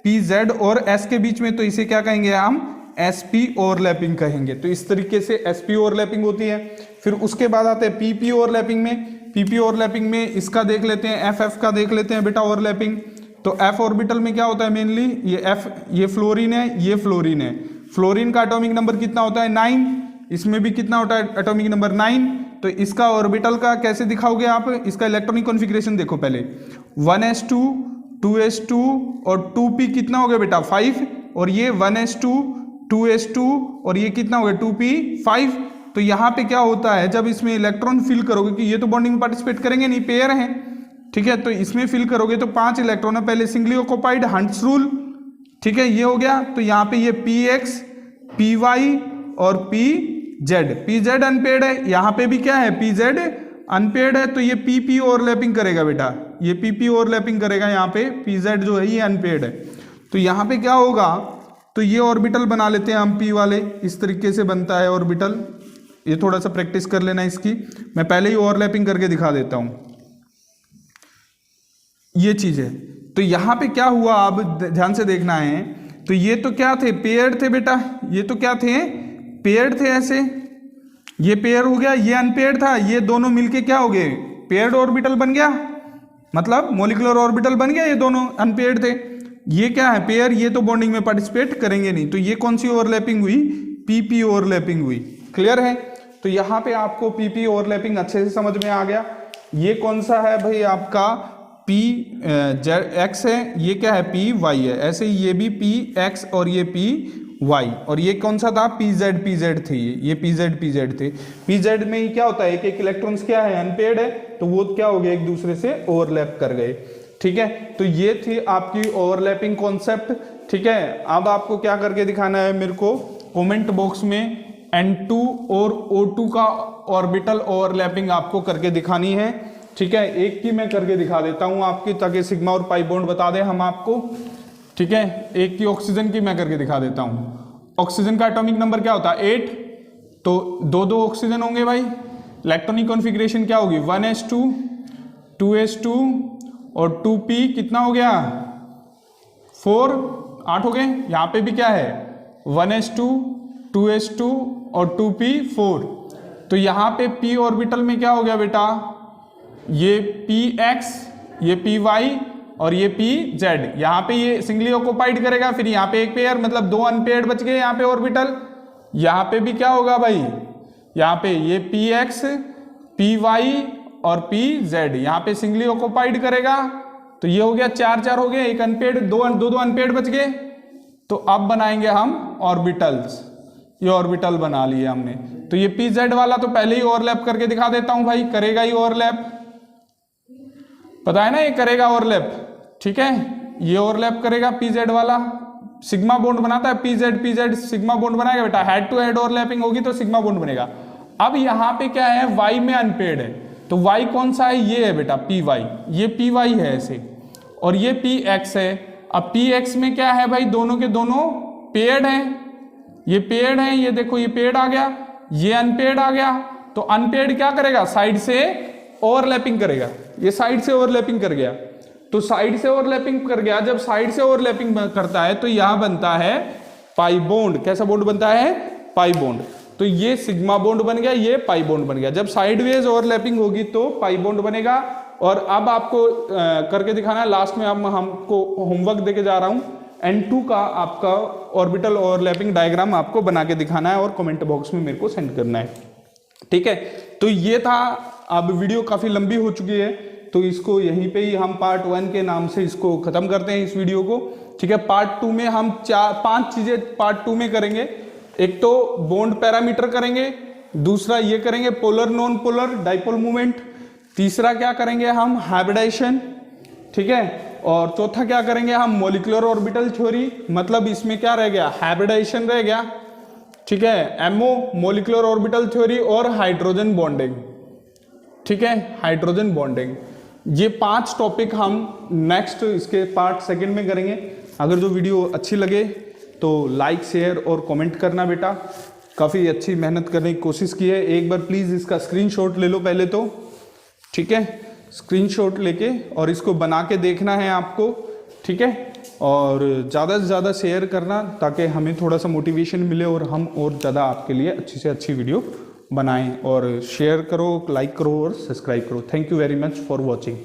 pz और s के बीच में, तो इसे क्या कहेंगे हम sp ओवरलैपिंग कहेंगे। तो इस तरीके से sp ओवरलैपिंग होती है। फिर उसके बाद आते हैं pp ओवरलैपिंग में। pp ओवरलैपिंग में इसका देख लेते हैं, ff का देख लेते हैं बेटा ओवरलैपिंग। तो f ऑर्बिटल में क्या होता है मेनली ये f, ये फ्लोरीन है, ये फ्लोरीन है। फ्लोरीन का एटॉमिक नंबर कितना होता है 9, इसमें भी कितना होता है एटॉमिक नंबर 9। तो इसका ऑर्बिटल का कैसे दिखाओगे आप, इसका इलेक्ट्रॉनिक कॉन्फ़िगरेशन देखो पहले 1s2 2s2 और 2p कितना हो गया बेटा 5 और ये 1s2 2s2 और ये कितना हो गया 2p5। तो यहाँ पे क्या होता है जब इसमें इलेक्ट्रॉन फिल करोगे कि ये तो बॉन्डिंग में पार्टिसिपेट करेंगे नहीं पेयर हैं। ठीक है, तो इसमें फिल करोगे तो 5 इलेक्ट्रॉन है, पहले सिंगली ऑक्यूपाइड हंट्स रूल। ठीक है, ये हो गया। तो यहाँ पे ये px py और pz अनपेयर्ड है, यहाँ पे भी क्या है pz अनपेयर्ड है, तो ये pp ओवरलैपिंग करेगा बेटा, ये pp ओवरलैपिंग करेगा यहाँ पे, pz जो है ये अनपेयर्ड है। तो यहाँ पे क्या होगा, तो ये ऑर्बिटल बना लेते हैं हम p वाले, इस तरीके से बनता है ऑर्बिटल। ये थोड़ा सा प्रैक्टिस कर लेना इसकी, मैं पहले ही ओवरलैपिंग करके दिखा देता हूँ ये चीज है। तो यहाँ पे क्या हुआ आप ध्यान से देखना है, तो ये तो क्या थे पेयर्ड थे बेटा, ये तो क्या थे पेयर्ड थे ऐसे, ये पेयर हो गया, ये अनपेयर्ड था, ये दोनों मिलके क्या हो गए पेयर्ड ऑर्बिटल बन गया, मतलब मॉलिक्यूलर ऑर्बिटल बन गया, ये दोनों अनपेयर्ड थे। ये क्या है पेयर, ये तो बॉन्डिंग में पार्टिसिपेट करेंगे नहीं। तो ये कौन सी ओवरलैपिंग हुई पीपी ओवरलैपिंग हुई। क्लियर है, तो यहाँ पे आपको पीपी ओवरलैपिंग अच्छे से समझ में आ गया। ये कौन सा है भाई आपका पी एक्स है, ये क्या है पी वाई है, ऐसे ही ये भी पी एक्स और ये पी वाई, और ये कौन सा था पीजेड थे, ये पीजेड थे। पीजेड में ही क्या होता है एक एक इलेक्ट्रॉन्स क्या है अनपेयर्ड है, तो वो क्या हो गया एक दूसरे से ओवरलैप कर गए। ठीक है, तो ये थी आपकी ओवरलैपिंग कॉन्सेप्ट। ठीक है, अब आपको क्या करके दिखाना है मेरे को कमेंट बॉक्स में N2 और O2 का ऑर्बिटल ओवरलैपिंग आपको करके दिखानी है। ठीक है, एक की मैं करके दिखा देता हूं आपकी, ताकि सिग्मा और पाई बॉन्ड बता दें हम आपको। ठीक है, एक की ऑक्सीजन की मैं करके दिखा देता हूं। ऑक्सीजन का एटॉमिक नंबर क्या होता है 8, तो दो ऑक्सीजन होंगे भाई। इलेक्ट्रॉनिक कॉन्फ़िगरेशन क्या होगी 1s2 2s2 और 2p कितना हो गया 4, 8 हो गए। यहाँ पे भी क्या है 1s2 2s2 और 2p 4। तो यहाँ पे p ऑर्बिटल में क्या हो गया बेटा, ये px, ये py और ये pz। यहाँ पे ये सिंगली ऑक्यूपाइड करेगा, फिर यहाँ पे एक पेयर, मतलब दो अनपेयर्ड बच गए यहाँ पे ऑर्बिटल। यहाँ पे भी क्या होगा भाई, यहाँ पे ये px py और pz, यहाँ पे सिंगली ऑक्यूपाइड करेगा। तो ये हो गया 4 हो गए, एक अनपेयर्ड, दो अनपेयर्ड बच गए। तो अब बनाएंगे हम ऑर्बिटल्स, ये ऑर्बिटल बना लिए हमने। तो ये pz वाला तो पहले ही ओवरलैप करके दिखा देता हूं भाई, करेगा ही ओवरलैप। पता है ना, ये करेगा ओवरलैप, ठीक है, ये ओवरलैप करेगा पीजेड वाला, सिग्मा बॉन्ड बनाता है, पीजेड पीजेड सिग्मा बॉन्ड बनाएगा बेटा, हेड टू हेड ओवरलैपिंग होगी तो सिग्मा बॉन्ड बनेगा। अब यहाँ पे क्या है, वाई में अनपेड है, तो वाई कौन सा है, ये है बेटा पी वाई, ये पी वाई है ऐसे, और ये पी एक्स है। अब पी एक्स में क्या है भाई, दोनों के दोनों पेड हैं, ये पेड हैं, ये देखो ये पेड आ गया, ये अनपेड आ गया, तो अनपेड क्या करेगा, साइड से ओवरलैपिंग करेगा, ये साइड से ओवरलैपिंग कर गया, तो साइड से ओवरलैपिंग कर गया, जब साइड से ओवरलैपिंग करता है तो यहां बनता है पाई बॉन्ड, कैसा बॉन्ड बनता है, पाई बॉन्ड, तो ये सिग्मा बॉन्ड बन गया, ये पाई बॉन्ड बन गया। जब साइडवेज ओवरलैपिंग होगी तो पाई बॉन्ड बनेगा। और अब आपको करके दिखाना है, लास्ट में अब हमको होमवर्क देके जा रहा हूं, N2 का आपका ऑर्बिटल ओवरलैपिंग डायग्राम आपको बना के दिखाना है और कमेंट बॉक्स में मेरे को सेंड करना है, ठीक है। तो ये था, अब वीडियो काफी लंबी हो चुकी है, तो इसको यहीं पे ही हम पार्ट 1 के नाम से इसको खत्म करते हैं इस वीडियो को, ठीक है। पार्ट 2 में हम 5 चीजें पार्ट 2 में करेंगे। एक तो बॉन्ड पैरामीटर करेंगे, दूसरा ये करेंगे polar non polar dipole movement, तीसरा क्या करेंगे हम, हाइब्रिडाइजेशन, ठीक है, और चौथा क्या करेंगे हम, मॉलिक्यूलर ऑर्बिटल थ्योरी, मतलब इसमें क्या रह गया, हाइब्रिडाइजेशन रह गया, ठीक है, एमओ मॉलिक्यूलर ऑर्बिटल थ्योरी और हाइड्रोजन बॉन्डिंग, ठीक है, हाइड्रोजन बॉन्डिंग। ये 5 टॉपिक हम नेक्स्ट इसके पार्ट 2 में करेंगे। अगर जो वीडियो अच्छी लगे तो लाइक शेयर और कमेंट करना बेटा, काफ़ी अच्छी मेहनत करने की कोशिश की है। एक बार प्लीज़ इसका स्क्रीनशॉट ले लो पहले तो, ठीक है, स्क्रीनशॉट लेके और इसको बना के देखना है आपको, ठीक है, और ज़्यादा से ज़्यादा शेयर करना ताकि हमें थोड़ा सा मोटिवेशन मिले और हम और ज़्यादा आपके लिए अच्छी से अच्छी वीडियो बनाएं। और शेयर करो, लाइक करो और सब्सक्राइब करो। Thank you very much for watching.